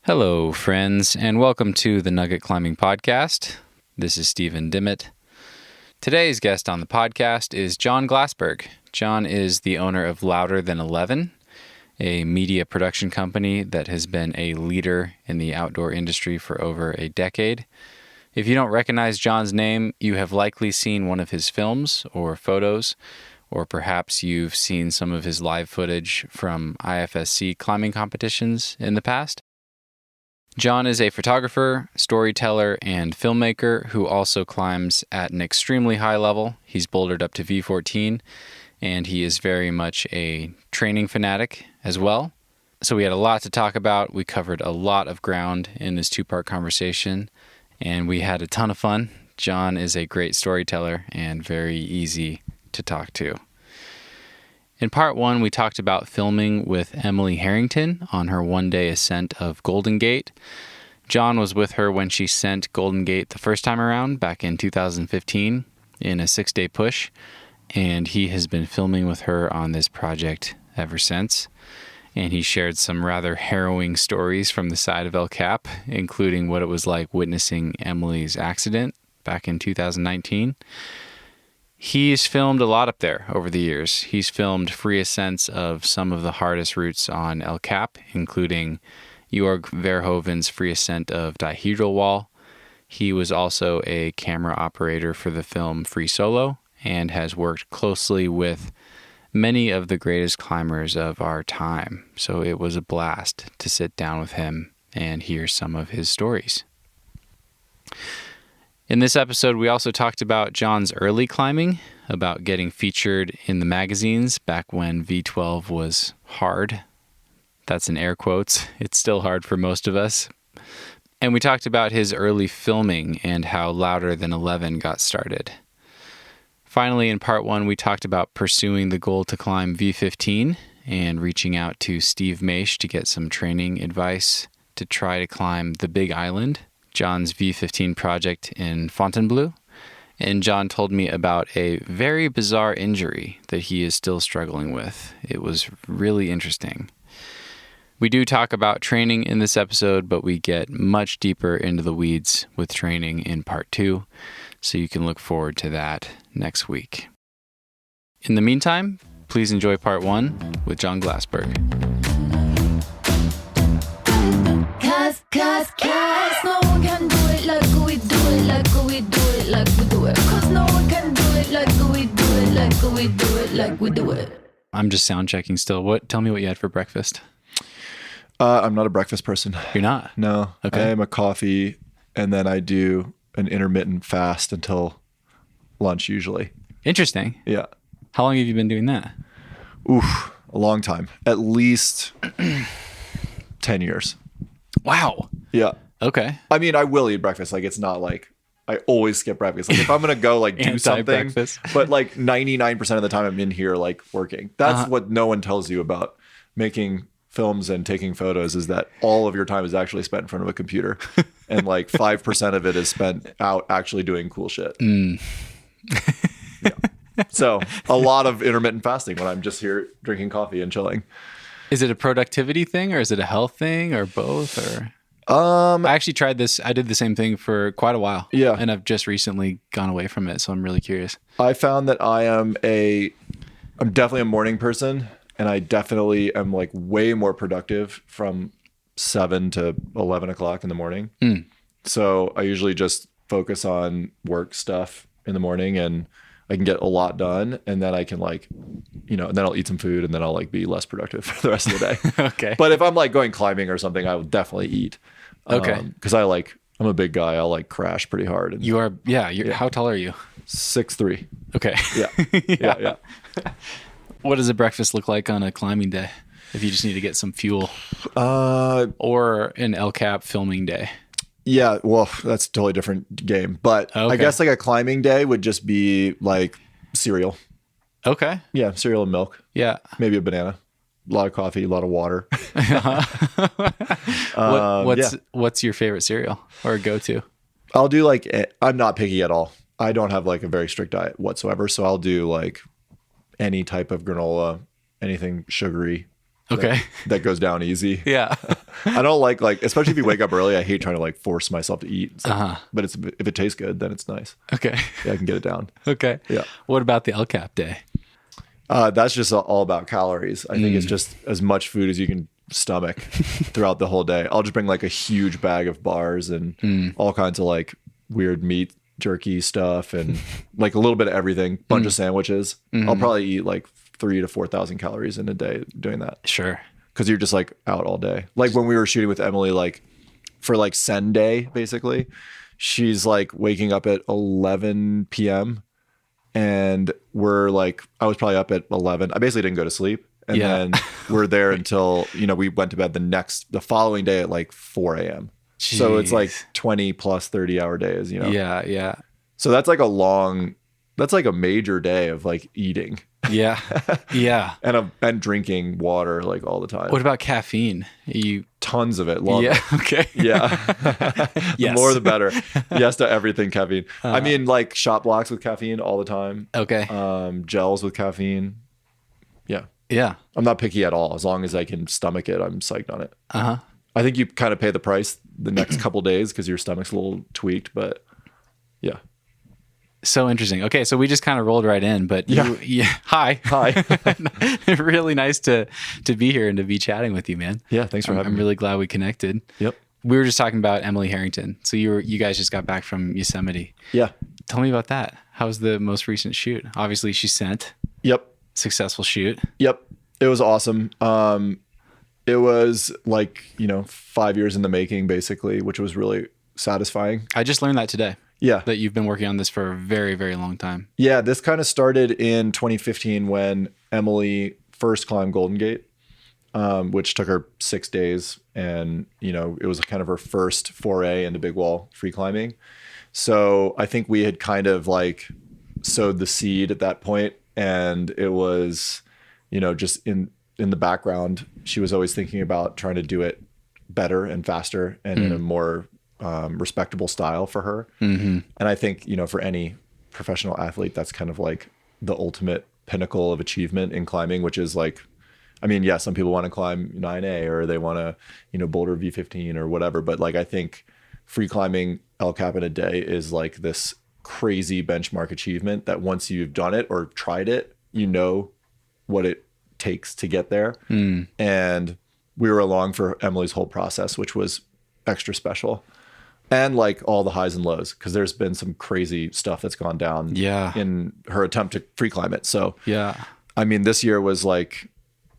Hello, friends, and welcome to the Nugget Climbing Podcast. This is Stephen Dimmitt. Today's guest on the podcast is John Glassberg. John is the owner of Louder Than 11, a media production company that has been a leader in the outdoor industry for over a decade. If you don't recognize John's name, you have likely seen one of his films or photos, or perhaps you've seen some of his live footage from IFSC climbing competitions in the past. John is a photographer, storyteller, and filmmaker who also climbs at an extremely high level. He's bouldered up to V15, and he is very much a training fanatic as well. So we had a lot to talk about. We covered a lot of ground in this two-part conversation, and we had a ton of fun. John is a great storyteller and very easy to talk to. In part one, we talked about filming with Emily Harrington on her one-day ascent of Golden Gate. John was with her when she sent Golden Gate the first time around back in 2015 in a 6-day push, and he has been filming with her on this project ever since. And he shared some rather harrowing stories from the side of El Cap, including what it was like witnessing Emily's accident back in 2019. He's filmed a lot up there over the years. He's filmed free ascents of some of the hardest routes on El Cap, including Jorg Verhoeven's free ascent of Dihedral Wall. He was also a camera operator for the film Free Solo and has worked closely with many of the greatest climbers of our time. So it was a blast to sit down with him and hear some of his stories. In this episode, we also talked about John's early climbing, about getting featured in the magazines back when V12 was hard. That's in air quotes. It's still hard for most of us. And we talked about his early filming and how Louder Than 11 got started. Finally, in part one, we talked about pursuing the goal to climb V15 and reaching out to Steve Maisch to get some training advice to try to climb the Big Island, John's V15 project in Fontainebleau, and John told me about a very bizarre injury that he is still struggling with. It was really interesting. We do talk about training in this episode, but we get much deeper into the weeds with training in part two, so you can look forward to that next week. In the meantime, please enjoy part one with John Glassberg. Cause no one can do it like we do it, like we do it, like we do it. Cause no one can do it like we do it, like we do it, like we do it. I'm just sound checking still. Tell me what you had for breakfast. I'm not a breakfast person. You're not? No. Okay. I am a coffee, and then I do an intermittent fast until lunch usually. Interesting. Yeah. How long have you been doing that? Oof, a long time. At least 10 years. Wow. Yeah. Okay. I mean, I will eat breakfast. Like, it's not like I always skip breakfast. Like, if I'm going to go, like, do something, but like 99% of the time I'm in here, like, working. That's what no one tells you about making films and taking photos, is that all of your time is actually spent in front of a computer. And like 5% of it is spent out actually doing cool shit. Yeah. So a lot of intermittent fasting when I'm just here drinking coffee and chilling. Is it a productivity thing or is it a health thing or both? Or I actually tried this. I did the same thing for quite a while. Yeah. And I've just recently gone away from it. So I'm really curious. I found that I'm definitely a morning person, and I definitely am like way more productive from 7 to 11 o'clock in the morning. So I usually just focus on work stuff in the morning, and I can get a lot done, and then I can like, and then I'll eat some food, and then I'll like be less productive for the rest of the day. Okay. But if I'm like going climbing or something, I will definitely eat. Okay. Because I'm a big guy. I'll like crash pretty hard. And You are, yeah. How tall are you? 6'3". Okay. Yeah. Yeah. What does a breakfast look like on a climbing day if you just need to get some fuel? Or an El Cap filming day? Yeah, well, that's a totally different game. But I guess like a climbing day would just be like cereal. Okay. Yeah, cereal and milk. Yeah. Maybe a banana. A lot of coffee, a lot of water. What's your favorite cereal or go-to? I'll do like, I'm not picky at all. I don't have like a very strict diet whatsoever. So I'll do like any type of granola, anything sugary. Okay. That goes down easy. Yeah. I don't like, especially if you wake up early, I hate trying to like force myself to eat. But if it tastes good, then it's nice. Okay. Yeah, I can get it down. Okay. Yeah. What about the LCAP day? That's just all about calories. I think it's just as much food as you can stomach throughout the whole day. I'll just bring like a huge bag of bars and all kinds of like weird meat jerky stuff and like a little bit of everything, bunch of sandwiches. I'll probably eat like 3,000 to 4,000 calories in a day doing that. Sure. Because you're just like out all day. Like when we were shooting with Emily, like for like Sen Day, basically, she's like waking up at 11 p.m. and we're like, I was probably up at 11. I basically didn't go to sleep. And then we're there until, we went to bed the following day at like 4 a.m. Jeez. So it's like 20 plus 30 hour days, Yeah. Yeah. So that's like that's like a major day of like eating. Yeah. Yeah. and drinking water like all the time. What about caffeine? Tons of it. Yeah. Okay. Yeah. Yes. More the better. Yes to everything caffeine. I mean, like shot blocks with caffeine all the time. Okay. Gels with caffeine. Yeah. Yeah. I'm not picky at all. As long as I can stomach it, I'm psyched on it. I think you kind of pay the price the next couple days because your stomach's a little tweaked, but yeah. So interesting. Okay, so we just kind of rolled right in, but hi. Really nice to be here and to be chatting with you, man. Yeah, thanks for having me. I'm really glad we connected. Yep. We were just talking about Emily Harrington. So you guys just got back from Yosemite. Yeah. Tell me about that. How was the most recent shoot? Obviously, she sent. Yep. Successful shoot. Yep. It was awesome. It was like, 5 years in the making, basically, which was really satisfying. I just learned that today. Yeah. That you've been working on this for a very, very long time. Yeah. This kind of started in 2015 when Emily first climbed Golden Gate, which took her 6 days. And, it was kind of her first foray into big wall free climbing. So I think we had kind of like sowed the seed at that point. And it was, just in the background, she was always thinking about trying to do it better and faster and in a more respectable style for her. And I think, for any professional athlete, that's kind of like the ultimate pinnacle of achievement in climbing, which is like, some people want to climb 9A or they want to, boulder V15 or whatever. But like, I think free climbing LCAP in a day is like this crazy benchmark achievement that once you've done it or tried it, what it takes to get there. And we were along for Emily's whole process, which was extra special. And like all the highs and lows, because there's been some crazy stuff that's gone down in her attempt to free climb it. So this year was like,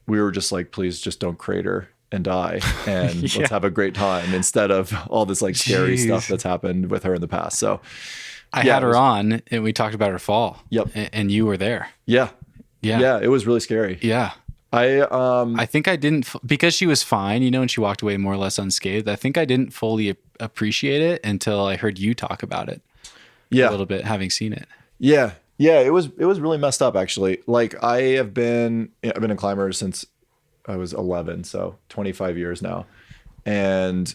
we were just like, please just don't crater and die and let's have a great time instead of all this like scary stuff that's happened with her in the past. So I had her on and we talked about her fall. Yep. And you were there. Yeah. It was really scary. Yeah. I think I didn't, because she was fine, and she walked away more or less unscathed. I think I didn't fully appreciate it until I heard you talk about it a little bit, having seen it. Yeah. Yeah. It was really messed up actually. Like I've been a climber since I was 11. So 25 years now. And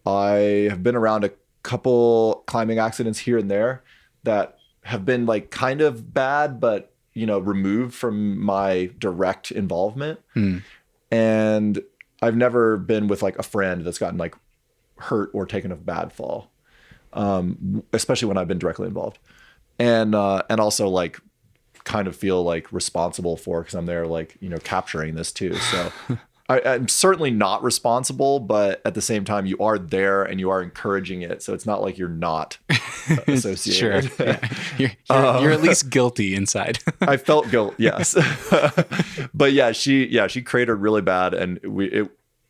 I have been around a couple climbing accidents here and there that have been like kind of bad, but removed from my direct involvement. And I've never been with like a friend that's gotten like hurt or taken a bad fall, especially when I've been directly involved. And also like kind of feel like responsible for, because I'm there like, capturing this too. So I'm certainly not responsible, but at the same time, you are there and you are encouraging it. So it's not like you're not associated. Sure. Yeah. You're at least guilty inside. I felt guilt, yes. But she cratered really bad, and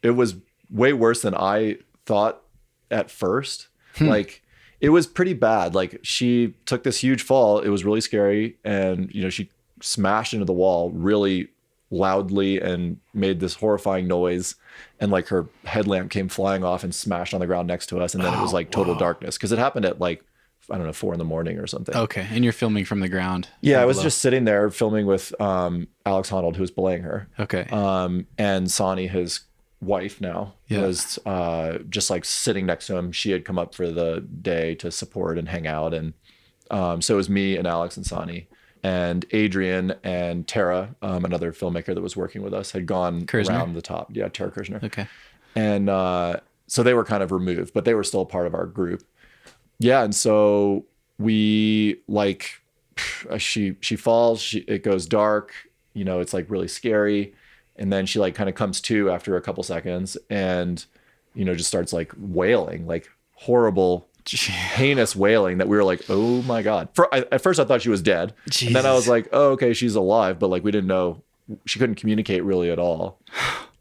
it was way worse than I thought at first. Like it was pretty bad. Like she took this huge fall. It was really scary, and she smashed into the wall really loudly and made this horrifying noise, and like her headlamp came flying off and smashed on the ground next to us, and then it was like total darkness because it happened at like 4 a.m. or something. Okay. And you're filming from the ground. Yeah, I was just sitting there filming with Alex Honnold, who was belaying her. Okay. And Sonny, his wife now, was just like sitting next to him. She had come up for the day to support and hang out, and so it was me and Alex and Sonny. And Adrian and Tara, another filmmaker that was working with us, had gone around the top. Yeah, Tara Kirshner. Okay. And so they were kind of removed, but they were still part of our group. Yeah, and so we like, she falls, it goes dark, you know, it's like really scary. And then she like kind of comes to after a couple seconds and, you know, just starts like wailing, like horrible, heinous wailing that we were like, oh my God. At first I thought she was dead. Jesus. And then I was like, oh, okay, she's alive. But like, we didn't know, she couldn't communicate really at all.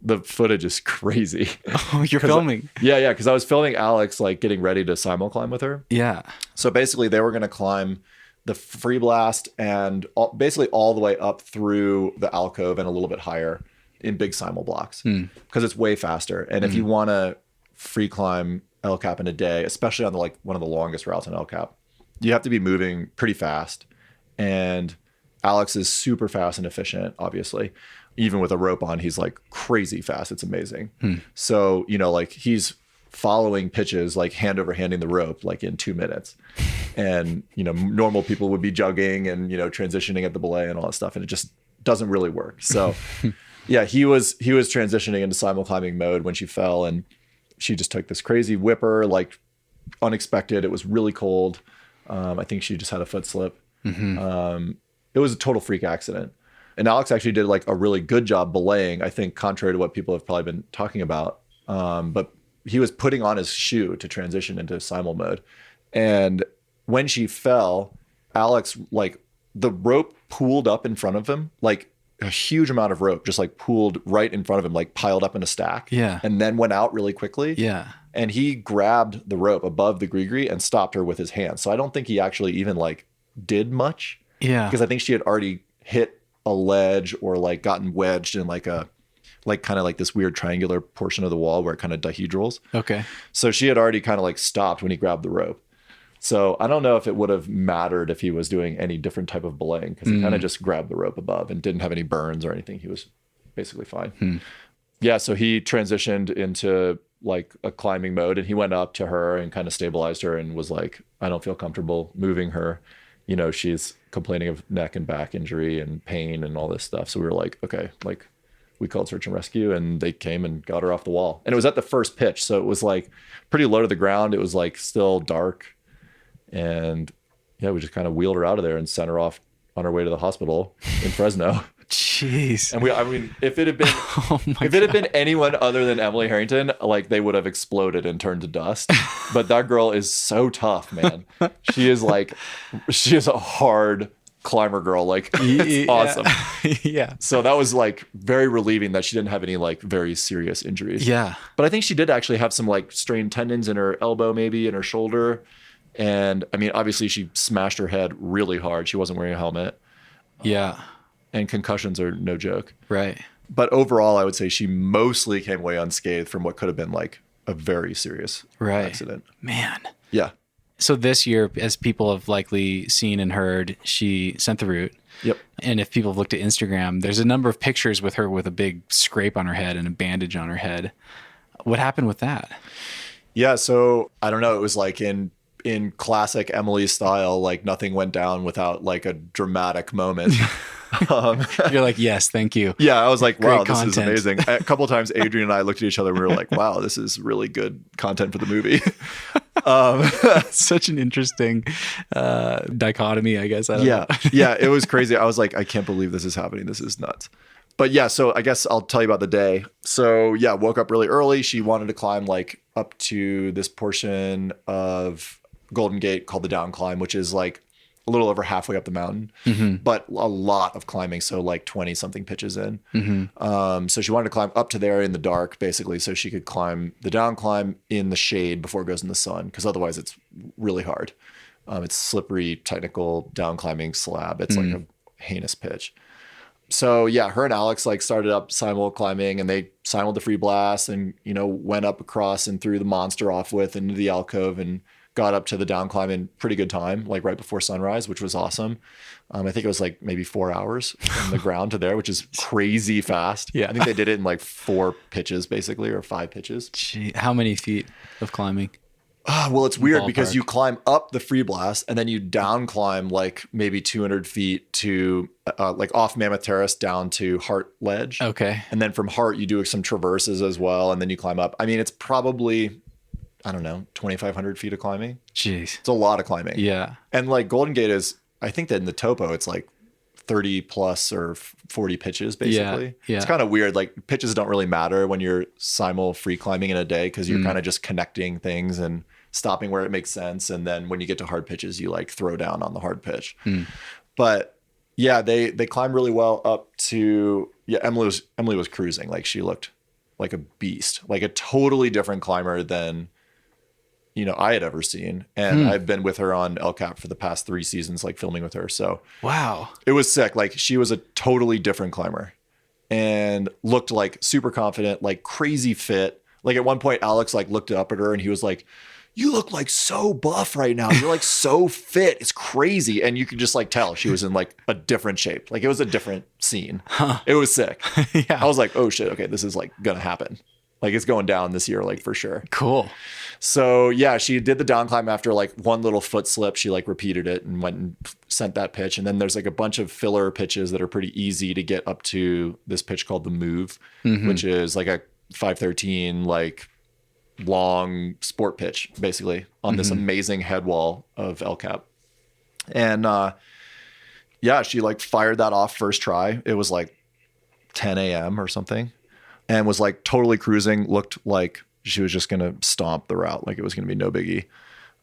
The footage is crazy. Oh, you're filming. Yeah. Cause I was filming Alex, like getting ready to simul climb with her. Yeah. So basically they were going to climb the free blast and basically all the way up through the alcove and a little bit higher in big simul blocks because it's way faster. And if you want to free climb El Cap in a day, especially on the like one of the longest routes on El Cap, you have to be moving pretty fast. And Alex is super fast and efficient, obviously. Even with a rope on, he's like crazy fast. It's amazing. So, you know, like he's following pitches, like hand over handing the rope, like in 2 minutes. And, you know, normal people would be jugging and, you know, transitioning at the belay and all that stuff. And it just doesn't really work. So yeah, he was transitioning into simul climbing mode when she fell, and she just took this crazy whipper, like unexpected. It was really cold. I think she just had a foot slip. It was a total freak accident. And Alex actually did like a really good job belaying, I think, contrary to what people have probably been talking about. But he was putting on his shoe to transition into simul mode. And when she fell, Alex, like the rope pooled up in front of him, like a huge amount of rope just like pooled right in front of him, like piled up in a stack. Yeah. And then went out really quickly. Yeah. And he grabbed the rope above the gree and stopped her with his hand. So I don't think he actually even like did much. Yeah. Because I think she had already hit a ledge or like gotten wedged in like a, like kind of like this weird triangular portion of the wall where it kind of dihedrals. Okay. So she had already kind of like stopped when he grabbed the rope. So I don't know if it would have mattered if he was doing any different type of belaying, because he kind of just grabbed the rope above and didn't have any burns or anything. He was basically fine. Yeah. So he transitioned into like a climbing mode, and he went up to her and kind of stabilized her and was like, I don't feel comfortable moving her. You know, she's complaining of neck and back injury and pain and all this stuff. So we were like, okay, like we called search and rescue, and they came and got her off the wall. And it was at the first pitch. So it was like pretty low to the ground. It was like still dark. And yeah, we just kind of wheeled her out of there and sent her off on her way to the hospital in Fresno. Jeez. And I mean, if it had been, had been anyone other than Emily Harrington, like they would have exploded and turned to dust. But that girl is so tough, man. She is a hard climber girl. Like it's awesome. Yeah. So that was like very relieving that she didn't have any like very serious injuries. Yeah. But I think she did actually have some like strained tendons in her elbow, maybe in her shoulder. And I mean, obviously she smashed her head really hard. She wasn't wearing a helmet. Yeah. And concussions are no joke. Right. But overall, I would say she mostly came away unscathed from what could have been like a very serious accident. Man. Yeah. So this year, as people have likely seen and heard, she sent the route. Yep. And if people have looked at Instagram, there's a number of pictures with her with a big scrape on her head and a bandage on her head. What happened with that? Yeah. So I don't know. It was like in classic Emily style, like nothing went down without like a dramatic moment. You're like, yes, thank you. Yeah, I was like, wow, Great this is amazing. A couple of times Adrian and I looked at each other and we were like, wow, this is really good content for the movie. Such an interesting dichotomy, I guess. I don't know. Yeah, it was crazy. I was like, I can't believe this is happening. This is nuts. But yeah, so I guess I'll tell you about the day. So yeah, woke up really early. She wanted to climb like up to this portion of Golden Gate called the down climb, which is like a little over halfway up the mountain, but a lot of climbing. So like 20 something pitches in. So she wanted to climb up to there in the dark, basically, so she could climb the down climb in the shade before it goes in the sun. Cause otherwise it's really hard. It's slippery, technical down climbing slab. It's like a heinous pitch. So yeah, her and Alex like started up simul climbing, and they simuled the free blast and, you know, went up across and threw the monster off with into the alcove and got up to the down climb in pretty good time, like right before sunrise, which was awesome. I think it was like maybe 4 hours from the ground to there, which is crazy fast. Yeah. I think they did it in like 4 pitches basically, or 5 pitches. Gee, how many feet of climbing? Well, it's weird Ballpark. because you climb up the free blast and then you down climb like maybe 200 feet to like off Mammoth Terrace down to Hart Ledge. Okay. And then from Hart, you do some traverses as well. And then you climb up. I mean, it's probably, I don't know, 2,500 feet of climbing. Jeez. It's a lot of climbing. Yeah. And like Golden Gate is, I think that in the topo, it's like 30 plus or 40 pitches basically. Yeah. It's kind of weird. Like pitches don't really matter when you're simul free climbing in a day because you're kind of just connecting things and stopping where it makes sense. And then when you get to hard pitches, you like throw down on the hard pitch. But yeah, they climb really well up to, Emily was cruising. Like she looked like a beast, like a totally different climber than, I had ever seen. And I've been with her on El Cap for the past 3 seasons, like filming with her. So wow, it was sick. Like she was a totally different climber and looked like super confident, like crazy fit. Like at one point, Alex like looked up at her and he was like, "You look like so buff right now. You're like so fit. It's crazy." And you could just like tell she was in like a different shape. Like it was a different scene. It was sick. Yeah. I was like, "Oh shit. Okay. This is like going to happen. Like it's going down this year, like for sure." Cool. So yeah, she did the down climb after like one little foot slip. She like repeated it and went and sent that pitch. And then there's like a bunch of filler pitches that are pretty easy to get up to this pitch called the Move, which is like a 513, like long sport pitch basically on this amazing head wall of El Cap. And yeah, she like fired that off first try. It was like 10 a.m. or something and was like totally cruising, looked like she was just going to stomp the route. Like it was going to be no biggie,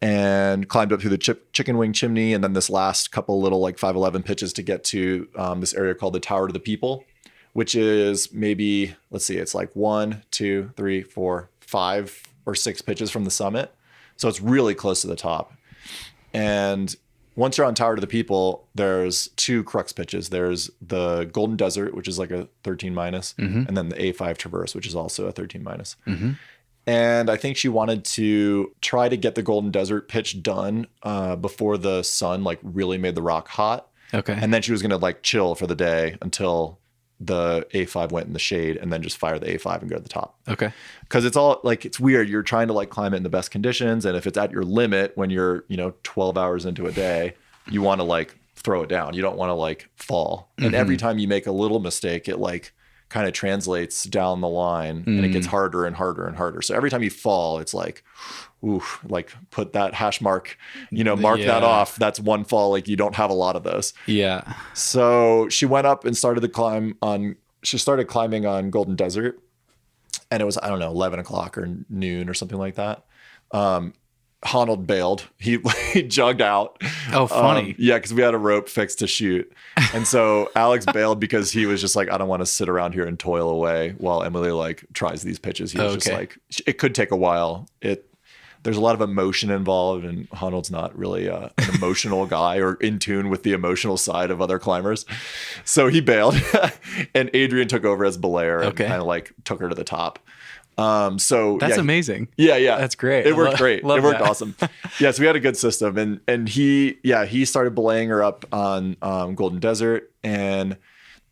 and climbed up through the chicken wing chimney. And then this last couple little like 511 pitches to get to this area called the Tower to the People, which is maybe, let's see, it's like 1, 2, 3, 4, 5 or 6 pitches from the summit. So it's really close to the top. And once you're on Tower to the People, there's 2 crux pitches. There's the Golden Desert, which is like a 13 minus, and then the A5 Traverse, which is also a 13 minus. And I think she wanted to try to get the Golden Desert pitch done before the sun like really made the rock hot. Okay. And then she was going to like chill for the day until the A5 went in the shade and then just fire the A5 and go to the top. Okay. Because it's all like, it's weird. You're trying to like climb it in the best conditions. And if it's at your limit when you're, 12 hours into a day, you want to like throw it down. You don't want to like fall. And every time you make a little mistake, it like kind of translates down the line and it gets harder and harder and harder. So every time you fall, it's like, ooh, like put that hash mark, mark that off. That's one fall. Like you don't have a lot of those. Yeah. So she went up and started climbing on Golden Desert, and it was, I don't know, 11 o'clock or noon or something like that. Honnold bailed. He jogged out. Oh, funny. Yeah, because we had a rope fixed to shoot. And so Alex bailed because he was just like, I don't want to sit around here and toil away while Emily like tries these pitches. He was just like, it could take a while. There's a lot of emotion involved, and Honnold's not really an emotional guy or in tune with the emotional side of other climbers. So he bailed, and Adrian took over as belayer and kind of like took her to the top. So that's amazing. Yeah. That's great. It worked great. It worked that. Awesome. Yeah. So we had a good system, and he started belaying her up on Golden Desert, and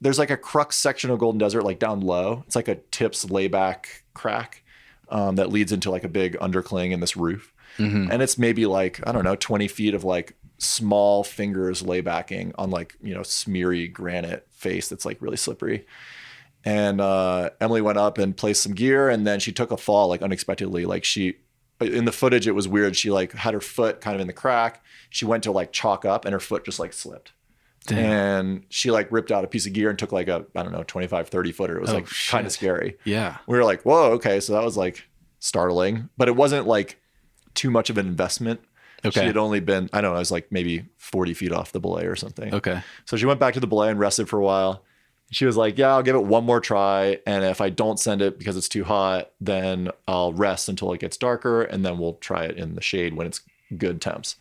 there's like a crux section of Golden Desert, like down low. It's like a tips layback crack that leads into like a big undercling in this roof. And it's maybe like, I don't know, 20 feet of like small fingers laybacking on like, smeary granite face that's like really slippery. And Emily went up and placed some gear, and then she took a fall like unexpectedly. Like in the footage, it was weird. She like had her foot kind of in the crack. She went to like chalk up, and her foot just like slipped. Damn. And she like ripped out a piece of gear and took like a, I don't know, 25, 30 footer. It was like kind of scary. Yeah. We were like, whoa, okay. So that was like startling, but it wasn't like too much of an investment. Okay. She had only been, I don't know, I was like maybe 40 feet off the belay or something. Okay. So she went back to the belay and rested for a while. She was like, yeah, I'll give it one more try. And if I don't send it because it's too hot, then I'll rest until it gets darker. And then we'll try it in the shade when it's good temps.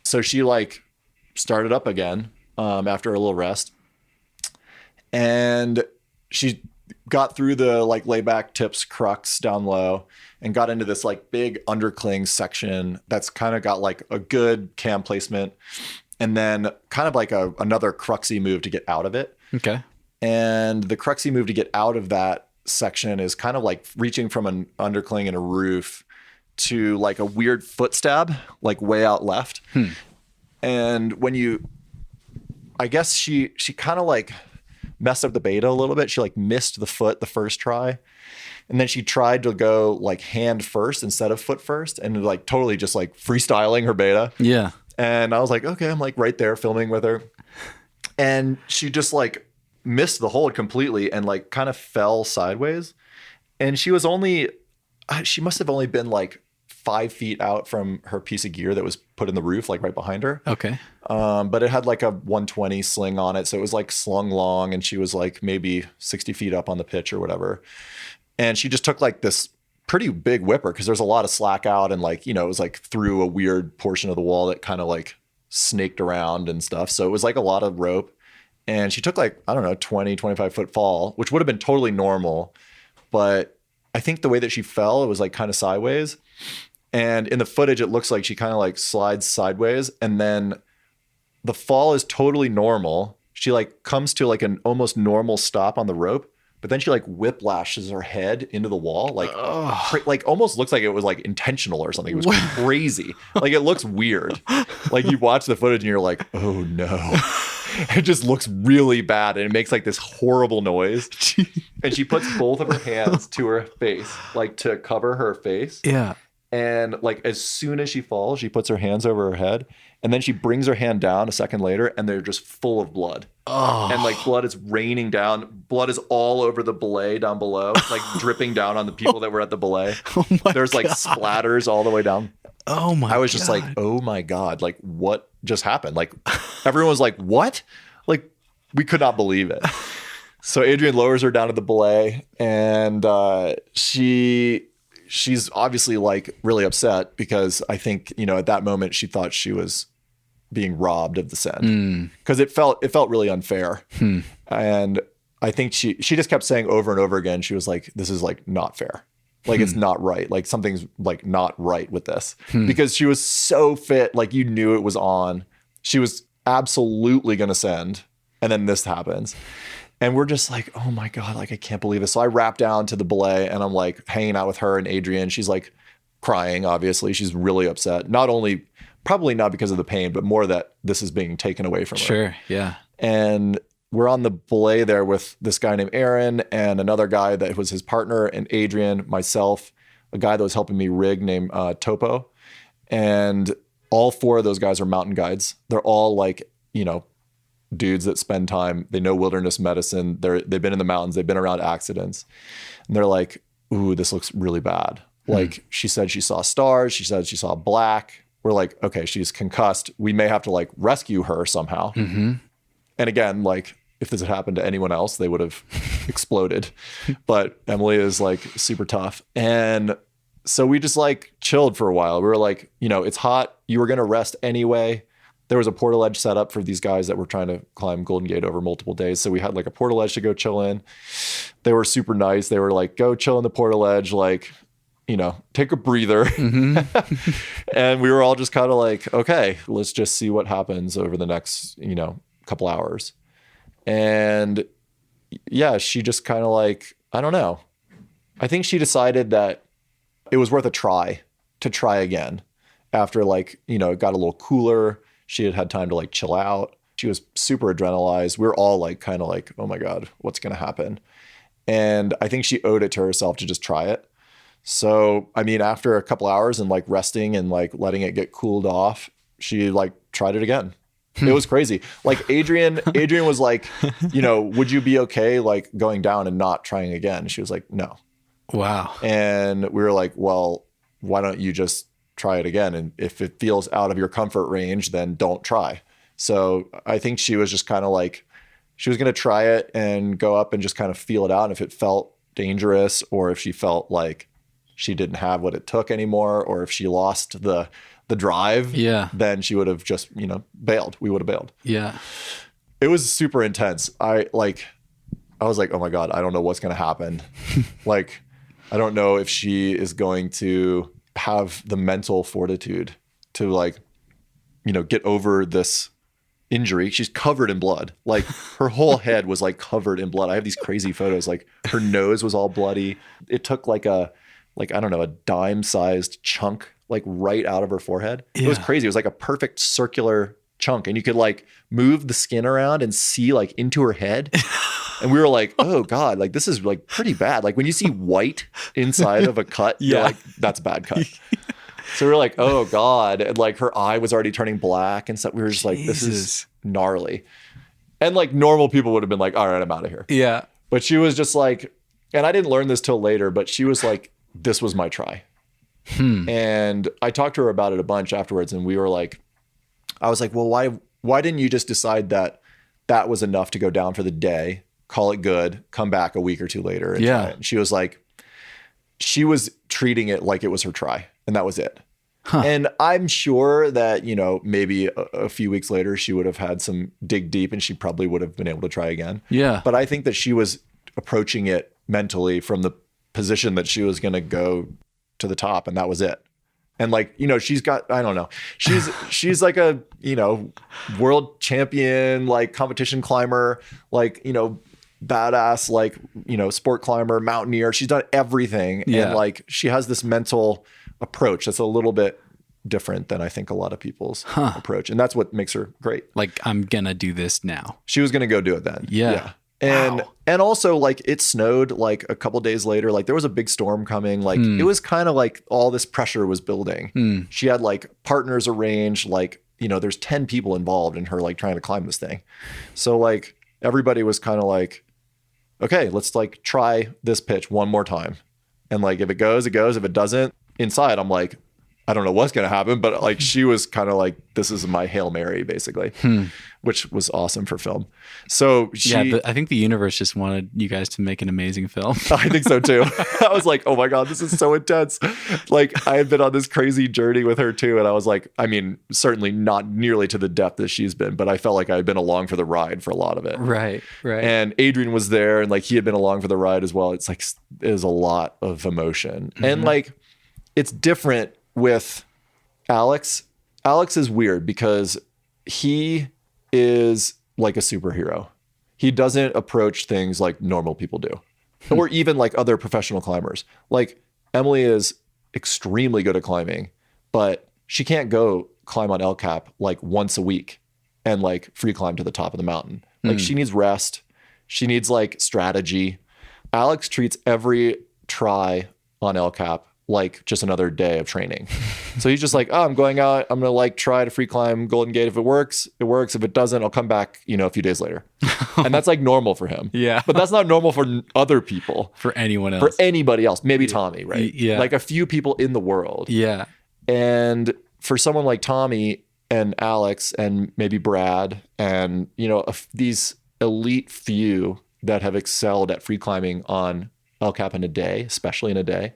So she like started up again after a little rest. And she got through the like layback tips crux down low and got into this like big undercling section that's kind of got like a good cam placement. And then kind of like another cruxy move to get out of it. Okay. And the cruxy move to get out of that section is kind of like reaching from an undercling and a roof to like a weird foot stab, like way out left. And when I guess she kind of like messed up the beta a little bit. She like missed the foot the first try. And then she tried to go like hand first instead of foot first, and like totally just like freestyling her beta. Yeah. And I was like, okay, I'm like right there filming with her. And she just like missed the hold completely and like kind of fell sideways. And she must have only been like 5 feet out from her piece of gear that was put in the roof, like right behind her. Okay. But it had like a 120 sling on it. So it was like slung long, and she was like maybe 60 feet up on the pitch or whatever. And she just took like this pretty big whipper because there's a lot of slack out, and like, it was like through a weird portion of the wall that kind of like snaked around and stuff. So it was like a lot of rope. And she took like, I don't know, 20, 25 foot fall, which would have been totally normal. But I think the way that she fell, it was like kind of sideways. And in the footage, it looks like she kind of like slides sideways. And then the fall is totally normal. She like comes to like an almost normal stop on the rope. But then she like whiplashes her head into the wall, like almost looks like it was like intentional or something. It was crazy. Like it looks weird. Like you watch the footage and you're like, oh no. It just looks really bad, and it makes like this horrible noise. And she puts both of her hands to her face, like to cover her face. Yeah. And like as soon as she falls, she puts her hands over her head, and then she brings her hand down a second later, and they're just full of blood. Oh. And like blood is raining down. Blood is all over the belay down below, like dripping down on the people that were at the belay. There's like splatters all the way down. Oh my God. I was just like, oh my God, like what just happened? Like everyone was like, what? Like we could not believe it. So Adrian lowers her down to the belay, and she's obviously like really upset because I think, at that moment she thought she was being robbed of the send because it felt really unfair. And I think she just kept saying over and over again, she was like, this is like not fair. Like it's not right. Like something's like not right with this because she was so fit. Like you knew it was on. She was absolutely going to send. And then this happens. And we're just like, oh my God, like I can't believe it. So I wrap down to the belay, and I'm like hanging out with her and Adrian. She's like crying, obviously. She's really upset. Probably not because of the pain, but more that this is being taken away from her. Sure, yeah. And we're on the belay there with this guy named Aaron and another guy that was his partner, and Adrian, myself, a guy that was helping me rig named Topo. And all 4 of those guys are mountain guides. They're all like, dudes that spend time. They know wilderness medicine. They've been in the mountains. They've been around accidents. And they're like, ooh, this looks really bad. Like she said she saw stars. She said she saw black. We're like, okay, she's concussed. We may have to like rescue her somehow. And again, like if this had happened to anyone else, they would have exploded. But Emily is like super tough. And so we just like chilled for a while. We were like, it's hot. You were going to rest anyway. There was a portaledge set up for these guys that were trying to climb Golden Gate over multiple days. So we had like a portaledge to go chill in. They were super nice. They were like, go chill in the portaledge, like, take a breather. And we were all just kind of like, okay, let's just see what happens over the next, couple hours. And yeah, she just kind of like, I don't know. I think she decided that it was worth a try to try again after like, it got a little cooler. She had time to like chill out. She was super adrenalized. We were all like, kind of like, oh my God, what's going to happen? And I think she owed it to herself to just try it. So, I mean, after a couple hours and like resting and like letting it get cooled off, she like tried it again. It was crazy. Like Adrian was like, would you be okay like going down and not trying again? And she was like, no. Wow. And we were like, well, why don't you just try it again? And if it feels out of your comfort range, then don't try. So I think she was just kind of like, she was going to try it and go up and just kind of feel it out. And if it felt dangerous, or if she felt like she didn't have what it took anymore, or if she lost the drive, then she would have just, bailed. We would have bailed. Yeah. It was super intense. I was like, oh my God, I don't know what's going to happen. Like, I don't know if she is going to have the mental fortitude to like, get over this injury. She's covered in blood. Like her whole head was like covered in blood. I have these crazy photos. Like her nose was all bloody. It took like a like, I don't know, a dime-sized chunk like right out of her forehead. Yeah. It was crazy. It was like a perfect circular chunk, and you could like move the skin around and see like into her head. And we were like, oh God, like this is like pretty bad. Like when you see white inside of a cut, you're like, that's a bad cut. So we were like, oh God. And like her eye was already turning black and stuff. We were just like, this is gnarly. And like normal people would have been like, all right, I'm out of here. Yeah. But she was just like, and I didn't learn this till later, but she was like, this was my try. And I talked to her about it a bunch afterwards. And we were like, I was like, well, why didn't you just decide that that was enough to go down for the day, call it good, come back a week or two later and try it? And she was like, she was treating it like it was her try, and that was it. And I'm sure that, you know, maybe a few weeks later she would have had some dig deep and she probably would have been able to try again. Yeah. But I think that she was approaching it mentally from the position that she was going to go to the top, and that was it. And like, you know, she's got, I don't know, she's like a, you know, world champion, like competition climber, like, you know, badass, like, you know, sport climber, mountaineer. She's done everything. And like, she has this mental approach that's a little bit different than I think a lot of people's approach. And that's what makes her great. Like, I'm gonna do this now. She was gonna go do it then. Yeah. And also like it snowed like a couple days later, like there was a big storm coming. Like it was kind of like all this pressure was building. She had like partners arranged, like, you know, there's 10 people involved in her like trying to climb this thing. So like everybody was kind of like, okay, let's like try this pitch one more time. And like, if it goes, it goes. If it doesn't, inside, I'm like, I don't know what's going to happen, but like she was kind of like, this is my Hail Mary basically, which was awesome for film. So I think the universe just wanted you guys to make an amazing film. I think so too. I was like, oh my God, this is so intense. Like I had been on this crazy journey with her too. And I was like, I mean, certainly not nearly to the depth that she's been, but I felt like I had been along for the ride for a lot of it. Right. And Adrian was there and like, he had been along for the ride as well. It's like, it was a lot of emotion. And like, it's different with Alex. Alex is weird because he is like a superhero. He doesn't approach things like normal people do, or even like other professional climbers. Like Emily is extremely good at climbing, but she can't go climb on El Cap like once a week and like free climb to the top of the mountain. Like she needs rest. She needs like strategy. Alex treats every try on El Cap like just another day of training. So he's just like, oh, I'm going out. I'm going to like try to free climb Golden Gate. If it works, it works. If it doesn't, I'll come back, you know, a few days later. And that's like normal for him. Yeah. But that's not normal for other people. For anyone else. For anybody else. Maybe Tommy, right? Yeah. Like a few people in the world. Yeah. And for someone like Tommy and Alex and maybe Brad and, you know, these elite few that have excelled at free climbing on El Cap in a day, especially in a day,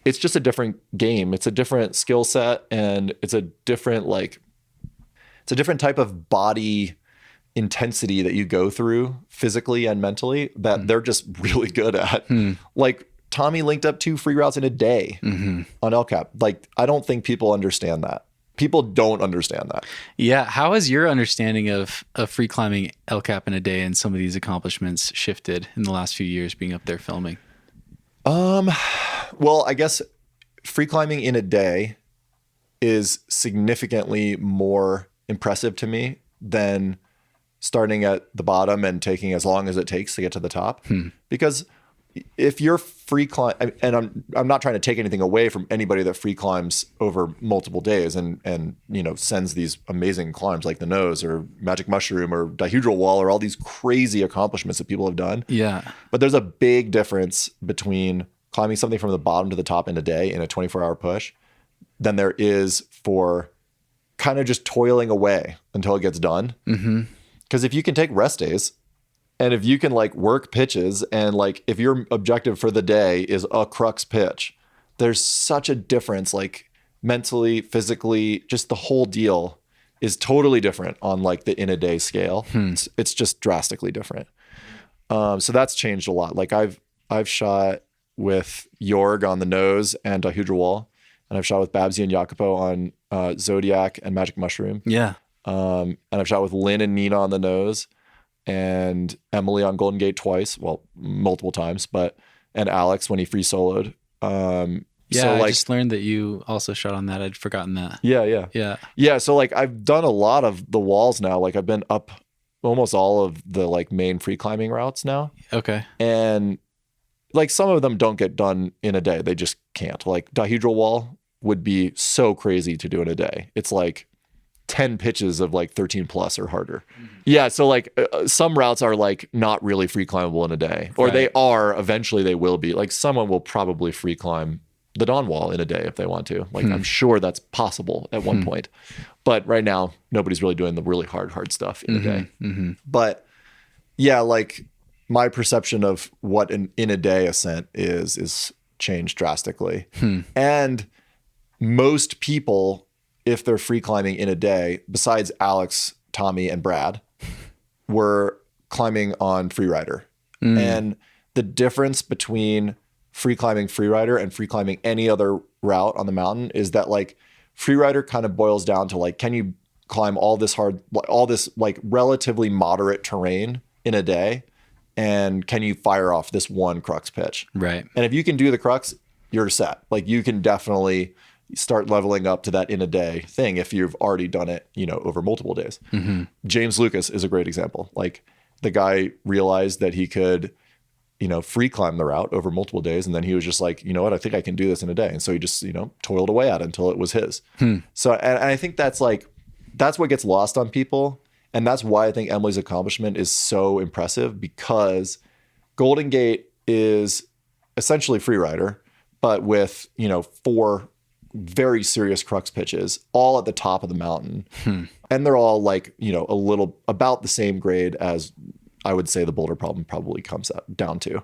it's just a different game. It's a different skill set, and it's a different type of body intensity that you go through physically and mentally that they're just really good at. Like Tommy linked up 2 free routes in a day on El Cap. Like, I don't think people understand that. People don't understand that. Yeah. How has your understanding of free climbing El Cap in a day and some of these accomplishments shifted in the last few years being up there filming? Well, I guess free climbing in a day is significantly more impressive to me than starting at the bottom and taking as long as it takes to get to the top. Because if you're free climb, and I'm not trying to take anything away from anybody that free climbs over multiple days and you know, sends these amazing climbs like the Nose or Magic Mushroom or Dihedral Wall or all these crazy accomplishments that people have done. Yeah. But there's a big difference between climbing something from the bottom to the top in a day in a 24-hour push than there is for kind of just toiling away until it gets done. Because if you can take rest days, and if you can like work pitches, and like if your objective for the day is a crux pitch, there's such a difference, like mentally, physically, just the whole deal is totally different on like the in a day scale. It's just drastically different. So that's changed a lot. Like I've shot with Jorg on the Nose and Dihedral Wall, and I've shot with Babsy and Jacopo on Zodiac and Magic Mushroom. Yeah. And I've shot with Lynn and Nina on the Nose, and Emily on Golden Gate twice, well, multiple times, and Alex when he free soloed Yeah, I just learned that you also shot on that. I'd forgotten that. Yeah. So like I've done a lot of the walls now. Like I've been up almost all of the like main free climbing routes now. Okay. And like some of them don't get done in a day. They just can't. Like dihedral wall would be so crazy to do in a day. It's like 10 pitches of like 13 plus or harder. Yeah. So like some routes are like not really free climbable in a day, or they are, eventually they will be. Like someone will probably free climb the Dawn Wall in a day if they want to. Like I'm sure that's possible at one point. But right now, nobody's really doing the really hard stuff in a day. But yeah, like my perception of what an in a day ascent is changed drastically. And most people, if they're free climbing in a day, besides Alex, Tommy, and Brad, were climbing on Freerider. And the difference between free climbing Freerider and free climbing any other route on the mountain is that like Freerider kind of boils down to like, can you climb all this like relatively moderate terrain in a day? And can you fire off this one crux pitch? Right. And if you can do the crux, you're set. Like you can definitely start leveling up to that in a day thing if you've already done it, over multiple days. James Lucas is a great example. Like the guy realized that he could free climb the route over multiple days. And then he was just like, you know what, I think I can do this in a day. And so he just, toiled away at it until it was his. So, and I think that's what gets lost on people. And that's why I think Emily's accomplishment is so impressive, because Golden Gate is essentially Freerider, but with, 4 very serious crux pitches all at the top of the mountain. And they're all like, a little about the same grade as I would say the boulder problem probably comes down to.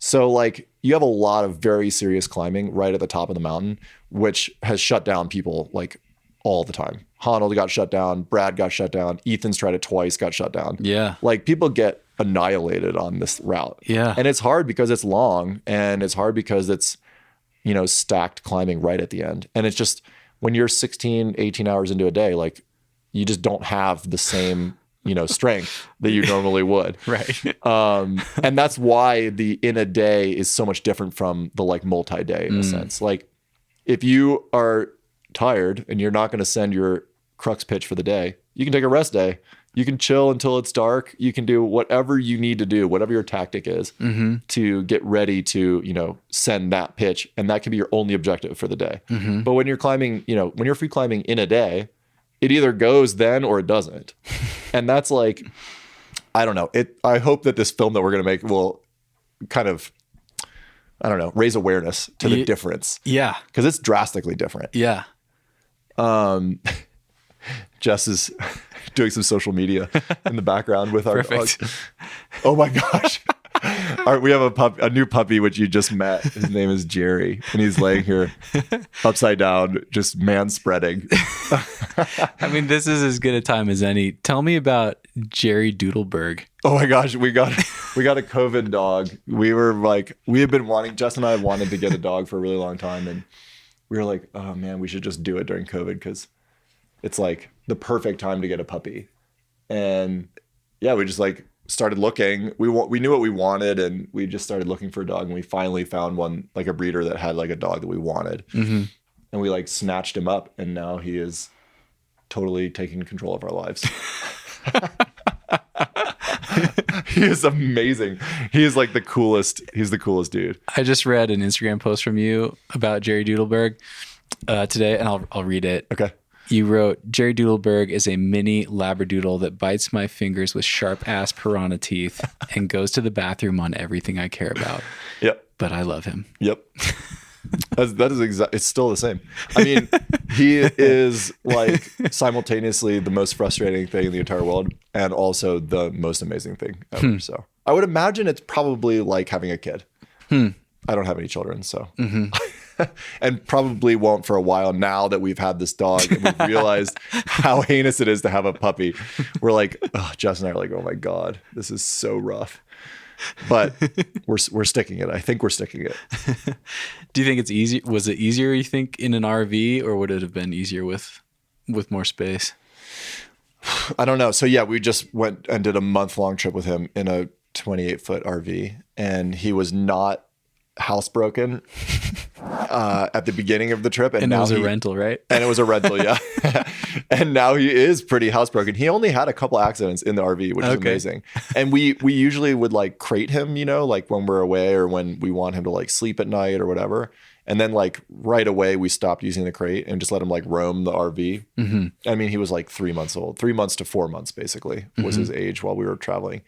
So like you have a lot of very serious climbing right at the top of the mountain, which has shut down people like all the time. Honnold got shut down. Brad got shut down. Ethan's tried it twice, got shut down. Yeah. Like people get annihilated on this route. Yeah. And it's hard because it's long, and it's hard because it's, stacked climbing right at the end. And it's just when you're 16, 18 hours into a day, like you just don't have the same strength that you normally would. Right. And that's why the in a day is so much different from the like multi-day in a sense. Like if you are tired and you're not going to send your crux pitch for the day, you can take a rest day. You can chill until it's dark. You can do whatever you need to do, whatever your tactic is to get ready to, send that pitch. And that can be your only objective for the day. But when you're climbing, when you're free climbing in a day, it either goes then or it doesn't. And that's like, I don't know. I hope that this film that we're going to make will kind of, I don't know, raise awareness to the difference. Yeah. Because it's drastically different. Yeah. Jess is doing some social media in the background with our dog. Oh my gosh. We have a new puppy, which you just met. His name is Jerry, and he's laying here upside down, just man spreading. I mean, this is as good a time as any. Tell me about Jerrydoodleberg. Oh my gosh, we got a COVID dog. Jess and I wanted to get a dog for a really long time, and we were like, oh man, we should just do it during COVID because it's like the perfect time to get a puppy. And yeah, we just like started looking. We knew what we wanted, and we just started looking for a dog, and we finally found one, like a breeder that had like a dog that we wanted. And we like snatched him up, and now he is totally taking control of our lives. He is amazing. He is like the coolest. He's the coolest dude. I just read an Instagram post from you about Jerrydoodleberg today, and I'll read it. Okay. You wrote, Jerrydoodleberg is a mini labradoodle that bites my fingers with sharp-ass piranha teeth and goes to the bathroom on everything I care about. Yep. But I love him. Yep. That is exactly. It's still the same. I mean, he is like simultaneously the most frustrating thing in the entire world and also the most amazing thing ever. So I would imagine it's probably like having a kid. I don't have any children, so. And probably won't for a while now that we've had this dog and we've realized how heinous it is to have a puppy. We're like, Jess and I are like, oh my God, this is so rough. But we're sticking it. I think we're sticking it. Do you think it's easy? Was it easier, you think, in an RV, or would it have been easier with more space? I don't know. So yeah, we just went and did a month-long trip with him in a 28-foot RV, and he was not housebroken at the beginning of the trip. And now it was a rental, right? And it was a rental, yeah. And now he is pretty housebroken. He only had a couple accidents in the RV, which is amazing. And we usually would like crate him, you know, like when we're away or when we want him to like sleep at night or whatever. And then like right away we stopped using the crate and just let him like roam the RV. Mm-hmm. I mean, he was like 3 months old, 3 months to 4 months basically was his age while we were traveling.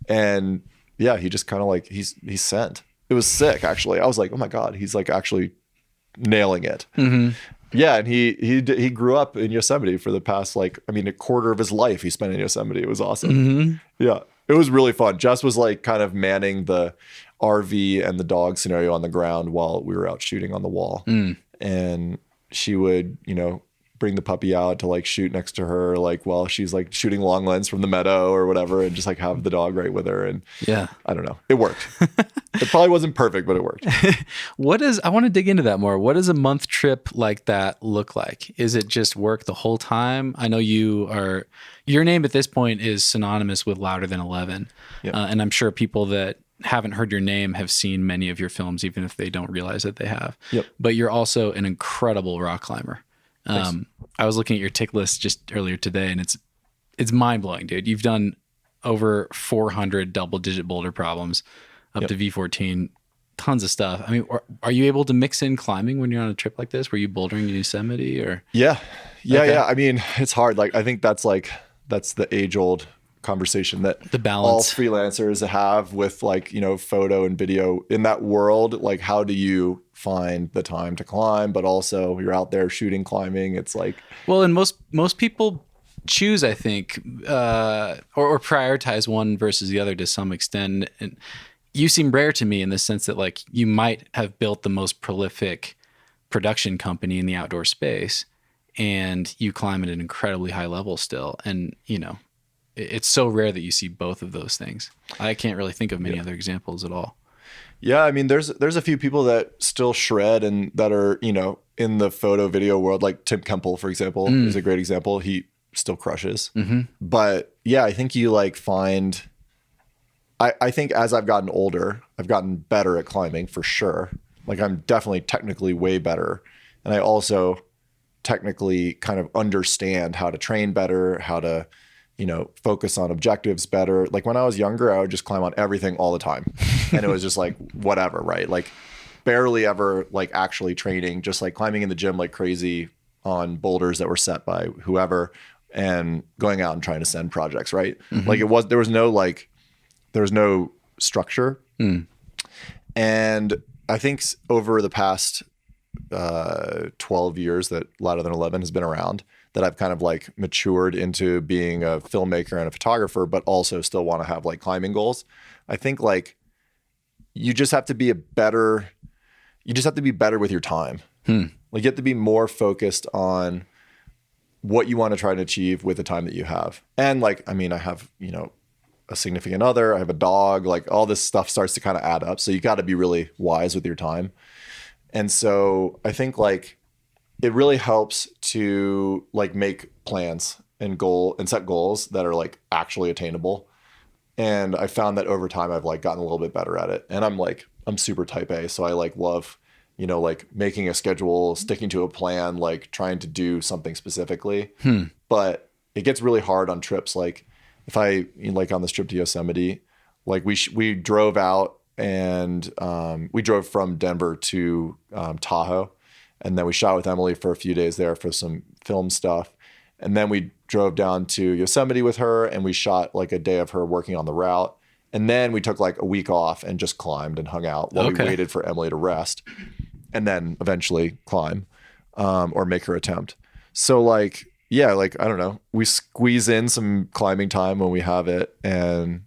And yeah, he just kind of like, he's sent. It was sick actually. I was like, oh my God, he's like actually nailing it. Mm-hmm. Yeah. And he grew up in Yosemite for the past, like, I mean, a quarter of his life he spent in Yosemite. It was awesome. Mm-hmm. Yeah. It was really fun. Jess was like kind of manning the RV and the dog scenario on the ground while we were out shooting on the wall. And she would, you know, bring the puppy out to like shoot next to her, like while she's like shooting long lens from the meadow or whatever, and just like have the dog right with her. And yeah, I don't know. It worked. It probably wasn't perfect, but it worked. I want to dig into that more. What does a month trip like that look like? Is it just work the whole time? I know your name at this point is synonymous with Louder Than 11. Yeah. And I'm sure people that haven't heard your name have seen many of your films, even if they don't realize that they have. Yep. But you're also an incredible rock climber. I was looking at your tick list just earlier today, and it's mind blowing, dude. You've done over 400 double digit boulder problems up to V14, tons of stuff. I mean, are you able to mix in climbing when you're on a trip like this? Were you bouldering in Yosemite or? Yeah. I mean, it's hard. Like, I think that's the age old conversation that the balance all freelancers have with like, you know, photo and video in that world. Like, how do you find the time to climb, but also you're out there shooting, climbing. It's like, well, and most people choose, I think, or prioritize one versus the other to some extent. And you seem rare to me in the sense that like you might have built the most prolific production company in the outdoor space and you climb at an incredibly high level still. And, you know, it's so rare that you see both of those things. I can't really think of many other examples at all. Yeah, I mean, there's a few people that still shred and that are, you know, in the photo video world, like Tim Kemple, for example, is a great example. He still crushes. Mm-hmm. But yeah, I think you like find, I think as I've gotten older, I've gotten better at climbing for sure. Like I'm definitely technically way better. And I also technically kind of understand how to train better, how to, you know, focus on objectives better. Like when I was younger, I would just climb on everything all the time. And it was just like, whatever, right? Like barely ever like actually training, just like climbing in the gym like crazy on boulders that were set by whoever and going out and trying to send projects, right? Mm-hmm. Like there was no structure. And I think over the past 12 years that Louder Than 11 has been around, that I've kind of like matured into being a filmmaker and a photographer, but also still want to have like climbing goals. I think like you just have to be better with your time. Like you have to be more focused on what you want to try to achieve with the time that you have. And like, I mean, I have, you know, a significant other, I have a dog, like all this stuff starts to kind of add up. So you got to be really wise with your time. And so I think like it really helps to like make plans and set goals that are like actually attainable. And I found that over time I've like gotten a little bit better at it. And I'm super type A. So I like love, you know, like making a schedule, sticking to a plan, like trying to do something specifically. But it gets really hard on trips. Like if I, you know, like on this trip to Yosemite, like we drove out and we drove from Denver to Tahoe. And then we shot with Emily for a few days there for some film stuff. And then we drove down to Yosemite with her and we shot like a day of her working on the route. And then we took like a week off and just climbed and hung out while we waited for Emily to rest and then eventually climb or make her attempt. So like, yeah, like, I don't know, we squeeze in some climbing time when we have it. And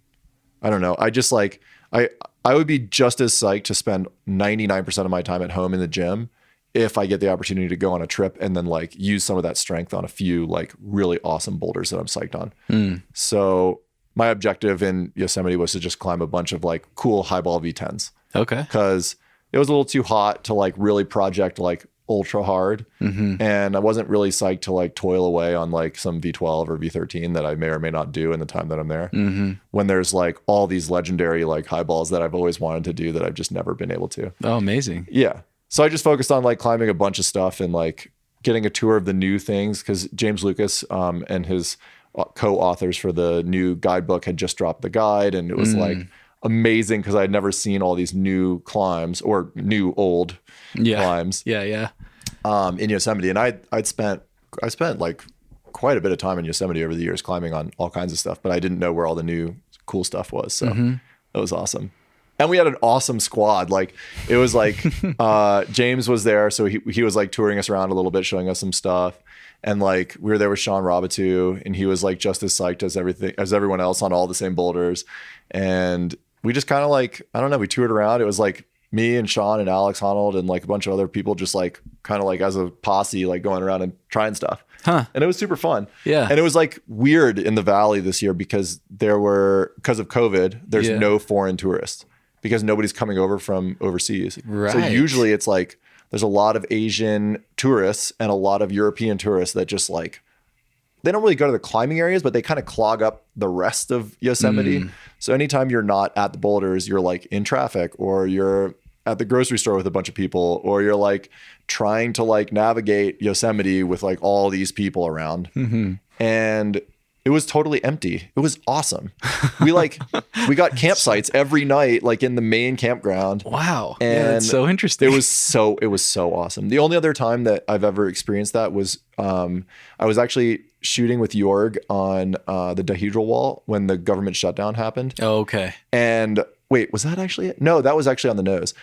I don't know, I just like, I would be just as psyched to spend 99% of my time at home in the gym if I get the opportunity to go on a trip and then like use some of that strength on a few like really awesome boulders that I'm psyched on. So my objective in Yosemite was to just climb a bunch of like cool highball V10s. Okay. Because it was a little too hot to like really project like ultra hard. And I wasn't really psyched to like toil away on like some V12 or V13 that I may or may not do in the time that I'm there. When there's like all these legendary like high balls that I've always wanted to do that I've just never been able to. Oh, amazing. Yeah. So I just focused on like climbing a bunch of stuff and like getting a tour of the new things, because James Lucas and his co-authors for the new guidebook had just dropped the guide, and it was like amazing because I had never seen all these new climbs or new old climbs. In Yosemite. And I spent like quite a bit of time in Yosemite over the years climbing on all kinds of stuff, but I didn't know where all the new cool stuff was. So that was awesome. And we had an awesome squad. Like it was like James was there, so he was like touring us around a little bit, showing us some stuff. And like we were there with Sean Robitou, and he was like just as psyched as everyone else on all the same boulders. And we just kind of like, I don't know, we toured around. It was like me and Sean and Alex Honnold and like a bunch of other people just like kind of like as a posse, like going around and trying stuff. And it was super fun. And it was like weird in the valley this year because because of COVID, there's no foreign tourists because nobody's coming over from overseas. So usually it's like there's a lot of Asian tourists and a lot of European tourists that just like, they don't really go to the climbing areas, but they kind of clog up the rest of Yosemite. So anytime you're not at the boulders, you're like in traffic, or you're at the grocery store with a bunch of people, or you're like trying to like navigate Yosemite with like all these people around. And it was totally empty. It was awesome. We got campsites every night, like in the main campground. Wow. And that's so interesting. It was so awesome. The only other time that I've ever experienced that was I was actually shooting with Jorg on the dihedral wall when the government shutdown happened. Oh, okay. And wait, was that actually it? No, that was actually on the nose.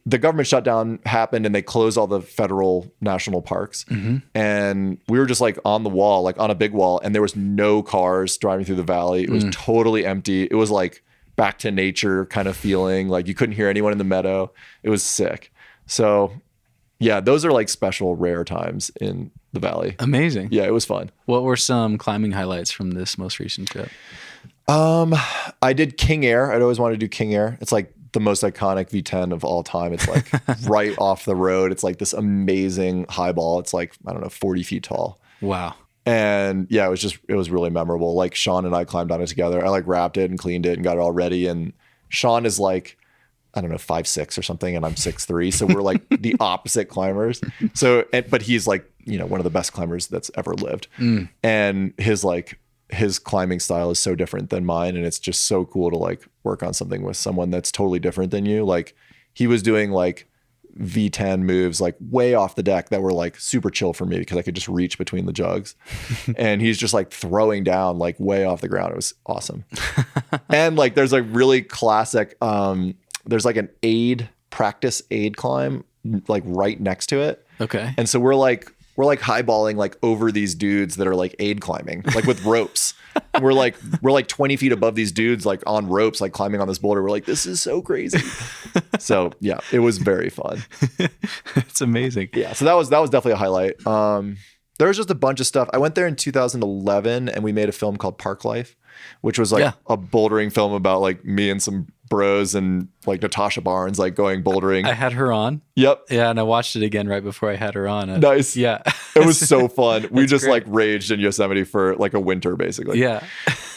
The government shutdown happened and they closed all the federal national parks. And we were just like on the wall, like on a big wall, and there was no cars driving through the valley. It was totally empty. It was like back to nature kind of feeling. Like you couldn't hear anyone in the meadow. It was sick. So yeah, those are like special rare times in the valley. Amazing. Yeah, it was fun. What were some climbing highlights from this most recent trip? I did King Air. I'd always wanted to do King Air. It's like the most iconic V10 of all time. It's like right off the road. It's like this amazing high ball. It's like, I don't know, 40 feet tall. Wow. And yeah, it was really memorable. Like Sean and I climbed on it together. I like wrapped it and cleaned it and got it all ready. And Sean is like, I don't know, 5'6" or something, and I'm 6'3". So we're like the opposite climbers. So, but he's like, you know, one of the best climbers that's ever lived. And his climbing style is so different than mine. And it's just so cool to like work on something with someone that's totally different than you. Like he was doing like V10 moves, like way off the deck that were like super chill for me because I could just reach between the jugs. And he's just like throwing down like way off the ground. It was awesome. And like, there's a really classic, there's like an practice aid climb like right next to it. Okay. And so we're like highballing like over these dudes that are like aid climbing, like with ropes. We're like 20 feet above these dudes, like on ropes, like climbing on this boulder. We're like, this is so crazy. So yeah, it was very fun. It's amazing. Yeah. So that was definitely a highlight. There was just a bunch of stuff. I went there in 2011 and we made a film called Park Life, which was like a bouldering film about like me and some bros and like Natasha Barnes, like going bouldering. I had her on. Yep. Yeah. And I watched it again right before I had her on. Nice. Yeah. It was so fun. We just great. Like raged in Yosemite for like a winter basically. Yeah.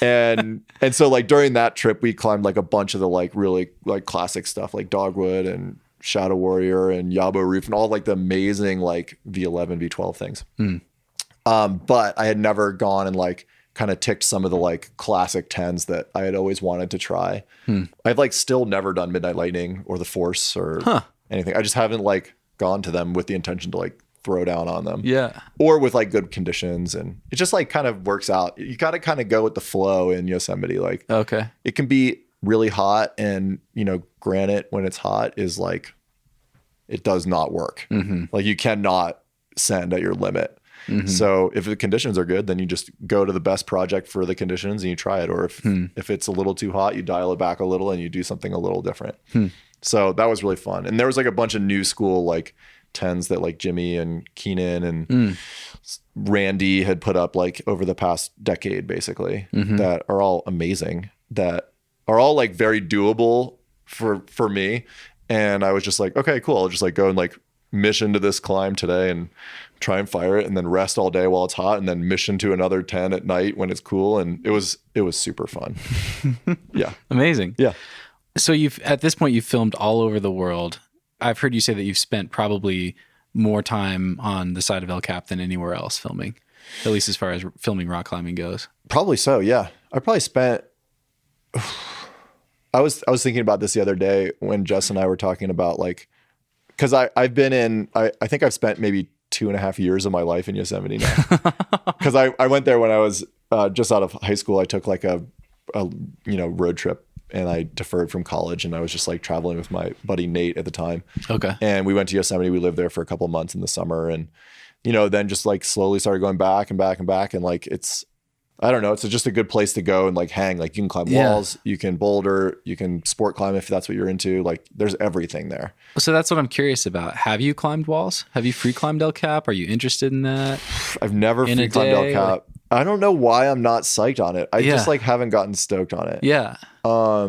and so like during that trip, we climbed like a bunch of the like really like classic stuff like Dogwood and Shadow Warrior and Yabo Roof and all like the amazing like V11, V12 things. But I had never gone and like kind of ticked some of the like classic 10s that I had always wanted to try. I've like still never done Midnight Lightning or the Force or anything. I just haven't like gone to them with the intention to like throw down on them. Yeah. Or with like good conditions. And it just like kind of works out. You got to kind of go with the flow in Yosemite. Like, okay. It can be really hot and, you know, granite when it's hot is like, it does not work. Like you cannot send at your limit. So if the conditions are good, then you just go to the best project for the conditions and you try it. Or if it's a little too hot, you dial it back a little and you do something a little different. So that was really fun. And there was like a bunch of new school like 10s that like Jimmy and Keenan and Randy had put up like over the past decade, basically, that are all amazing, that are all like very doable for me. And I was just like, okay, cool. I'll just like go and like mission to this climb today and try and fire it and then rest all day while it's hot and then mission to another 10 at night when it's cool. And it was super fun. Yeah. Amazing. Yeah. So at this point, you've filmed all over the world. I've heard you say that you've spent probably more time on the side of El Cap than anywhere else filming, at least as far as filming rock climbing goes. Probably so. Yeah. I probably spent, I was thinking about this the other day when Jess and I were talking about like, cause I've been in, I think I've spent maybe 2.5 years of my life in Yosemite now. Cause I went there when I was just out of high school. I took like a road trip and I deferred from college and I was just like traveling with my buddy Nate at the time. Okay. And we went to Yosemite. We lived there for a couple of months in the summer and, then just like slowly started going back and back and back. And like, I don't know. It's just a good place to go and like hang. Like you can climb walls, you can boulder, you can sport climb if that's what you're into. Like there's everything there. So that's what I'm curious about. Have you climbed walls? Have you free climbed El Cap? Are you interested in that? I've never free climbed El Cap. I don't know why I'm not psyched on it. I just like haven't gotten stoked on it. Yeah. I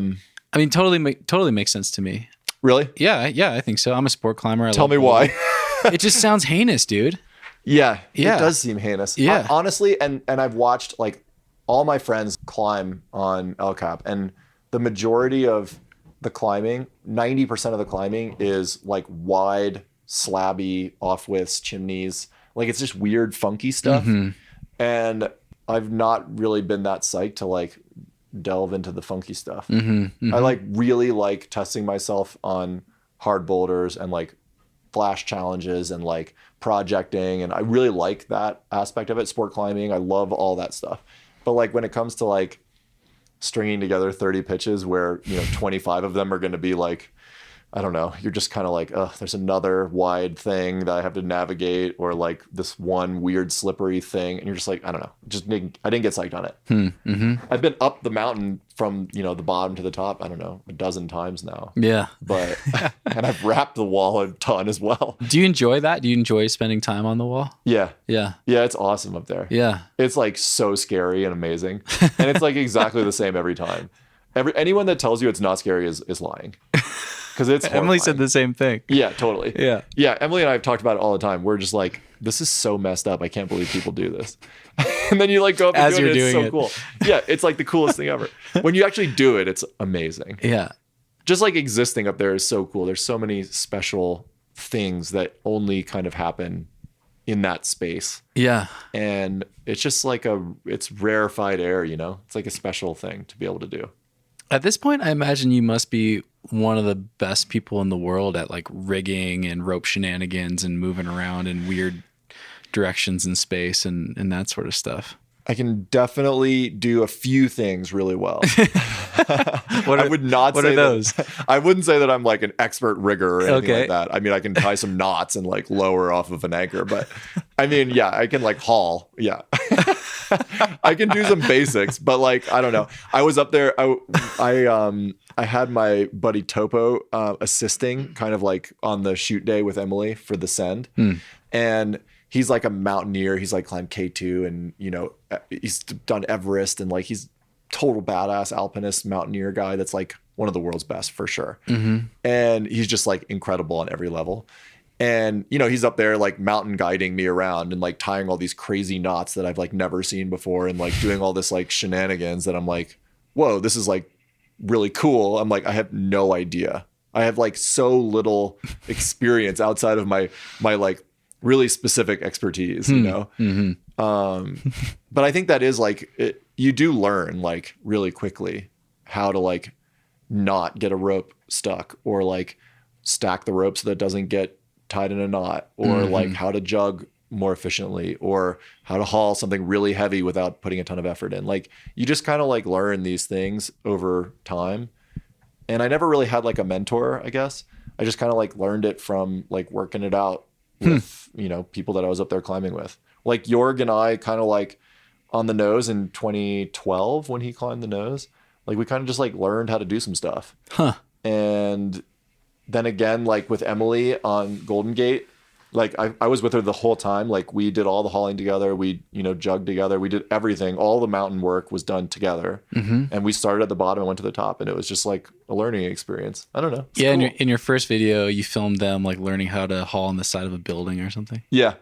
mean, totally makes sense to me. Really? Yeah. I think so. I'm a sport climber. Tell me why. It just sounds heinous, dude. Yeah. It does seem heinous. Yeah. Honestly, and I've watched like all my friends climb on El Cap, and the majority of the climbing, 90% of the climbing is like wide, slabby, off-widths, chimneys. Like it's just weird, funky stuff. Mm-hmm. And I've not really been that psyched to like delve into the funky stuff. Mm-hmm, mm-hmm. I like really like testing myself on hard boulders and like flash challenges and like projecting. And I really like that aspect of it. Sport climbing. I love all that stuff. But like when it comes to like stringing together 30 pitches where, 25 of them are going to be like, I don't know, you're just kind of like, there's another wide thing that I have to navigate, or like this one weird slippery thing. And you're just like, I don't know, I didn't get psyched on it. Mm-hmm. I've been up the mountain from, the bottom to the top, I don't know, a dozen times now. Yeah. But, and I've wrapped the wall a ton as well. Do you enjoy that? Do you enjoy spending time on the wall? Yeah. Yeah. Yeah. It's awesome up there. Yeah. It's like so scary and amazing. And it's like exactly the same every time. Anyone that tells you it's not scary is lying. Because it's horrifying. Emily said the same thing. Yeah, totally. Yeah. Yeah, Emily and I have talked about it all the time. We're just like, this is so messed up. I can't believe people do this. And then you like go up and do it. It's so cool. Yeah, it's like the coolest thing ever. When you actually do it, it's amazing. Yeah. Just like existing up there is so cool. There's so many special things that only kind of happen in that space. Yeah. And it's just like it's rarefied air, It's like a special thing to be able to do. At this point, I imagine you must be one of the best people in the world at like rigging and rope shenanigans and moving around in weird directions in space and that sort of stuff. I can definitely do a few things really well. I would not what say are those? I wouldn't say that I'm like an expert rigger or anything like that. I mean, I can tie some knots and like lower off of an anchor, but I mean, yeah, I can like haul. Yeah. I can do some basics, but like, I don't know. I was up there. I had my buddy Topo assisting kind of like on the shoot day with Emily for the send. And he's like a mountaineer. He's like climbed K2 and, he's done Everest and like he's total badass alpinist mountaineer guy. That's like one of the world's best for sure. Mm-hmm. And he's just like incredible on every level. And, he's up there like mountain guiding me around and like tying all these crazy knots that I've like never seen before and like doing all this like shenanigans that I'm like, whoa, this is like really cool. I'm like, I have no idea. I have like so little experience outside of my like really specific expertise, Mm-hmm. But I think that is like, you do learn like really quickly how to like not get a rope stuck or like stack the rope so that it doesn't get tied in a knot, or like how to jug more efficiently, or how to haul something really heavy without putting a ton of effort in. Like you just kind of like learn these things over time. And I never really had like a mentor, I guess. I just kind of like learned it from like working it out with, people that I was up there climbing with. Like Jorg and I kind of like on the nose in 2012 when he climbed the nose, like we kind of just like learned how to do some stuff. And then again, like with Emily on Golden Gate, Like I was with her the whole time. Like we did all the hauling together. We, jugged together. We did everything. All the mountain work was done together. And we started at the bottom and went to the top. And it was just like a learning experience. I don't know. It's cool. In your first video, you filmed them like learning how to haul on the side of a building or something. Yeah.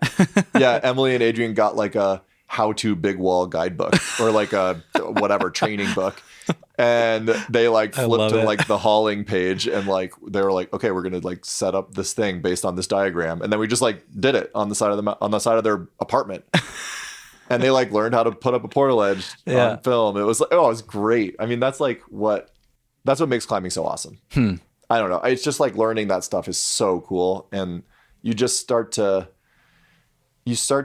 Yeah. Emily and Adrian got like a how-to big wall guidebook or like a whatever training book. And they like flipped to like the hauling page and like they were like, okay, we're gonna like set up this thing based on this diagram, and then we just like did it on the side of their apartment, and they like learned how to put up a portal edge on film. It was like, it was great. I mean, that's what makes climbing so awesome. I don't know. It's just like learning that stuff is so cool, and you just start to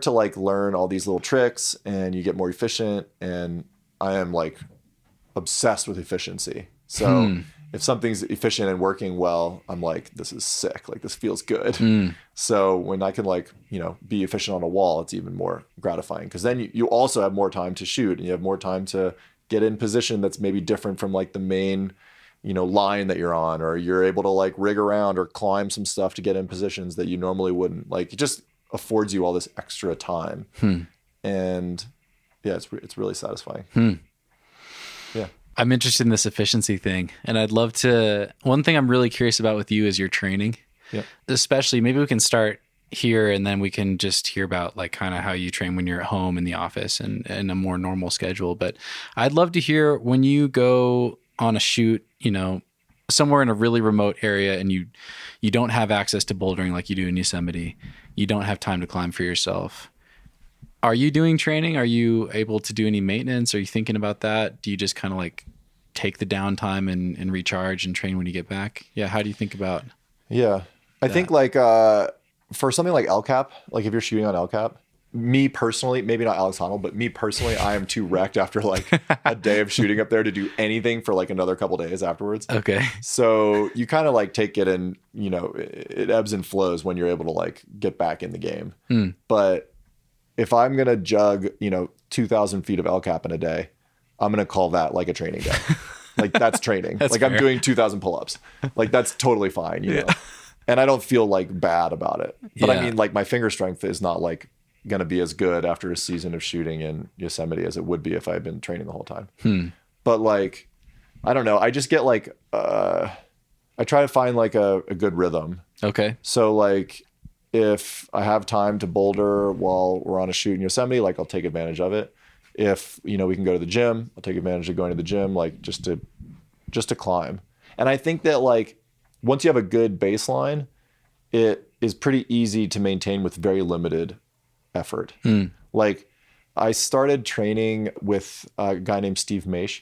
like learn all these little tricks, and you get more efficient. And I am like obsessed with efficiency. So if something's efficient and working well, I'm like, this is sick. Like this feels good. So when I can like, be efficient on a wall, it's even more gratifying, because then you also have more time to shoot, and you have more time to get in position that's maybe different from like the main, line that you're on, or you're able to like rig around or climb some stuff to get in positions that you normally wouldn't. Like it just affords you all this extra time. And yeah, it's really satisfying. Yeah. I'm interested in this efficiency thing, and I'd love to. One thing I'm really curious about with you is your training. Yeah. Especially, maybe we can start here, and then we can just hear about like kind of how you train when you're at home in the office and a more normal schedule. But I'd love to hear when you go on a shoot, somewhere in a really remote area, and you don't have access to bouldering like you do in Yosemite. You don't have time to climb for yourself. Are you doing training? Are you able to do any maintenance? Are you thinking about that? Do you just kind of like take the downtime and recharge and train when you get back? Yeah. How do you think about? Yeah. I think like, for something like LCAP, like if you're shooting on LCAP, me personally, maybe not Alex Honnold, but me personally, I am too wrecked after like a day of shooting up there to do anything for like another couple days afterwards. Okay. So you kind of like take it and, it ebbs and flows when you're able to like get back in the game. But if I'm going to jug, 2,000 feet of LCAP in a day, I'm going to call that like a training day. Like that's training. That's like fair. I'm doing 2,000 pull-ups. Like that's totally fine, know? And I don't feel like bad about it. But I mean, like my finger strength is not like going to be as good after a season of shooting in Yosemite as it would be if I had been training the whole time. But like, I don't know. I just get like, I try to find like a good rhythm. Okay. So like, if I have time to boulder while we're on a shoot in Yosemite, like I'll take advantage of it. If, we can go to the gym, I'll take advantage of going to the gym, like just to climb. And I think that like, once you have a good baseline, it is pretty easy to maintain with very limited effort. Like I started training with a guy named Steve Maisch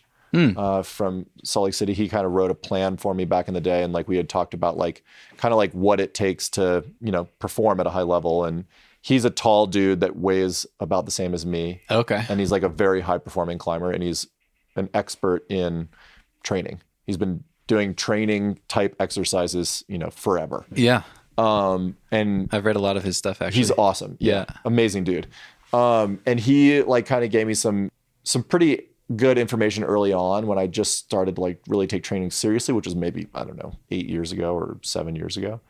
from Salt Lake City. He kind of wrote a plan for me back in the day. And like we had talked about like kind of like what it takes to, perform at a high level. And he's a tall dude that weighs about the same as me. Okay. And he's like a very high performing climber, and he's an expert in training. He's been doing training type exercises, forever. Yeah. And I've read a lot of his stuff actually. He's awesome. Yeah. Amazing dude. And he like kind of gave me some pretty good information early on when I just started to like really take training seriously, which was maybe, I don't know, 8 years ago or 7 years ago.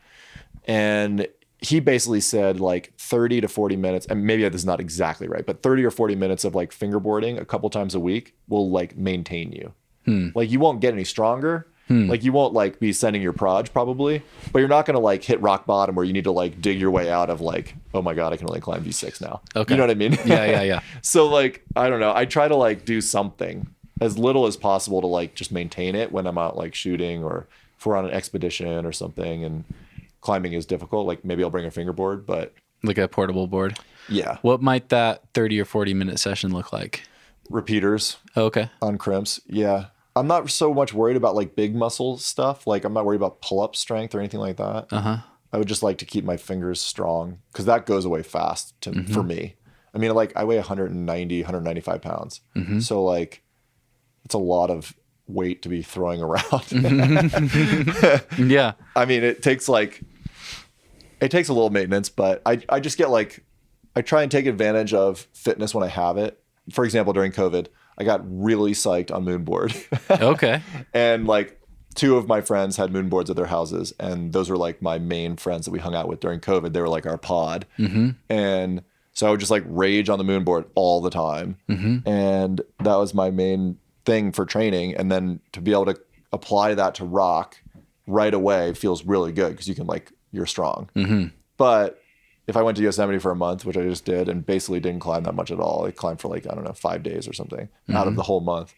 And he basically said like 30 to 40 minutes, and maybe this is not exactly right, but 30 or 40 minutes of like fingerboarding a couple times a week will like maintain you. Like you won't get any stronger. Like you won't like be sending your proj probably, but you're not going to like hit rock bottom where you need to like dig your way out of like, oh my God, I can only climb V6 now. Okay. You know what I mean? Yeah. So like, I don't know. I try to like do something as little as possible to like just maintain it when I'm out like shooting, or if we're on an expedition or something and climbing is difficult. Like maybe I'll bring a fingerboard, but like a portable board. Yeah. What might that 30 or 40 minute session look like? Repeaters. Oh, okay. On crimps. Yeah. I'm not so much worried about like big muscle stuff. Like I'm not worried about pull-up strength or anything like that. I would just like to keep my fingers strong, because that goes away fast for me. I mean, like I weigh 190, 195 pounds. So like it's a lot of weight to be throwing around. Yeah. I mean, it takes a little maintenance, but I just get like, I try and take advantage of fitness when I have it. For example, during COVID, I got really psyched on Moonbaord. Okay. And like two of my friends had moonboards at their houses, and those were like my main friends that we hung out with during COVID. They were like our pod. And so I would just like rage on the moonboard all the time. And that was my main thing for training. And then to be able to apply that to rock right away feels really good because you can like, you're strong. But if I went to Yosemite for a month, which I just did, and basically didn't climb that much at all, I climbed for like, I don't know, 5 days or something out of the whole month.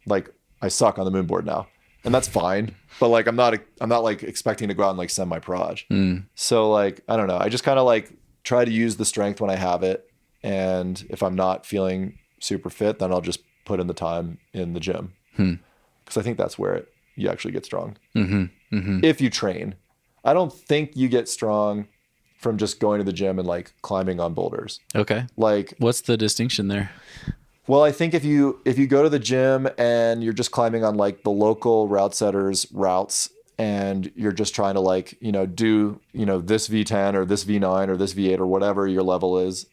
Like I suck on the moonboard now. And that's fine, but like I'm not like expecting to go out and like semi-proj. So like I don't know. I just kind of like try to use the strength when I have it, and if I'm not feeling super fit, then I'll just put in the time in the gym because I think that's where you actually get strong. If you train, I don't think you get strong from just going to the gym and like climbing on boulders. Okay. Like what's the distinction there? Well, I think if you go to the gym and you're just climbing on like the local route setters routes and you're just trying to like, do, this V10 or this V9 or this V8 or whatever your level is,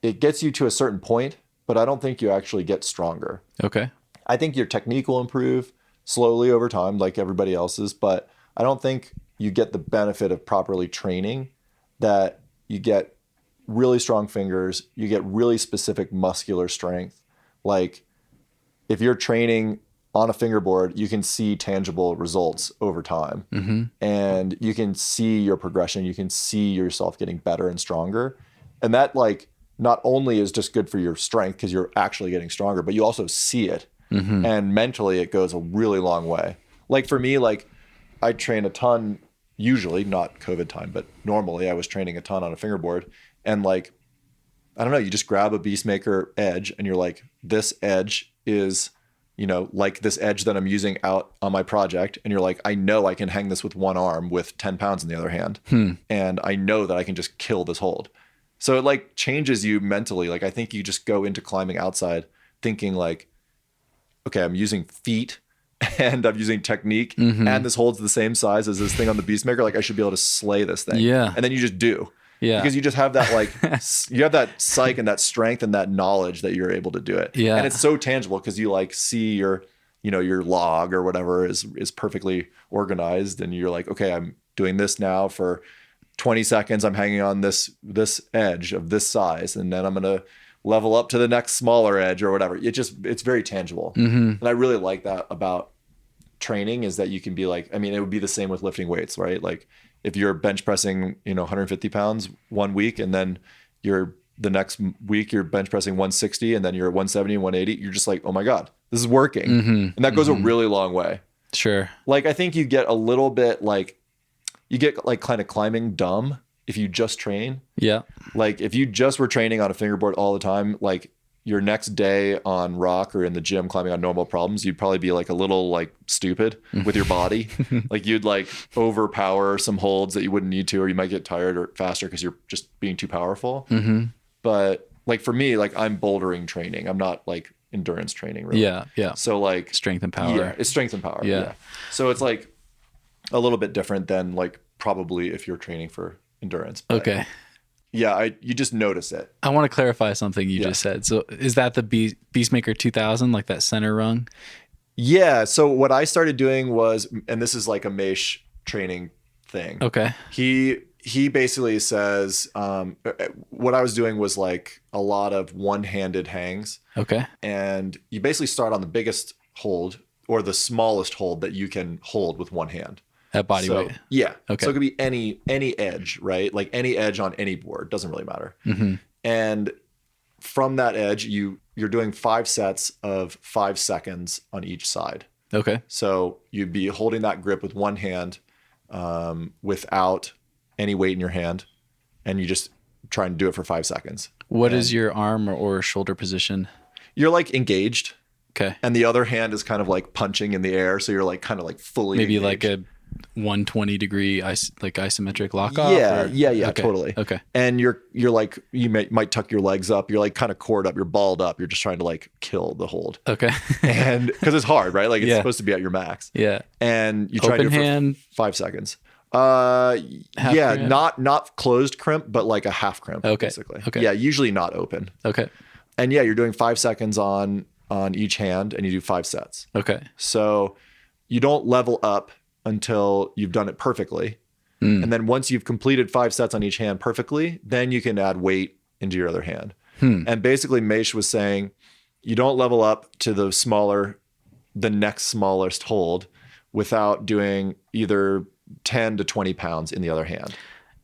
it gets you to a certain point, but I don't think you actually get stronger. Okay. I think your technique will improve slowly over time like everybody else's, but I don't think you get the benefit of properly training that you get really strong fingers, you get really specific muscular strength. Like if you're training on a fingerboard, you can see tangible results over time and you can see your progression. You can see yourself getting better and stronger. And that like not only is just good for your strength because you're actually getting stronger, but you also see it. And mentally it goes a really long way. Like for me, like I train a ton, usually not COVID time, but normally I was training a ton on a fingerboard. And like, I don't know, you just grab a Beastmaker edge and you're like, this edge is, like this edge that I'm using out on my project. And you're like, I know I can hang this with one arm with 10 pounds in the other hand. And I know that I can just kill this hold. So it like changes you mentally. Like I think you just go into climbing outside thinking like, okay, I'm using feet and I'm using technique and this hold's the same size as this thing on the Beastmaker. Like I should be able to slay this thing. Yeah. And then you just do. Yeah. Because you just have that like, you have that psych and that strength and that knowledge that you're able to do it. Yeah. And it's so tangible because you like see your, your log or whatever is perfectly organized. And you're like, okay, I'm doing this now for 20 seconds. I'm hanging on this edge of this size. And then I'm going to level up to the next smaller edge or whatever. It's very tangible. And I really like that about training is that you can be like, I mean, it would be the same with lifting weights, right? Like if you're bench pressing, 150 pounds one week and then the next week you're bench pressing 160 and then you're at 170 and 180, you're just like, oh my God, this is working. And that goes a really long way. Sure. Like I think you get a little bit like, you get like kind of climbing dumb if you just train. Yeah. Like if you just were training on a fingerboard all the time, like your next day on rock or in the gym climbing on normal problems, you'd probably be like a little like stupid with your body. Like you'd like overpower some holds that you wouldn't need to, or you might get tired or faster because you're just being too powerful. But like for me, like I'm bouldering training. I'm not like endurance training really. Yeah. Yeah. So like strength and power. Yeah. It's strength and power. Yeah. So it's like a little bit different than like probably if you're training for endurance. But okay. Yeah, you just notice it. I want to clarify something you just said. So is that the Beastmaker 2000, like that center rung? Yeah. So what I started doing was, and this is like a Maisch training thing. Okay. He basically says, what I was doing was like a lot of one-handed hangs. Okay. And you basically start on the biggest hold or the smallest hold that you can hold with one hand. At body weight. Yeah. Okay. So it could be any edge, right? Like any edge on any board, doesn't really matter. And from that edge, you're doing 5 sets of 5 seconds on each side. Okay. So you'd be holding that grip with one hand without any weight in your hand, and you just try and do it for 5 seconds. What is your arm or shoulder position? You're like engaged. Okay. And the other hand is kind of like punching in the air, so you're like kind of like fully maybe engaged. Like a 120 degree like isometric lock off? Yeah, okay. Totally. Okay. And you're like, you might tuck your legs up. You're like kind of cored up. You're balled up. You're just trying to like kill the hold. Okay. And because it's hard, right? Like it's supposed to be at your max. Yeah. And you try to do it for 5 seconds. Half crimp? not closed crimp, but like a half crimp. Basically. Okay. Yeah, usually not open. Okay. And yeah, you're doing 5 seconds on each hand, and you do 5 sets. Okay. So you don't level up until you've done it perfectly. And then once you've completed 5 sets on each hand perfectly, then you can add weight into your other hand. And basically Maisch was saying, you don't level up to the next smallest hold without doing either 10 to 20 pounds in the other hand.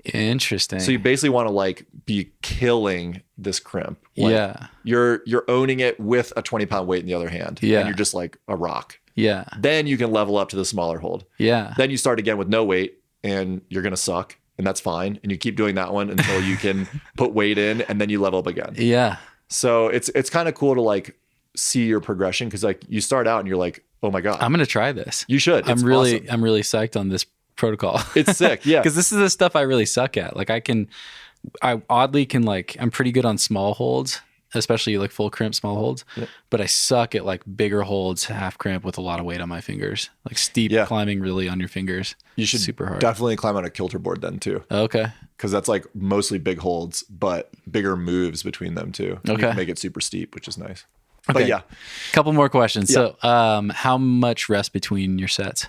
Interesting. So you basically want to like be killing this crimp. Like you're owning it with a 20-pound weight in the other hand. Yeah. And you're just like a rock. Yeah. Then you can level up to the smaller hold. Yeah. Then you start again with no weight and you're going to suck and that's fine. And you keep doing that one until you can put weight in and then you level up again. Yeah. So it's kind of cool to like see your progression because like you start out and you're like, oh my God. I'm going to try this. You should. I'm really psyched on this protocol. It's sick. Yeah. Because this is the stuff I really suck at. Like I oddly can like, I'm pretty good on small holds, especially like full crimp small holds, but I suck at like bigger holds, half crimp with a lot of weight on my fingers, like steep climbing really on your fingers. You should super hard. Definitely climb on a kilter board then too. Okay. Because that's like mostly big holds, but bigger moves between them too. Okay. You can make it super steep, which is nice. Okay. But yeah. Couple more questions. Yeah. So how much rest between your sets?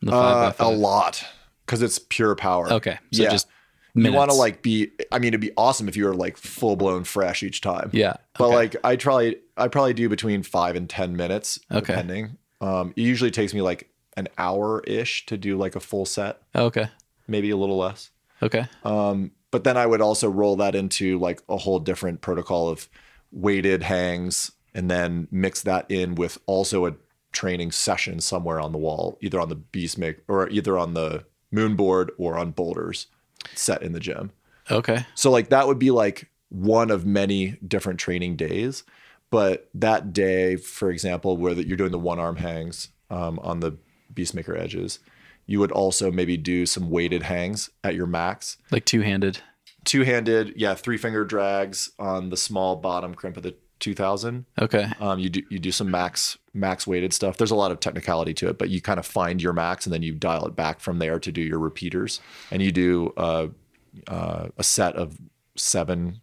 The 5x5? A lot. Because it's pure power. Okay. So just minutes. You want to like it'd be awesome if you were like full blown fresh each time. Yeah. But like I probably do between 5 and 10 minutes, depending. It usually takes me like an hour-ish to do like a full set. Okay. Maybe a little less. Okay. But then I would also roll that into like a whole different protocol of weighted hangs and then mix that in with also a training session somewhere on the wall, either on the Beastmaker or either on the Moonbaord or on boulders set in the gym. Okay. So like that would be like one of many different training days. But that day, for example, where you're doing the one arm hangs on the Beastmaker edges, you would also maybe do some weighted hangs at your max. Like two-handed, 3-finger drags on the small bottom crimp of the 2000. Okay. You do some max weighted stuff. There's a lot of technicality to it, but you kind of find your max and then you dial it back from there to do your repeaters. And you do a set of 7.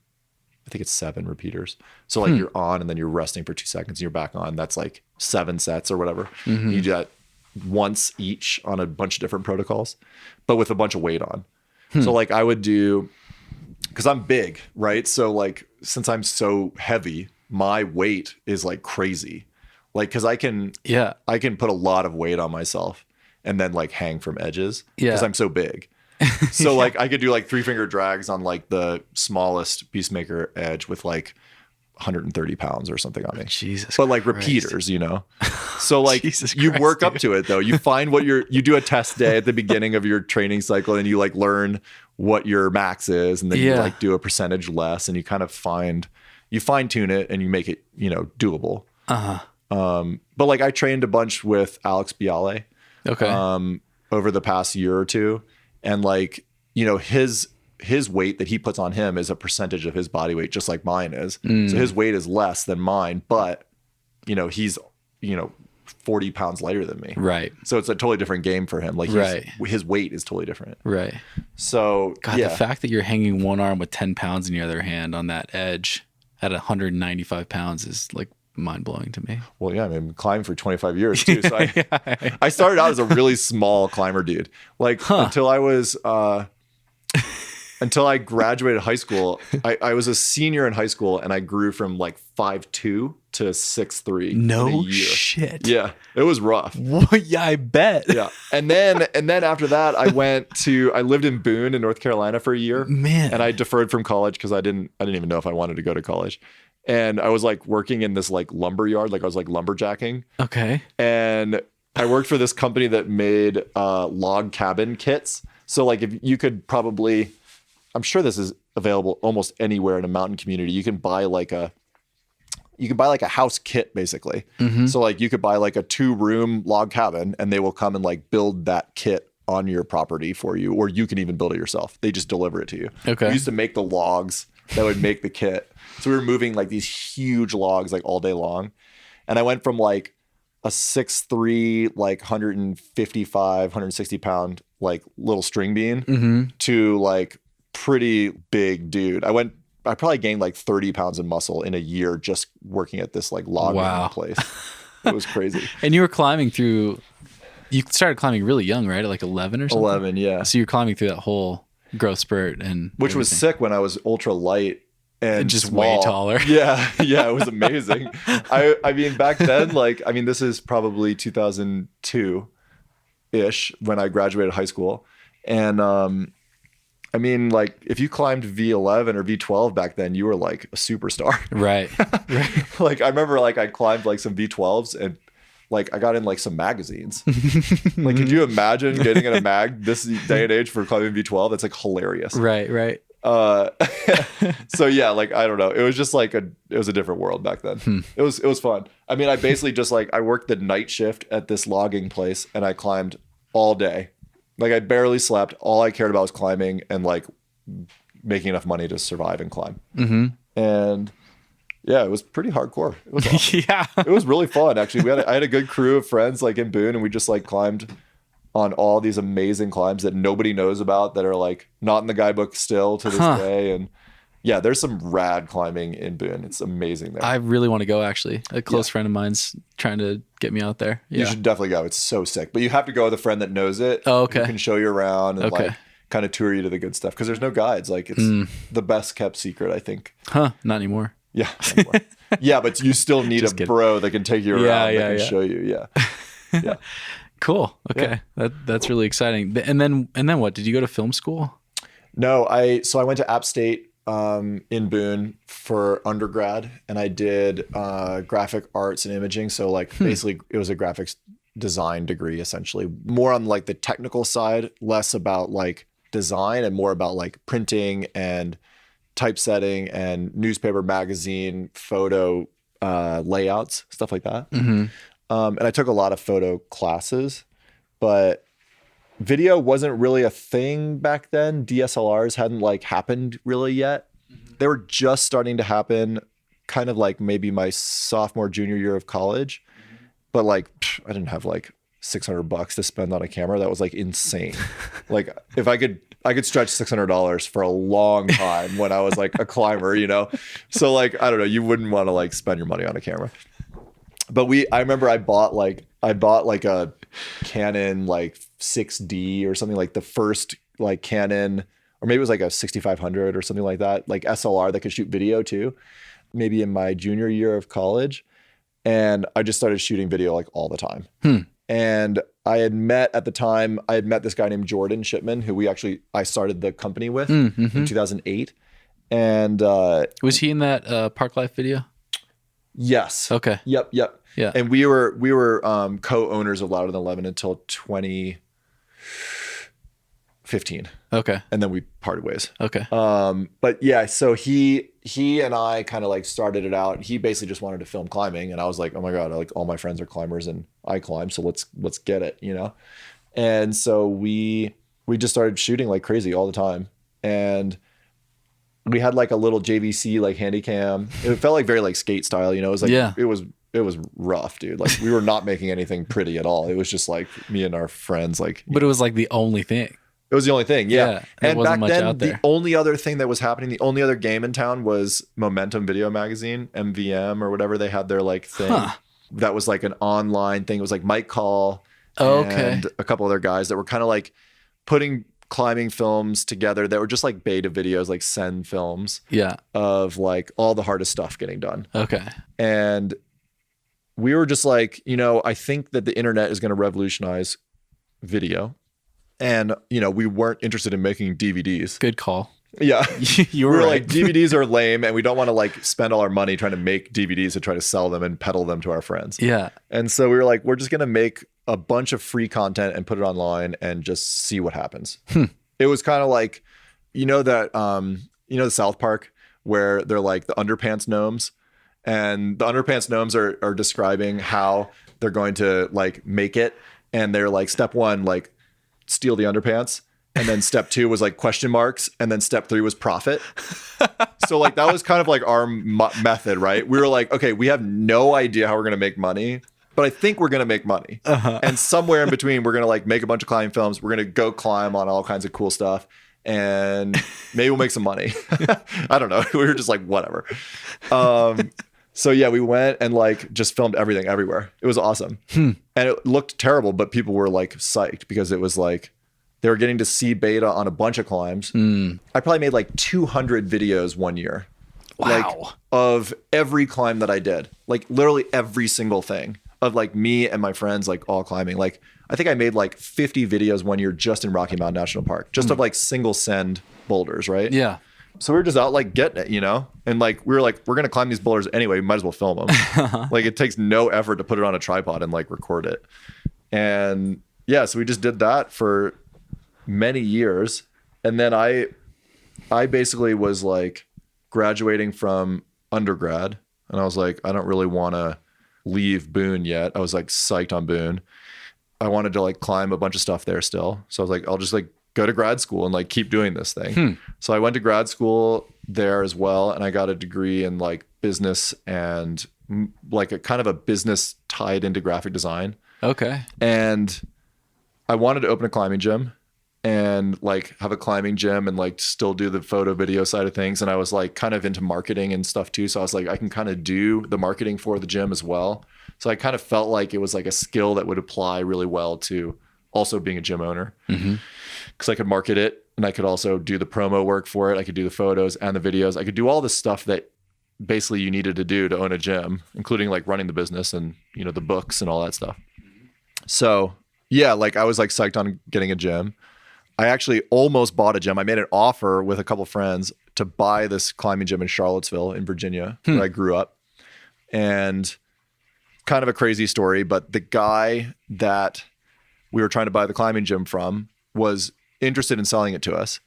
I think it's 7 repeaters. So like you're on and then you're resting for 2 seconds and you're back on. That's like 7 sets or whatever. Mm-hmm. You do that once each on a bunch of different protocols, but with a bunch of weight on. So like I would do, because I'm big, right? So like since I'm so heavy, my weight is like crazy. Like because I can put a lot of weight on myself and then like hang from edges because I'm so big. So like I could do like 3-finger drags on like the smallest Beastmaker edge with like 130 pounds or something on me. Jesus. But like Christ. Repeaters, you know? So like you work up to it though. You find what you do a test day at the beginning of your training cycle and you like learn what your max is and then you like do a percentage less and you kind of fine tune it and you make it, you know, doable. But like I trained a bunch with Alex Biale over the past year or two. And like, you know, his weight that he puts on him is a percentage of his body weight, just like mine is. So his weight is less than mine, but you know, he's, you know, 40 pounds lighter than me. Right. So it's a totally different game for him. Like his weight is totally different. Right. So God, the fact that you're hanging one arm with 10 pounds in your other hand on that edge at 195 pounds is like mind-blowing to me. Well, yeah, I mean, climbing for 25 years too. So I started out as a really small climber dude. Like until I graduated high school, I was a senior in high school and I grew from like 5'2" to 6'3". No shit. Yeah, it was rough. What? Yeah, I bet. Yeah, and then after that, I lived in Boone in North Carolina for a year. Man, and I deferred from college because I didn't even know if I wanted to go to college. And I was like working in this like lumber yard, like I was like lumberjacking. Okay. And I worked for this company that made log cabin kits. So like if you could probably, I'm sure this is available almost anywhere in a mountain community. You can buy like a house kit basically. Mm-hmm. So like you could buy like a 2-room log cabin and they will come and like build that kit on your property for you, or you can even build it yourself. They just deliver it to you. Okay. We used to make the logs that would make the kit. So we were moving like these huge logs like all day long. And I went from like a 6'3", like 155, 160 pound, like little string bean to like pretty big dude. I probably gained like 30 pounds in muscle in a year just working at this like log place. It was crazy. And you were climbing through You started climbing really young, right? At like 11 or something? 11, yeah. So you're climbing through that whole growth spurt and which was sick when I was ultra light and just small. way taller. Yeah, it was amazing. I mean, back then, like, I mean, this is probably 2002-ish when I graduated high school. And I mean, like, if you climbed V11 or V12 back then, you were like a superstar. Right. Like, I remember, like, I climbed like some V12s and like I got in like some magazines. Like, could you imagine getting in a mag this day and age for climbing V12? That's like hilarious. Right. So yeah, like, I don't know. It was just like it was a different world back then. It was fun. I mean, I basically just like, I worked the night shift at this logging place and I climbed all day. Like, I barely slept. All I cared about was climbing and like making enough money to survive and climb. Mm-hmm. And yeah, it was pretty hardcore. It was awesome. Yeah. It was really fun, actually. I had a good crew of friends like in Boone, and we just like climbed on all these amazing climbs that nobody knows about that are like not in the guidebook still to this day. And yeah, there's some rad climbing in Boone. It's amazing there. I really want to go, actually. A close friend of mine's trying to get me out there. Yeah. You should definitely go. It's so sick. But you have to go with a friend that knows it. Oh, okay. Who can show you around and like kind of tour you to the good stuff. Because there's no guides. Like, it's the best kept secret, I think. Not anymore. Yeah. Yeah, but you still need a bro that can take you around, that can show you. Yeah. Yeah. Cool. Okay. Yeah. That's really exciting. And then what? Did you go to film school? No, I went to App State in Boone for undergrad, and I did graphic arts and imaging. So like basically it was a graphics design degree, essentially, more on like the technical side, less about like design and more about like printing and typesetting and newspaper, magazine, photo layouts, stuff like that. Mm-hmm. And I took a lot of photo classes, but video wasn't really a thing back then. DSLRs hadn't like happened really yet. Mm-hmm. They were just starting to happen kind of like maybe my sophomore, junior year of college. Mm-hmm. But like, I didn't have like $600 to spend on a camera. That was like insane. Like, if I could stretch $600 for a long time when I was like a climber, you know? So like, I don't know, you wouldn't want to like spend your money on a camera. But I remember I bought like a Canon like 6D or something, like the first like Canon, or maybe it was like a 6500 or something like that, like SLR that could shoot video too, maybe in my junior year of college. And I just started shooting video like all the time. And I had met this guy named Jordan Shipman, who I started the company with in 2008. And was he in that Park Life video? Yes. Okay. Yep. Yeah. And we were co-owners of Louder Than 11 until 2015. Okay. And then we parted ways. Okay. But yeah, so he and I kind of like started it out. He basically just wanted to film climbing, and I was like, oh my God, like all my friends are climbers and I climb, so let's get it, you know? And so we just started shooting like crazy all the time. And we had like a little JVC like handy cam. It felt like very like skate style, you know? It was like, it was rough, dude. Like, we were not making anything pretty at all. It was just like me and our friends, like. But it was like the only thing. It was the only thing, yeah. And back then, the only other thing that was happening, the only other game in town was Momentum Video Magazine, MVM or whatever. They had their like thing. That was like an online thing. It was like Mike Call and a couple other guys that were kind of like putting climbing films together that were just like beta videos, like send films of like all the hardest stuff getting done. Okay. And we were just like, you know, I think that the internet is going to revolutionize video. And, you know, we weren't interested in making DVDs. Good call. Yeah. You were right. like, DVDs are lame and we don't want to like spend all our money trying to make DVDs to try to sell them and peddle them to our friends. Yeah. And so we were like, we're just going to make a bunch of free content and put it online and just see what happens. It was kind of like, you know, that, you know, the South Park where they're like the underpants gnomes, and the underpants gnomes are describing how they're going to like make it. And they're like, step one, like, steal the underpants, and then step 2 was like question marks, and then step 3 was profit. So like that was kind of like our method, right? We were like, okay, we have no idea how we're gonna make money, but I think we're gonna make money. And somewhere in between, we're gonna like make a bunch of climbing films. We're gonna go climb on all kinds of cool stuff, and maybe we'll make some money. I don't know. We were just like, whatever. So yeah, we went and like just filmed everything everywhere. It was awesome. And it looked terrible, but people were like psyched because it was like they were getting to see beta on a bunch of climbs. I probably made like 200 videos one year. Wow. Like of every climb that I did. Like literally every single thing of like me and my friends like all climbing. Like I think I made like 50 videos one year just in Rocky Mountain National Park, just of like single send boulders, right? Yeah. So we were just out like getting it, you know? And like, we were like, we're going to climb these boulders anyway. We might as well film them. Like it takes no effort to put it on a tripod and like record it. And yeah, so we just did that for many years. And then I basically was like graduating from undergrad. And I was like, I don't really want to leave Boone yet. I was like psyched on Boone. I wanted to like climb a bunch of stuff there still. So I was like, I'll just like go to grad school and like keep doing this thing. So I went to grad school there as well. And I got a degree in like business and like a kind of a business tied into graphic design. Okay. And I wanted to open a climbing gym and like have a climbing gym and like still do the photo video side of things. And I was like kind of into marketing and stuff too. So I was like, I can kind of do the marketing for the gym as well. So I kind of felt like it was like a skill that would apply really well to also being a gym owner. Because I could market it and I could also do the promo work for it. I could do the photos and the videos. I could do all the stuff that basically you needed to do to own a gym, including like running the business and, you know, the books and all that stuff. So yeah, like I was like psyched on getting a gym. I actually almost bought a gym. I made an offer with a couple friends to buy this climbing gym in Charlottesville in Virginia, where I grew up. And kind of a crazy story, but the guy that we were trying to buy the climbing gym from was interested in selling it to us.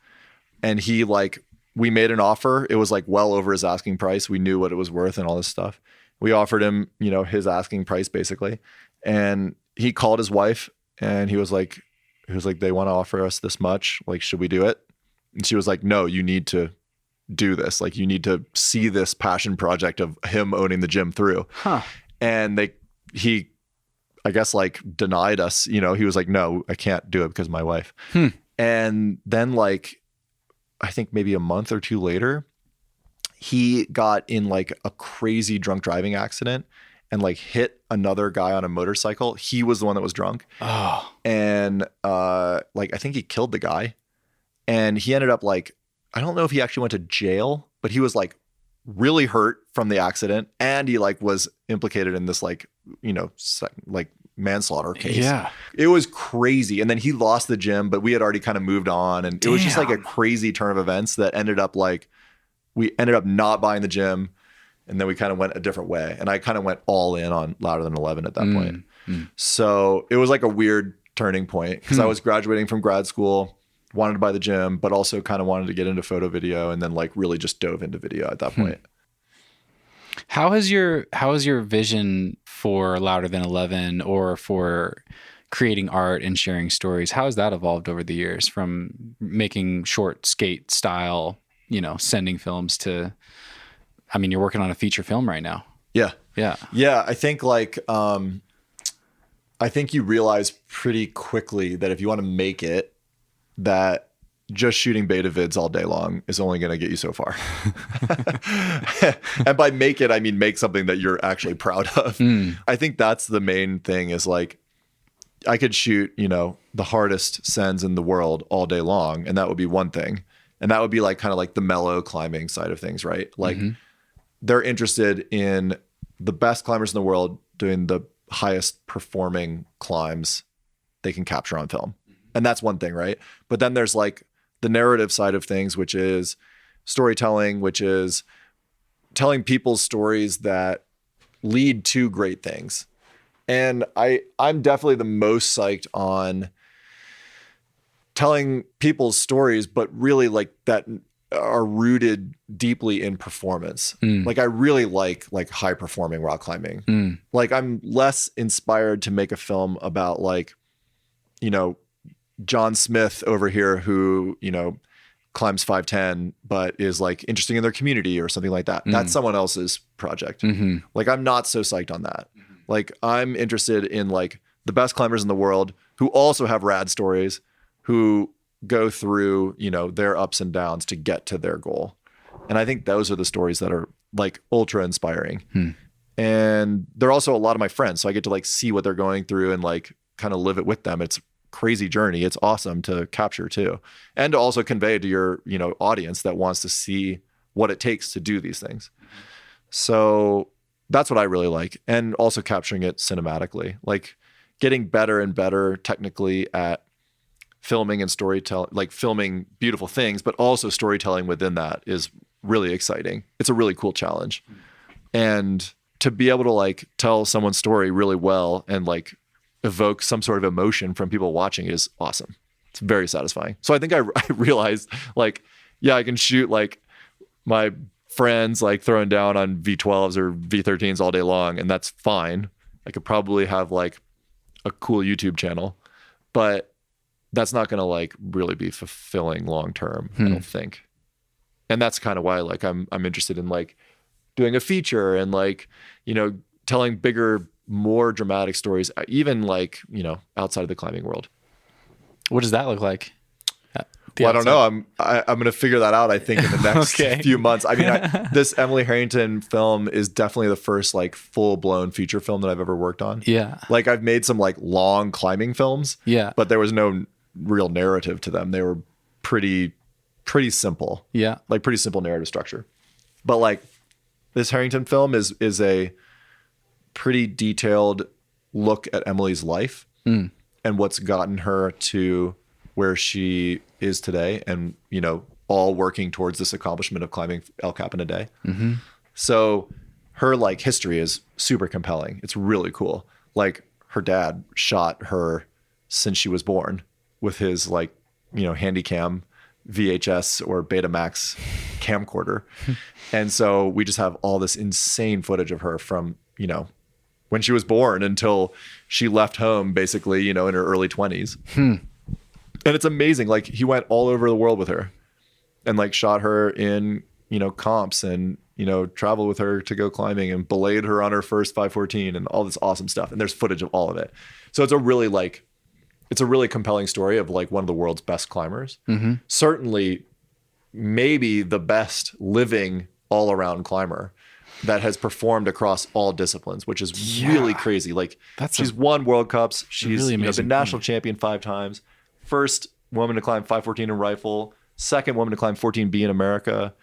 And he like, we made an offer. It was like well over his asking price. We knew what it was worth and all this stuff. We offered him, you know, his asking price basically. And he called his wife and he was like, they want to offer us this much. Like, should we do it? And she was like, no, you need to do this. Like, you need to see this passion project of him owning the gym through. And he, I guess, like denied us, you know, he was like, no, I can't do it because of my wife. And then like, I think maybe a month or two later, he got in like a crazy drunk driving accident and like hit another guy on a motorcycle. He was the one that was drunk. And like, I think he killed the guy and he ended up like, I don't know if he actually went to jail, but he was like really hurt from the accident. And he like was implicated in this like, you know, like manslaughter case. Yeah. It was crazy. And then he lost the gym, but we had already kind of moved on. And it was just like a crazy turn of events that ended up like, we ended up not buying the gym. And then we kind of went a different way. And I kind of went all in on Louder Than 11 at that point. So it was like a weird turning point because I was graduating from grad school, wanted to buy the gym, but also kind of wanted to get into photo video and then like really just dove into video at that point. How has your vision for Louder Than 11 or for creating art and sharing stories, how has that evolved over the years from making short skate style, you know, sending films to, I mean, you're working on a feature film right now. Yeah. Yeah. Yeah. I think like, I think you realize pretty quickly that if you want to make it, that just shooting beta vids all day long is only going to get you so far. And by make it, I mean, make something that you're actually proud of. I think that's the main thing is like, I could shoot, you know, the hardest sends in the world all day long. And that would be one thing. And that would be like kind of like the mellow climbing side of things, right? Like they're interested in the best climbers in the world doing the highest performing climbs they can capture on film. And that's one thing, right? But then there's like the narrative side of things, which is storytelling, which is telling people's stories that lead to great things. And I'm definitely the most psyched on telling people's stories, but really like that are rooted deeply in performance. Like I really like high performing rock climbing. Like I'm less inspired to make a film about like, you know, John Smith over here who, you know, climbs 5'10", but is like interesting in their community or something like that. That's someone else's project. Like I'm not so psyched on that. Like I'm interested in like the best climbers in the world who also have rad stories, who go through, you know, their ups and downs to get to their goal. And I think those are the stories that are like ultra inspiring. And they're also a lot of my friends. So I get to like see what they're going through and like kind of live it with them. It's a crazy journey. It's awesome to capture too. And to also convey to your, audience that wants to see what it takes to do these things. So that's what I really like. And also capturing it cinematically, like getting better and better technically at filming and storytelling, like filming beautiful things, but also storytelling within that is really exciting. It's a really cool challenge. And to be able to like tell someone's story really well and like evoke some sort of emotion from people watching is awesome. It's very satisfying. So I think I realized like, yeah, I can shoot like my friends like throwing down on V12s or V13s all day long, and that's fine. I could probably have like a cool YouTube channel, but that's not going to like really be fulfilling long term, I don't think. And that's kind of why like I'm interested in like doing a feature and like, telling bigger, more dramatic stories, even like, outside of the climbing world. What does that look like? Well, I don't know. I'm going to figure that out, I think, in the next few months. I mean, this Emily Harrington film is definitely the first like full blown feature film that I've ever worked on. Yeah. Like I've made some like long climbing films. Yeah. But there was no real narrative to them. They were pretty simple. Yeah. Like pretty simple narrative structure. But like this Harrington film is a pretty detailed look at Emily's life and what's gotten her to where she is today, and all working towards this accomplishment of climbing El Cap in a day. So her like history is super compelling. It's really cool. Like her dad shot her since she was born with his like Handycam VHS or Betamax camcorder. And so we just have all this insane footage of her from when she was born until she left home, basically in her early 20s. And it's amazing. Like he went all over the world with her and like shot her in, comps and, traveled with her to go climbing and belayed her on her first 514 and all this awesome stuff. And there's footage of all of it. So it's a really compelling story of like one of the world's best climbers. Certainly maybe the best living all around climber that has performed across all disciplines, which is really crazy. Like she's won World Cups. She's really been national champion 5 times. First woman to climb 514 in rifle, second woman to climb 14B in America.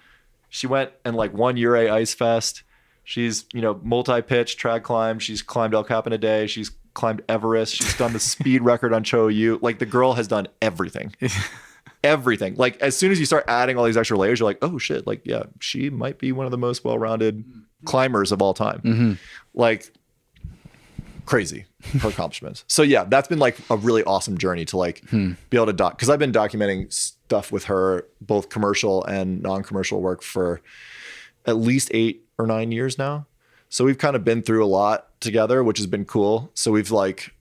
She went and like won Ouray Ice Fest. She's, multi-pitch trad climb. She's climbed El Cap in a day. She's climbed Everest. She's done the speed record on Cho Yu. Like the girl has done everything. Everything. Like as soon as you start adding all these extra layers, you're like, oh shit. Like, yeah, she might be one of the most well-rounded climbers of all time. Like crazy, her accomplishments. So yeah, that's been like a really awesome journey to like be able to because I've been documenting stuff with her, both commercial and non-commercial work for at least 8 or 9 years now. So we've kind of been through a lot together, which has been cool. So we've like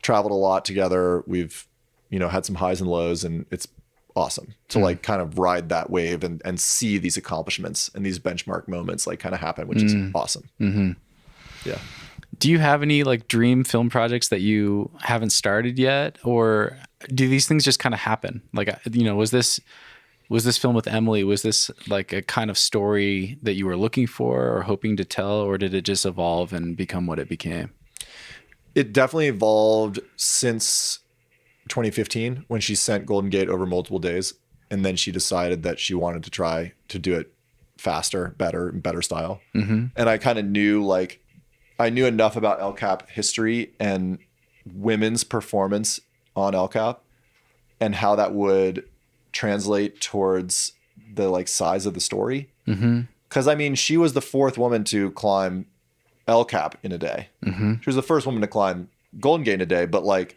traveled a lot together. We've, had some highs and lows, and it's awesome to like kind of ride that wave and see these accomplishments and these benchmark moments like kind of happen, which is awesome. Yeah. Do you have any like dream film projects that you haven't started yet, or do these things just kind of happen? Like, was this film with Emily, was this like a kind of story that you were looking for or hoping to tell, or did it just evolve and become what it became? It definitely evolved since 2015 when she sent Golden Gate over multiple days. And then she decided that she wanted to try to do it faster, better style. And I kind of knew I knew enough about El Cap history and women's performance on El Cap and how that would translate towards the like size of the story. Because I mean, she was the 4th woman to climb El Cap in a day. She was the first woman to climb Golden Gate in a day, but like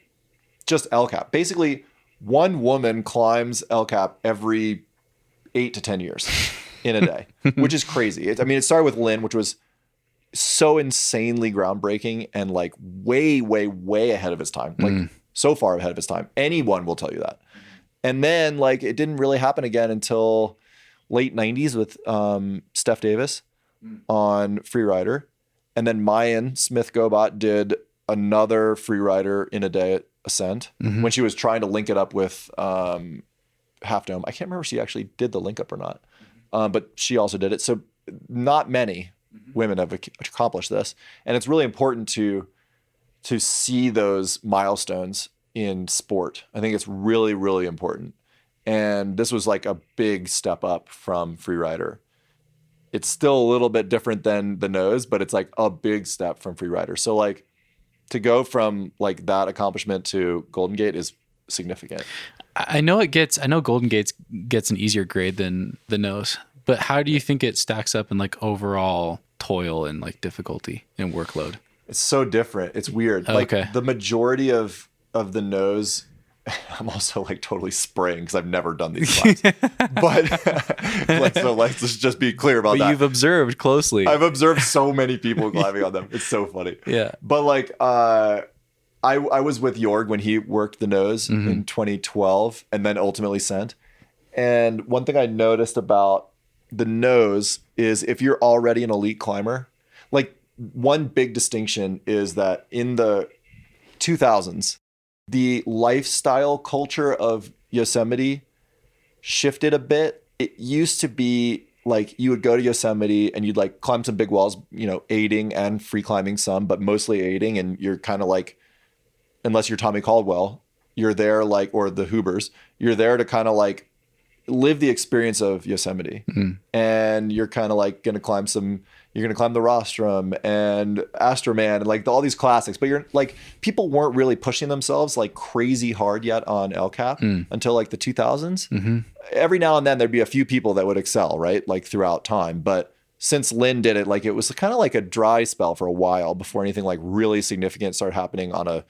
just El Cap. Basically, one woman climbs El Cap every 8 to 10 years in a day, which is crazy. It started with Lynn, which was so insanely groundbreaking and like way, way, way ahead of its time. Like so far ahead of its time. Anyone will tell you that. And then like it didn't really happen again until late 90s with Steph Davis on Freerider. And then Mayan Smith Gobot did another Freerider in a day ascent when she was trying to link it up with Half Dome. I can't remember if she actually did the link up or not. But she also did it. So not many women have accomplished this. And it's really important to see those milestones in sport. I think it's really, really important. And this was like a big step up from freerider. It's still a little bit different than the nose, but it's like a big step from freerider. So like to go from like that accomplishment to Golden Gate is significant. I know Golden Gate gets an easier grade than the nose, but how do you think it stacks up in like overall toil and like difficulty and workload? It's so different. It's weird. Like the majority of the nose, I'm also like totally spraying because I've never done these climbs. But so let's just be clear about that. You've observed closely. I've observed so many people climbing on them. It's so funny. Yeah. But like I was with Jorg when he worked the nose in 2012 and then ultimately sent. And one thing I noticed about the nose is if you're already an elite climber, like one big distinction is that in the 2000s, the lifestyle culture of Yosemite shifted a bit. It used to be like you would go to Yosemite and you'd like climb some big walls, you know, aiding and free climbing some, but mostly aiding. And you're kind of like, unless you're Tommy Caldwell, you're there like, or the Hoobers, you're there to kind of like live the experience of Yosemite. And you're kind of like going to climb you're going to climb the Rostrum and Astroman and like all these classics, but you're like, people weren't really pushing themselves like crazy hard yet on El Cap until like the 2000s. Every now and then there'd be a few people that would excel, right? Like throughout time. But since Lynn did it, like it was kind of like a dry spell for a while before anything like really significant started happening on a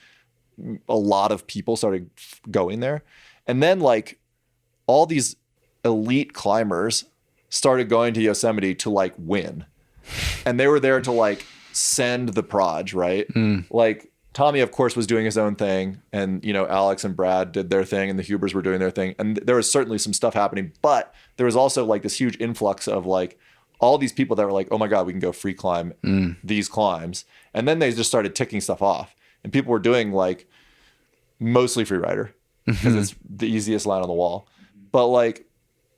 lot of people started going there. And then like all these elite climbers started going to Yosemite to like win. And they were there to like send the proj, right? Like Tommy, of course, was doing his own thing. And, you know, Alex and Brad did their thing and the Hubers were doing their thing. And there was certainly some stuff happening, but there was also like this huge influx of like all these people that were like, oh my God, we can go free climb these climbs. And then they just started ticking stuff off. And people were doing like mostly freerider because it's the easiest line on the wall. But like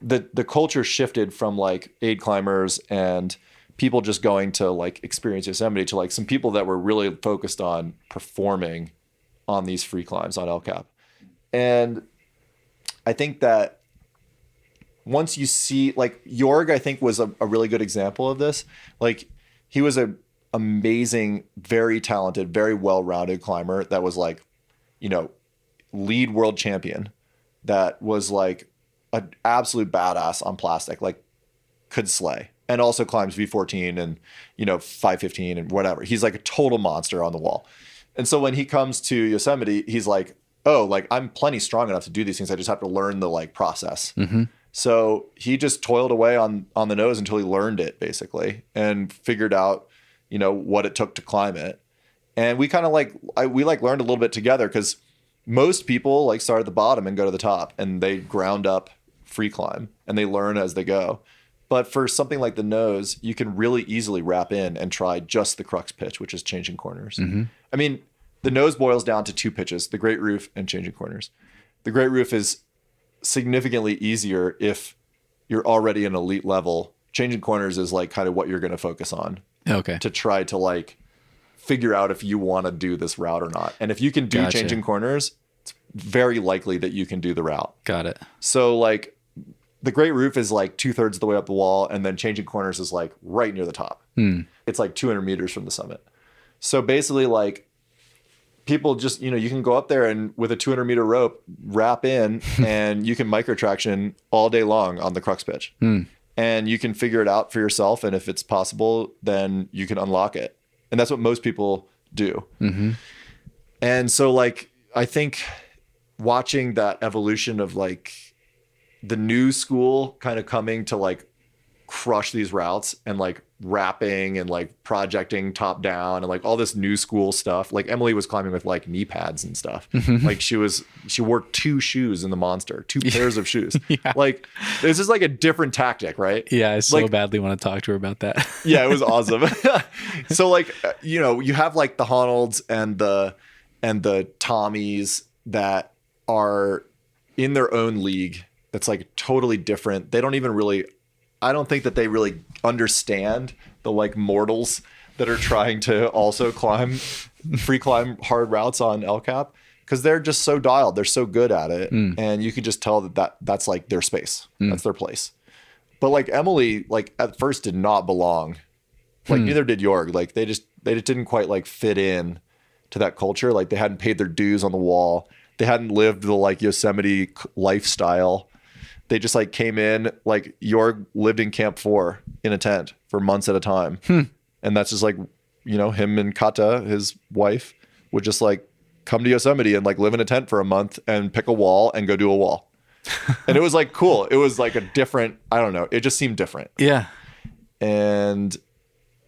the culture shifted from like aid climbers and people just going to like experience Yosemite to like some people that were really focused on performing on these free climbs on El Cap. And I think that once you see like Jorg, I think was a really good example of this. Like he was a amazing, very talented, very well-rounded climber that was like, you know, lead world champion that was like an absolute badass on plastic, like could slay. And also climbs V14 and, you know, 515 and whatever. He's like a total monster on the wall. And so when he comes to Yosemite, he's like, oh, like I'm plenty strong enough to do these things. I just have to learn the like process. So he just toiled away on the nose until he learned it basically and figured out, you know, what it took to climb it. And we kind of like, we like learned a little bit together because most people like start at the bottom and go to the top and they ground up free climb and they learn as they go. But for something like the nose, you can really easily wrap in and try just the crux pitch, which is changing corners. I mean, the nose boils down to two pitches, the great roof and changing corners. The great roof is significantly easier if you're already an elite level. Changing corners is like kind of what you're going to focus on. Okay. To try to like figure out if you want to do this route or not. And if you can do changing corners, it's very likely that you can do the route. Got it. So like the great roof is like 2/3 of the way up the wall, and then changing corners is like right near the top. It's like 200 meters from the summit. So basically like people just, you know, you can go up there and with a 200 meter rope wrap in and you can micro traction all day long on the crux pitch. And you can figure it out for yourself. And if it's possible, then you can unlock it. And that's what most people do. And so like, I think watching that evolution of like the new school kind of coming to like crush these routes and like wrapping and like projecting top down and like all this new school stuff. Like Emily was climbing with like knee pads and stuff. Like she wore 2 shoes in the monster, 2 pairs of shoes. Like this is like a different tactic, right? Yeah. I so badly want to talk to her about that. Yeah, it was awesome. So like, you know, you have like the Honnolds and the Tommies that are in their own league. That's like totally different. They don't even really I don't think that they really understand the like mortals that are trying to also free climb hard routes on El Cap, because they're just so dialed. They're so good at it. And you can just tell that's like their space. That's their place. But like Emily, like at first did not belong. Like neither did Jorg. Like they just didn't quite like fit in to that culture. Like they hadn't paid their dues on the wall. They hadn't lived the like Yosemite lifestyle. They just like came in, like Jorg lived in Camp 4 in a tent for months at a time. And that's just like, you know, him and Kata, his wife, would just like come to Yosemite and like live in a tent for a month and pick a wall and go do a wall. And it was like cool. It was like a different, I don't know. It just seemed different. Yeah. And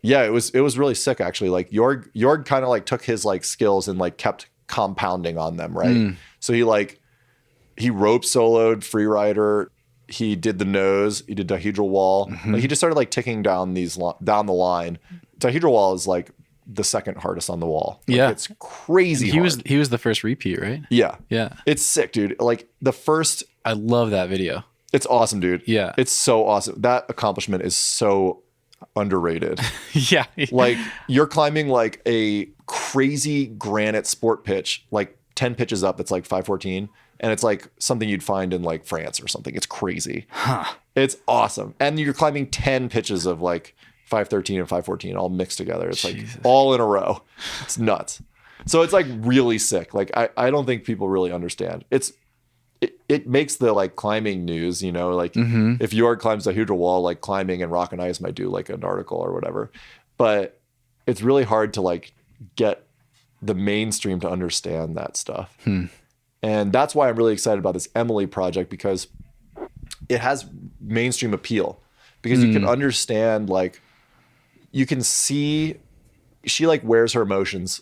yeah, it was really sick actually. Like Jorg kind of like took his like skills and like kept compounding on them, right? So he rope soloed freerider. He did the nose. He did dihedral wall. Like he just started like ticking down down the line. Dihedral wall is like the second hardest on the wall. Like, yeah, it's crazy. He was the first repeat, right? Yeah, yeah. It's sick, dude. Like the first. I love that video. It's awesome, dude. Yeah, it's so awesome. That accomplishment is so underrated. Yeah, like you're climbing like a crazy granite sport pitch, like 10 pitches up. It's like 514. And it's like something you'd find in like France or something. It's crazy. It's awesome. And you're climbing 10 pitches of like 513 and 514 all mixed together. It's like all in a row. It's nuts. So it's like really sick. Like I don't think people really understand. It makes the like climbing news, you know, like if Jorg climbs a dihedral wall, like climbing and rock and ice might do like an article or whatever. But it's really hard to like get the mainstream to understand that stuff. And that's why I'm really excited about this Emily project, because it has mainstream appeal, because you can understand, like, you can see she like wears her emotions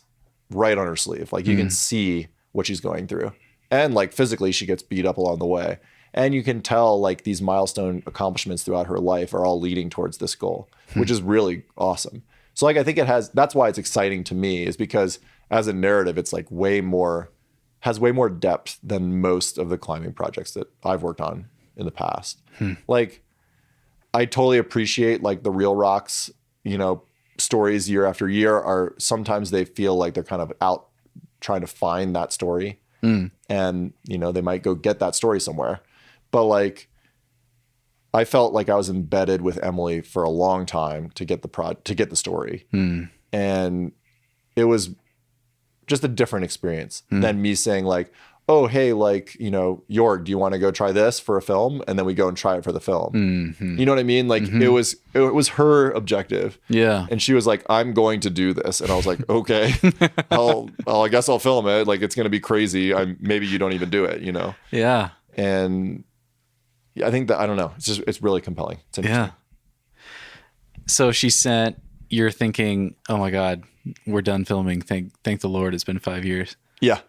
right on her sleeve. Like you can see what she's going through, and like physically she gets beat up along the way. And you can tell like these milestone accomplishments throughout her life are all leading towards this goal, which is really awesome. So like, I think that's why it's exciting to me, is because as a narrative, it's like has way more depth than most of the climbing projects that I've worked on in the past. Like I totally appreciate like the Real Rocks, you know, stories year after year are sometimes they feel like they're kind of out trying to find that story. And, you know, they might go get that story somewhere. But like, I felt like I was embedded with Emily for a long time to get the story. And it was just a different experience than me saying like, oh, hey, like, you know, Jorg, do you want to go try this for a film? And then we go and try it for the film. You know what I mean? Like it was her objective. Yeah. And she was like, I'm going to do this. And I was like, okay, I guess I'll film it. Like, it's going to be crazy. Maybe you don't even do it, you know? Yeah. And I think that, I don't know. It's really compelling. It's interesting. Yeah. So you're thinking, oh my God, we're done filming. Thank the Lord. It's been 5 years. Yeah,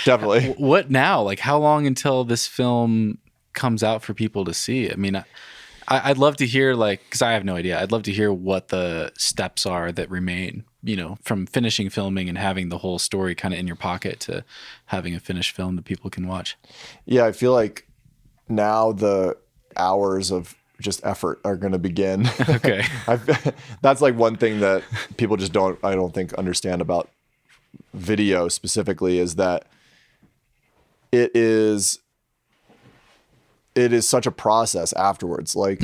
definitely. What now? Like, how long until this film comes out for people to see? I mean, I'd love to hear, like, because I have no idea. I'd love to hear what the steps are that remain, you know, from finishing filming and having the whole story kind of in your pocket to having a finished film that people can watch. Yeah, I feel like now the hours of just effort are going to begin. Okay. That's like one thing that people just I don't think understand about video specifically, is that it is such a process afterwards. Like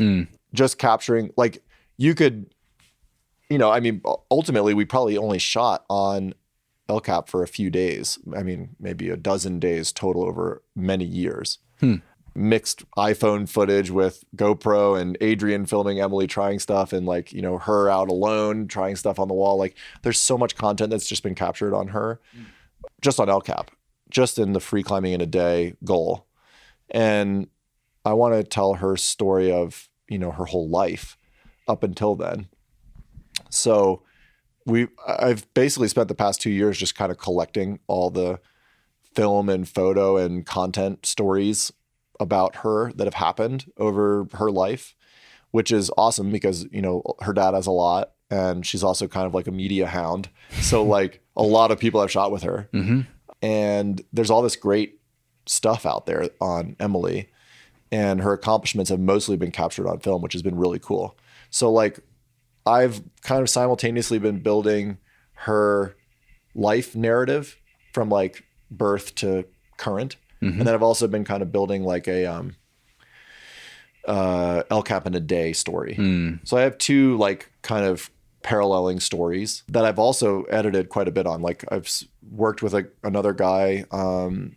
just capturing, like you could, you know, I mean, ultimately we probably only shot on El Cap for a few days. I mean, maybe a dozen days total over many years. Mixed iPhone footage with GoPro and Adrian filming Emily trying stuff, and like, you know, her out alone trying stuff on the wall. Like there's so much content that's just been captured on her, just on El Cap, just in the free climbing in a day goal. And I want to tell her story of, you know, her whole life up until then. So I've basically spent the past 2 years just kind of collecting all the film and photo and content stories about her that have happened over her life, which is awesome because, you know, her dad has a lot and she's also kind of like a media hound. So like a lot of people have shot with her. And there's all this great stuff out there on Emily. and her accomplishments have mostly been captured on film, which has been really cool. So like I've kind of simultaneously been building her life narrative from like birth to current. And then I've also been kind of building like a El Cap in a Day story. So I have two like kind of paralleling stories that I've also edited quite a bit on. Like I've worked with another guy,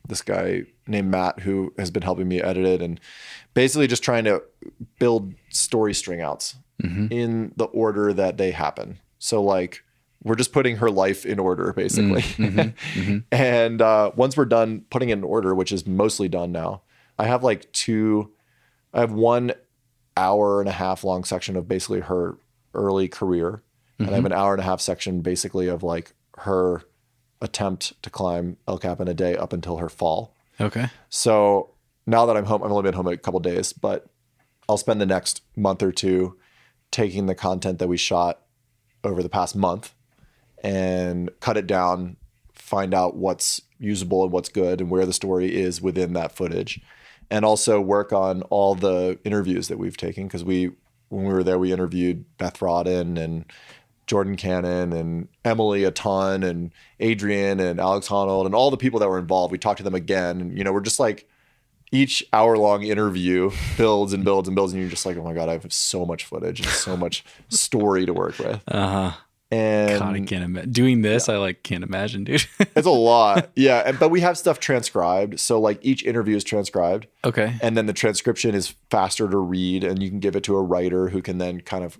this guy named Matt, who has been helping me edit it, and basically just trying to build story string outs in the order that they happen. So like we're just putting her life in order basically. And once we're done putting it in order, which is mostly done now, I have 1 hour and a half long section of basically her early career. And I have an hour and a half section basically of like her attempt to climb El Cap in a Day up until her fall. Okay. So now that I'm home, I've only been home a couple days, but I'll spend the next month or two taking the content that we shot over the past month and cut it down, find out what's usable and what's good and where the story is within that footage. And also work on all the interviews that we've taken. Because when we were there, we interviewed Beth Rodden and Jordan Cannon and Emily a ton and Adrian and Alex Honnold and all the people that were involved. We talked to them again. And, we're just like, each hour-long interview builds and builds and builds. And you're just like, oh my God, I have so much footage and so much story to work with. And God, I can't imagine doing this. Yeah. I can't imagine, dude. It's a lot. Yeah. But we have stuff transcribed. So like each interview is transcribed. Okay. And then the transcription is faster to read, and you can give it to a writer who can then kind of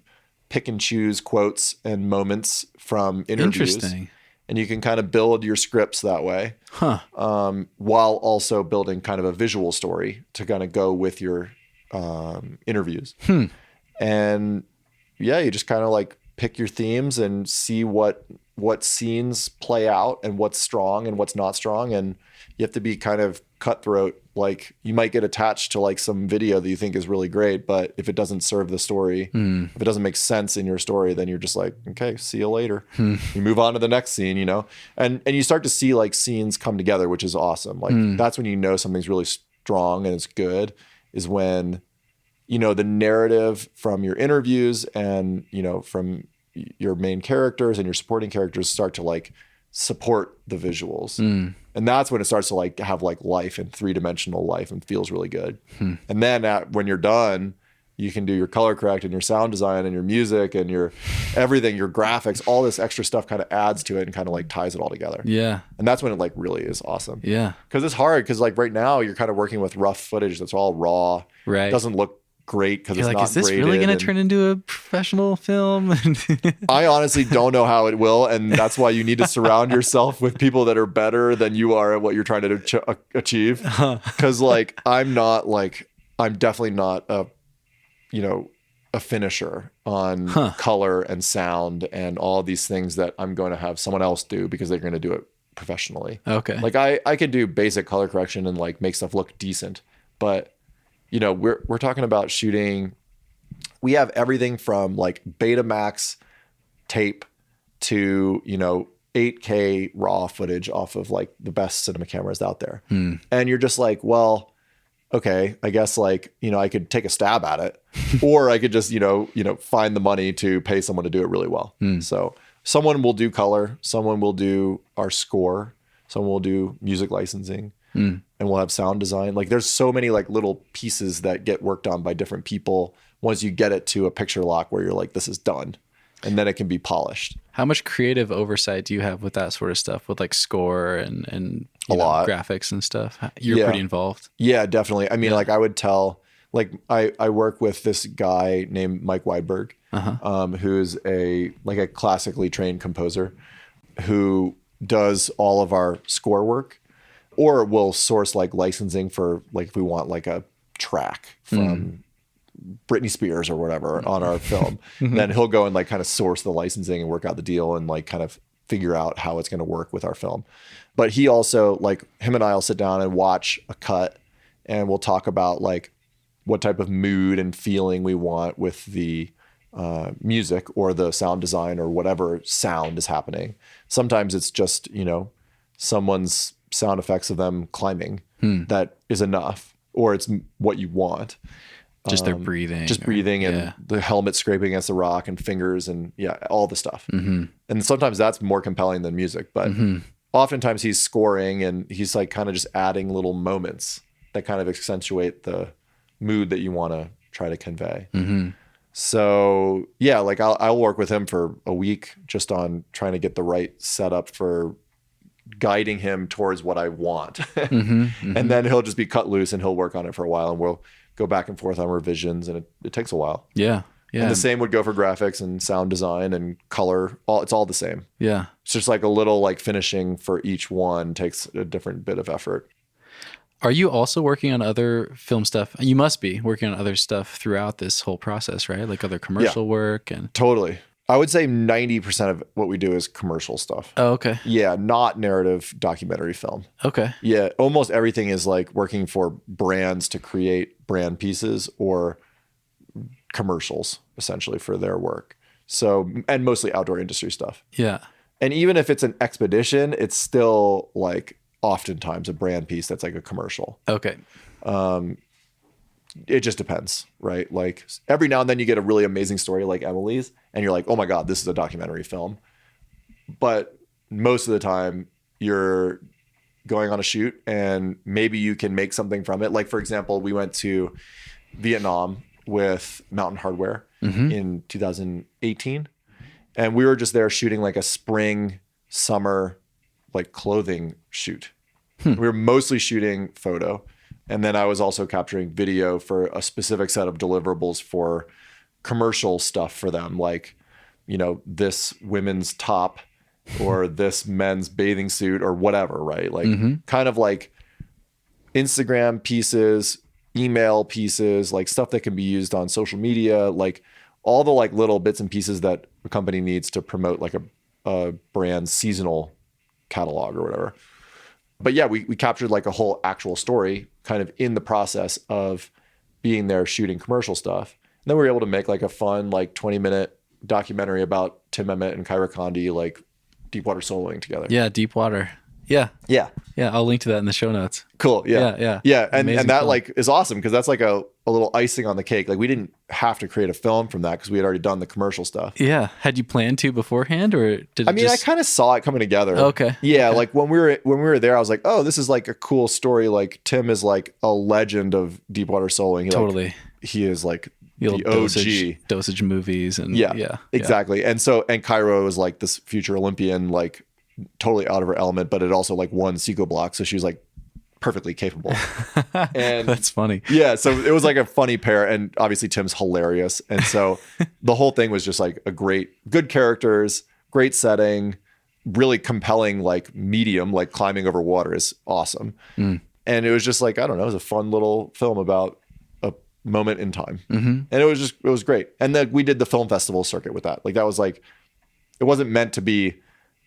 pick and choose quotes and moments from interviews. Interesting. And you can kind of build your scripts that way. While also building kind of a visual story to kind of go with your interviews. And yeah, you just kind of like pick your themes and see what scenes play out and what's strong and what's not strong. And you have to be kind of cutthroat. Like you might get attached to like some video that you think is really great, but if it doesn't serve the story, if it doesn't make sense in your story, then you're just like, okay, see you later. You move on to the next scene, and you start to see like scenes come together, which is awesome. Like that's when something's really strong and it's good, is when the narrative from your interviews and, from your main characters and your supporting characters start to like support the visuals. And that's when it starts to like have like life and 3-dimensional life and feels really good. And then when you're done, you can do your color correct and your sound design and your music and your everything, your graphics, all this extra stuff kind of adds to it and kind of like ties it all together. Yeah. And that's when it like really is awesome. Yeah. Cause it's hard. Cause like right now you're kind of working with rough footage that's all raw. Right. It doesn't look great because it's like, not is this really going to turn into a professional film? I honestly don't know how it will, and that's why you need to surround yourself with people that are better than you are at what you're trying to achieve. Because like I'm definitely not a finisher on color and sound and all these things that I'm going to have someone else do because they're going to do it professionally. Okay, like I could do basic color correction and like make stuff look decent, but we're talking about shooting. We have everything from like Betamax tape to, 8K raw footage off of like the best cinema cameras out there. And you're just like, well, okay, I guess like, I could take a stab at it or I could just, find the money to pay someone to do it really well. So someone will do color, someone will do our score, someone will do music licensing. And we'll have sound design. Like there's so many like little pieces that get worked on by different people once you get it to a picture lock where you're like, this is done. And then it can be polished. How much creative oversight do you have with that sort of stuff, with like score and a lot graphics and stuff? You're pretty involved. Yeah, definitely. I mean, like I would tell, like I work with this guy named Mike Weidberg, who's a classically trained composer who does all of our score work. Or we'll source like licensing for like if we want like a track from Britney Spears or whatever on our film, then he'll go and like kind of source the licensing and work out the deal and like kind of figure out how it's going to work with our film. But he also like him and I will sit down and watch a cut and we'll talk about like what type of mood and feeling we want with the music or the sound design or whatever sound is happening. Sometimes it's just, someone's sound effects of them climbing that is enough. or it's what you want. Just their breathing. Just breathing and the helmet scraping against the rock and fingers and all the stuff. Mm-hmm. And sometimes that's more compelling than music, but oftentimes he's scoring and he's like kind of just adding little moments that kind of accentuate the mood that you want to try to convey. Mm-hmm. So yeah, like I'll work with him for a week just on trying to get the right setup for guiding him towards what I want. Mm-hmm. Mm-hmm. And then he'll just be cut loose and he'll work on it for a while and we'll go back and forth on revisions, and it takes a while. Yeah. Yeah. And the same would go for graphics and sound design and color. It's all the same. Yeah. It's just like a little like finishing for each one takes a different bit of effort. Are you also working on other film stuff? You must be working on other stuff throughout this whole process, right? Like other commercial work and Totally. I would say 90% of what we do is commercial stuff. Oh, okay. Yeah, not narrative documentary film. Okay. Yeah, almost everything is like working for brands to create brand pieces or commercials essentially for their work. So, and mostly outdoor industry stuff. Yeah. And even if it's an expedition, it's still like oftentimes a brand piece that's like a commercial. Okay. It just depends, right? Like every now and then you get a really amazing story like Emily's and you're like, oh my God, this is a documentary film. But most of the time you're going on a shoot and maybe you can make something from it. Like for example, we went to Vietnam with Mountain Hardwear in 2018. And we were just there shooting like a spring, summer, like clothing shoot. We were mostly shooting photo. And then I was also capturing video for a specific set of deliverables for commercial stuff for them. Like, this women's top or this men's bathing suit or whatever, right? Like kind of like Instagram pieces, email pieces, like stuff that can be used on social media, like all the like little bits and pieces that a company needs to promote like a brand's seasonal catalog or whatever. But yeah, we captured like a whole actual story kind of in the process of being there shooting commercial stuff. And then we were able to make like a fun, like 20-minute documentary about Tim Emmett and Kyra Condie, like deepwater soloing together. Yeah, Deepwater. Yeah. Yeah. Yeah, I'll link to that in the show notes. Cool. Yeah. Yeah. Yeah. And that film. like is awesome because that's like a little icing on the cake. Like we didn't have to create a film from that because we had already done the commercial stuff. Yeah. Had you planned to beforehand or did it I kind of saw it coming together. Okay. Yeah. Okay. Like when we were there, I was like, oh, this is like a cool story. Like Tim is like a legend of deepwater soloing. Totally. He is like the OG. Dosage movies and yeah. Exactly. And Kyra was like this future Olympian, like totally out of her element, but it also like won Seco Block. So she was like perfectly capable. And that's funny. Yeah. So it was like a funny pair. And obviously Tim's hilarious. And so the whole thing was just like good characters, great setting, really compelling, like medium, like climbing over water is awesome. And it was just like, I don't know, it was a fun little film about a moment in time. And it was great. And then we did the film festival circuit with that. Like that was like, it wasn't meant to be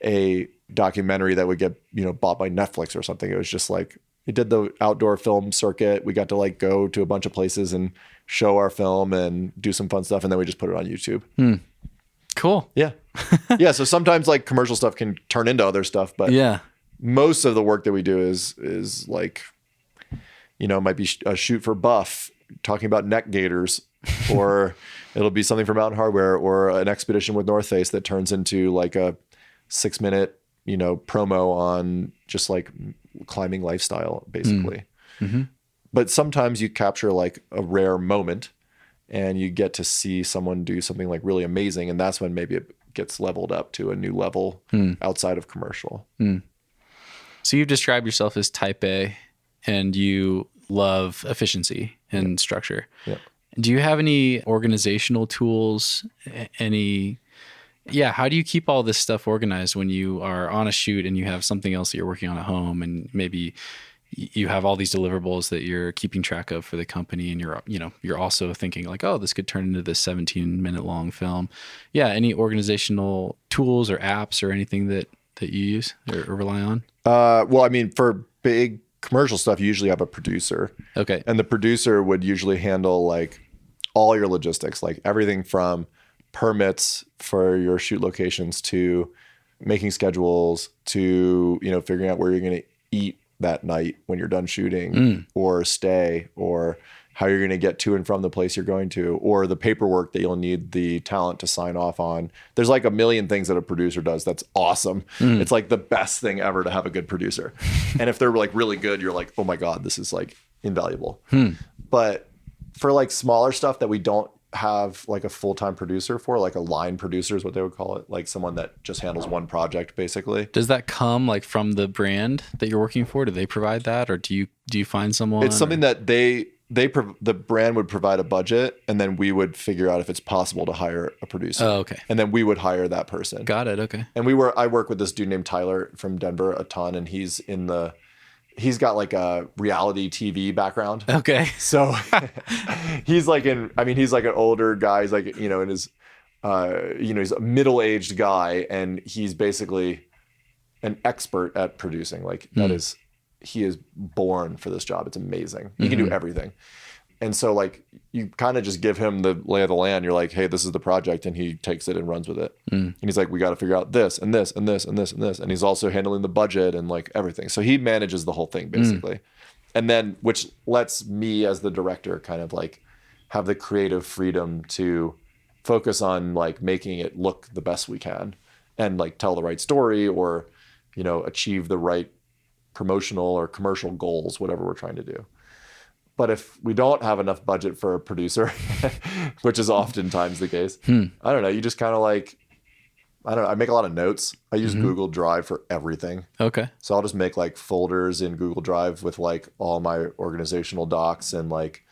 a documentary that would get, bought by Netflix or something. It was just like, we did the outdoor film circuit. We got to like go to a bunch of places and show our film and do some fun stuff. And then we just put it on YouTube. Cool. Yeah. Yeah. So sometimes like commercial stuff can turn into other stuff, but most of the work that we do is like, it might be a shoot for Buff talking about neck gaiters, or it'll be something for Mountain Hardwear, or an expedition with North Face that turns into like a 6-minute, promo on just like climbing lifestyle, basically. But sometimes you capture like a rare moment and you get to see someone do something like really amazing. And that's when maybe it gets leveled up to a new level outside of commercial. So you've described yourself as type A and you love efficiency and structure. Yeah. Do you have any organizational tools? How do you keep all this stuff organized when you are on a shoot and you have something else that you're working on at home, and maybe you have all these deliverables that you're keeping track of for the company, and you're also thinking like, oh, this could turn into this 17-minute long film. Yeah. Any organizational tools or apps or anything that you use or rely on? Well, I mean, for big commercial stuff, you usually have a producer. Okay. And the producer would usually handle like all your logistics, like everything from permits for your shoot locations to making schedules to, figuring out where you're going to eat that night when you're done shooting, or stay, or how you're going to get to and from the place you're going to, or the paperwork that you'll need the talent to sign off on. There's like a million things that a producer does that's awesome. It's like the best thing ever to have a good producer. And if they're like really good, you're like, oh my God, this is like invaluable. But for like smaller stuff that we don't have like a full-time producer for, like a line producer is what they would call it, like someone that just handles one project basically. Does that come like from the brand that you're working for? Do they provide that, or do you find someone? It's something that the brand would provide a budget, and then we would figure out if it's possible to hire a producer. Oh, okay. And then we would hire that person. Got it. Okay. And I work with this dude named Tyler from Denver a ton, and he's got like a reality TV background. Okay. So he's like he's like an older guy. He's like, in his, he's a middle-aged guy, and he's basically an expert at producing. Like he is born for this job. It's amazing. He can do everything. And so like you kind of just give him the lay of the land. You're like, hey, this is the project, and he takes it and runs with it. And he's like, we got to figure out this and this and this and this and this. And he's also handling the budget and like everything. So he manages the whole thing basically. And then, which lets me as the director kind of like have the creative freedom to focus on like making it look the best we can and like tell the right story, or, achieve the right promotional or commercial goals, whatever we're trying to do. But if we don't have enough budget for a producer, which is oftentimes the case, I don't know. You just kind of like, I make a lot of notes. I use Google Drive for everything. Okay. So I'll just make like folders in Google Drive with like all my organizational docs, and like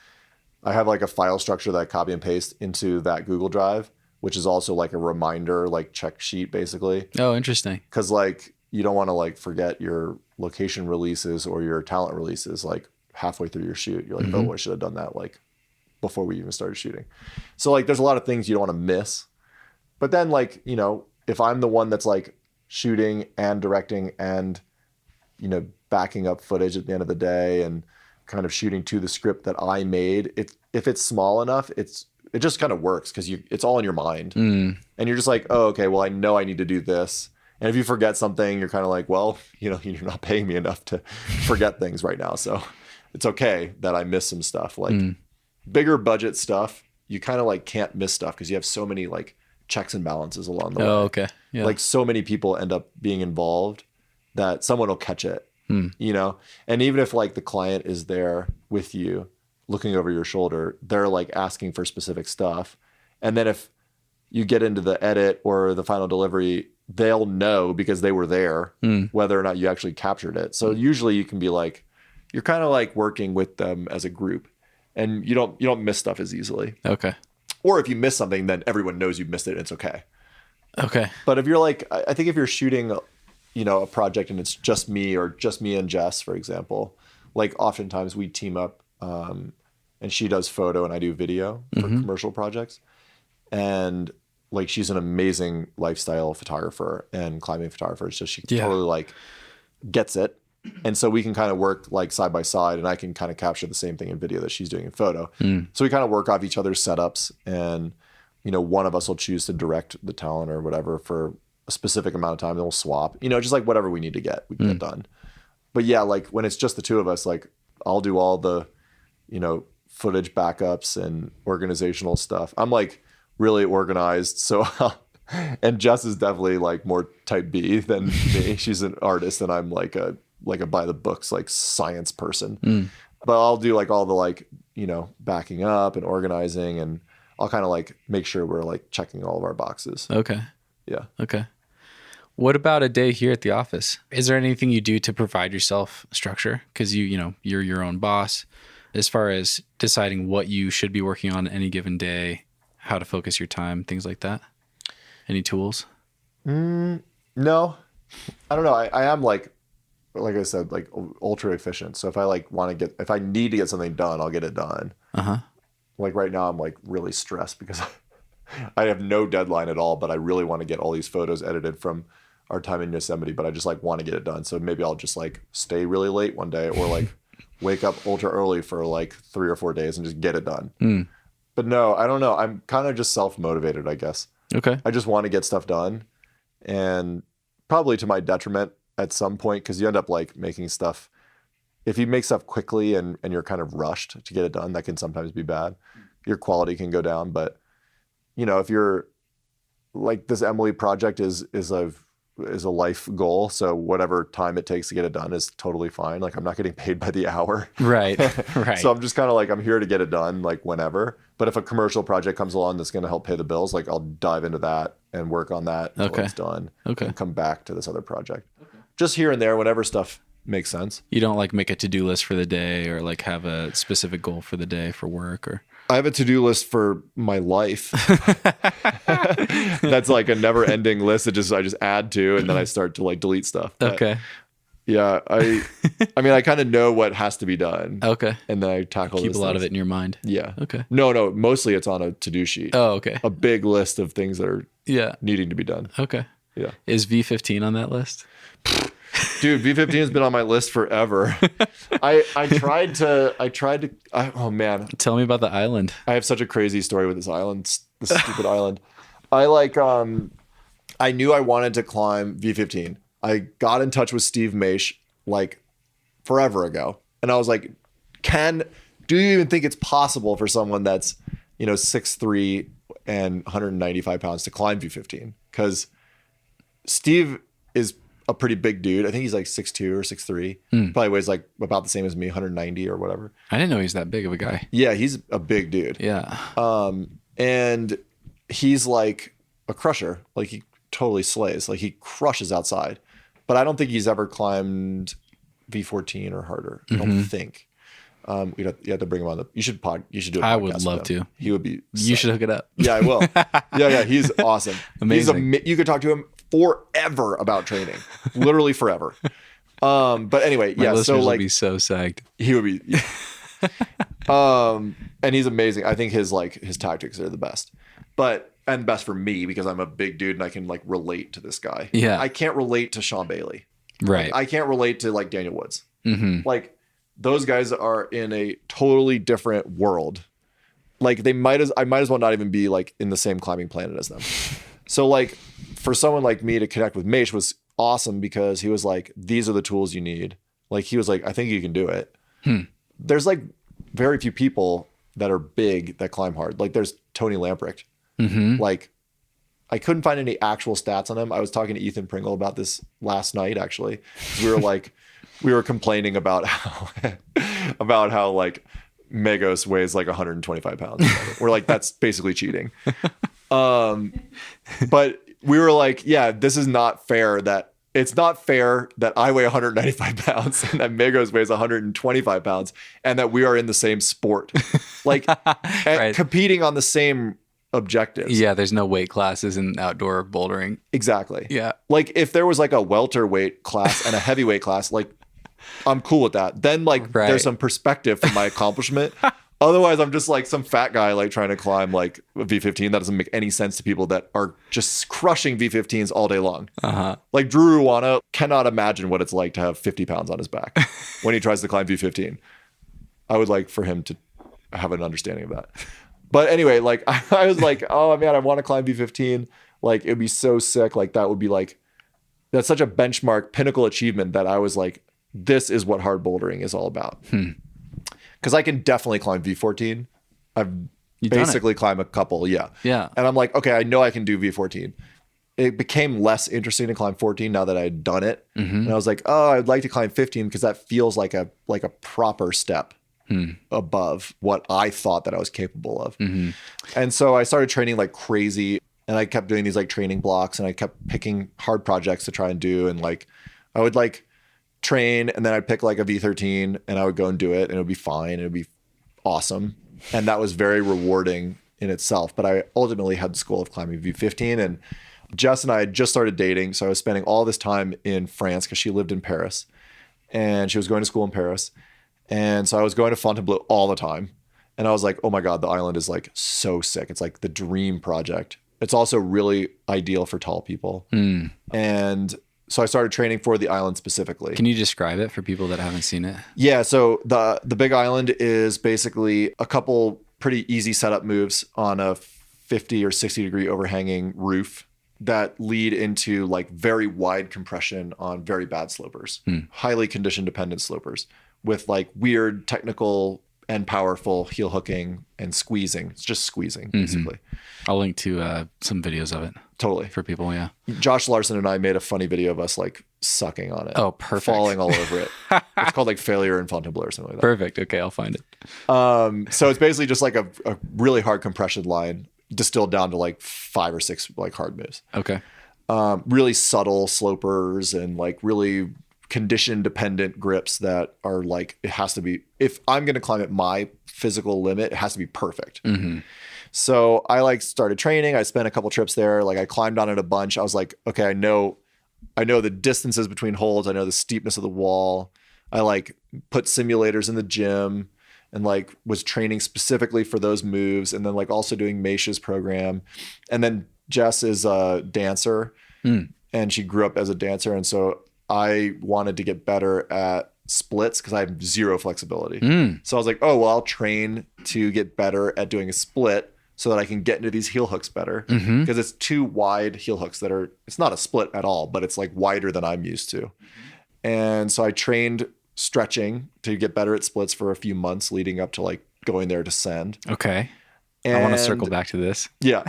I have like a file structure that I copy and paste into that Google Drive, which is also like a reminder, like check sheet basically. Oh, interesting. Because like you don't want to like forget your location releases or your talent releases like halfway through your shoot. You're like, oh, I should have done that like before we even started shooting. So like there's a lot of things you don't want to miss. But then like, if I'm the one that's like shooting and directing and, backing up footage at the end of the day and kind of shooting to the script that I made, if it's small enough, it just kind of works because it's all in your mind. And you're just like, oh, okay, well, I know I need to do this. And if you forget something, you're kind of like, well, you're not paying me enough to forget things right now. So it's okay that I miss some stuff. Like bigger budget stuff, you kind of like can't miss stuff because you have so many like checks and balances along the way. Oh, okay. Yeah. Like so many people end up being involved that someone will catch it, And even if like the client is there with you looking over your shoulder, they're like asking for specific stuff. And then if you get into the edit or the final delivery, they'll know because they were there whether or not you actually captured it. So usually you can be like, you're kind of like working with them as a group, and you don't miss stuff as easily. Okay. Or if you miss something, then everyone knows you missed it and it's okay. Okay. But if you're like, I think if you're shooting, a project and it's just me or just me and Jess, for example, like oftentimes we team up, and she does photo and I do video for commercial projects. And like, she's an amazing lifestyle photographer and climbing photographer. It's just, she totally like gets it. And so we can kind of work like side by side, and I can kind of capture the same thing in video that she's doing in photo. So we kind of work off each other's setups, and, one of us will choose to direct the talent or whatever for a specific amount of time. Then we'll swap, just like whatever we need to get, we can get done. But yeah, like when it's just the two of us, like I'll do all the, footage backups and organizational stuff. I'm like really organized. So, and Jess is definitely like more type B than me. She's an artist, and I'm like a by the books, like science person. But I'll do like all the like, backing up and organizing, and I'll kind of like make sure we're like checking all of our boxes. Okay. Yeah. Okay. What about a day here at the office? Is there anything you do to provide yourself structure? Because you're your own boss. As far as deciding what you should be working on any given day, how to focus your time, things like that. Any tools? No, I don't know. I am like I said, like ultra efficient. So if I like if I need to get something done, I'll get it done. Like right now I'm like really stressed because I have no deadline at all, but I really want to get all these photos edited from our time in Yosemite, but I just like want to get it done. So maybe I'll just like stay really late one day, or like wake up ultra early for like 3 or 4 days and just get it done. But no, I don't know. I'm kind of just self-motivated, I guess. Okay. I just want to get stuff done, and probably to my detriment at some point, because you end up like making stuff if you make stuff quickly and you're kind of rushed to get it done, that can sometimes be bad. Your quality can go down. But, you know, if you're like this Emily project is a life goal. So whatever time it takes to get it done is totally fine. Like I'm not getting paid by the hour. Right. So I'm just kind of like, I'm here to get it done like whenever. But if a commercial project comes along that's going to help pay the bills, like I'll dive into that and work on that until it's done. Okay. And come back to this other project. Okay. Just here and there, whenever stuff makes sense. You don't like make a to-do list for the day or like have a specific goal for the day for work or... I have a to-do list for my life. That's like a never-ending list that I just add to, and then I start to like delete stuff. But okay. Yeah, I mean, I kind of know what has to be done. Okay. And then I tackle. Keep a lot of it in your mind. Yeah. Okay. No. Mostly it's on a to-do sheet. Oh, okay. A big list of things that are needing to be done. Okay. Yeah. Is V15 on that list? Dude, V15 has been on my list forever. I tried to. Oh man. Tell me about the island. I have such a crazy story with this island. This stupid island. I knew I wanted to climb V15. I got in touch with Steve Maisch like forever ago, and I was like, do you even think it's possible for someone that's 6'3" and 195 pounds to climb V15? Because Steve is a pretty big dude. I think he's like 6'2" or 6'3". Probably weighs like about the same as me, 190 or whatever. I didn't know he's that big of a guy. Yeah, he's a big dude. Yeah. And he's like a crusher. Like he totally slays. Like he crushes outside. But I don't think he's ever climbed V14 or harder. I don't think. You have to bring him on. You should do a podcast. I would love to. He would be. You should hook it up. Yeah, I will. Yeah. He's awesome. Amazing. You could talk to him forever about training, literally forever. But anyway, My listeners so like would be so psyched. he would be. Yeah. And he's amazing. I think his tactics are the best, and best for me because I'm a big dude and I can like relate to this guy. Yeah, I can't relate to Sean Bailey. Right. Like, I can't relate to like Daniel Woods. Mm-hmm. Like those guys are in a totally different world. Like I might as well not even be like in the same climbing planet as them. So like for someone like me to connect with Maisch was awesome because he was like, these are the tools you need. Like he was like, I think you can do it. There's like very few people that are big that climb hard. Like there's Tony Lamprecht. Like I couldn't find any actual stats on him. I was talking to Ethan Pringle about this last night, actually. We were complaining about how like Megos weighs like 125 pounds. We're like, that's basically cheating. But we were like, yeah, this is not fair it's not fair that I weigh 195 pounds and that Megos weighs 125 pounds and that we are in the same sport. Like Right. competing on the same objectives. Yeah, there's no weight classes in outdoor bouldering. Exactly. Yeah. Like if there was like a welterweight class and a heavyweight class, like I'm cool with that. Then like there's some perspective for my accomplishment. Otherwise, I'm just like some fat guy like trying to climb like a V15. That doesn't make any sense to people that are just crushing V15s all day long. Like Drew Ruana cannot imagine what it's like to have 50 pounds on his back when he tries to climb V15. I would like for him to have an understanding of that. But anyway, like I was like, oh man, I want to climb V15. Like it'd be so sick. Like that would be like, that's such a benchmark pinnacle achievement that I was like, this is what hard bouldering is all about. Because I can definitely climb V14. I've basically climbed a couple. Yeah. And I'm like, okay, I know I can do V14. It became less interesting to climb 14 now that I had done it. And I was like, oh, I'd like to climb 15 because that feels like a proper step above what I thought that I was capable of. And so I started training like crazy, and I kept doing these like training blocks, and I kept picking hard projects to try and do. And like I would like train, and then I'd pick like a V13 and I would go and do it, and it would be fine. And it would be awesome. And that was very rewarding in itself. But I ultimately had the goal of climbing V15, and Jess and I had just started dating. So I was spending all this time in France because she lived in Paris and she was going to school in Paris. And so I was going to Fontainebleau all the time. And I was like, oh my God, the island is like so sick. It's like the dream project. It's also really ideal for tall people. And so I started training for the island specifically. Can you describe it for people that haven't seen it? Yeah. So the big island is basically a couple pretty easy setup moves on a 50 or 60 degree overhanging roof. that lead into like very wide compression on very bad slopers, highly condition dependent slopers with like weird technical and powerful heel hooking and squeezing. It's just squeezing basically. I'll link to some videos of it. Totally. For people, yeah. Josh Larson and I made a funny video of us like sucking on it. Oh, perfect. Falling all over it. It's called like Failure in Fontainebleau or something like that. Perfect. Okay, I'll find it. So it's basically just like a really hard compression line distilled down to like 5 or 6 like hard moves. Okay. Really subtle slopers and like really condition dependent grips that are like, it has to be, if I'm going to climb at my physical limit, it has to be perfect. So I like started training. I spent a couple trips there. Like I climbed on it a bunch. I was like, okay, I know the distances between holds. I know the steepness of the wall. I like put simulators in the gym and like was training specifically for those moves. And then like also doing Maisch's program. And then Jess is a dancer and she grew up as a dancer. And so I wanted to get better at splits because I have zero flexibility. So I was like, oh, well, I'll train to get better at doing a split so that I can get into these heel hooks better. Because it's 2 wide heel hooks that are, it's not a split at all, but it's like wider than I'm used to. And so I trained stretching to get better at splits for a few months leading up to like going there to send. Okay. And I want to circle back to this. Yeah.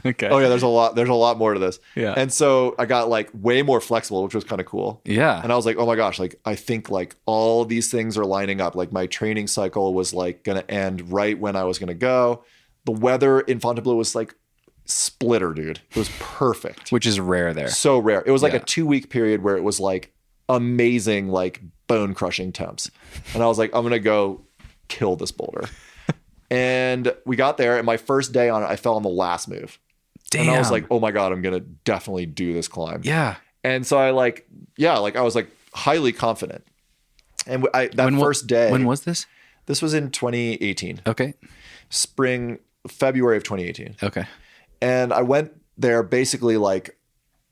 Okay. Oh yeah, there's a lot more to this. Yeah. And so I got like way more flexible, which was kind of cool. Yeah. And I was like, oh my gosh, like I think like all these things are lining up. Like my training cycle was like going to end right when I was going to go. The weather in Fontainebleau was like splitter, dude. It was perfect. Which is rare there. So rare. It was like a 2-week period where it was like amazing, like bone crushing temps. And I was like, I'm going to go kill this boulder. And we got there and my first day on it, I fell on the last move. Damn. And I was like, oh my God, I'm going to definitely do this climb. Yeah. And so I like, I was like highly confident. And first day. When was this? This was in 2018. Okay. February of 2018. Okay. And I went there basically like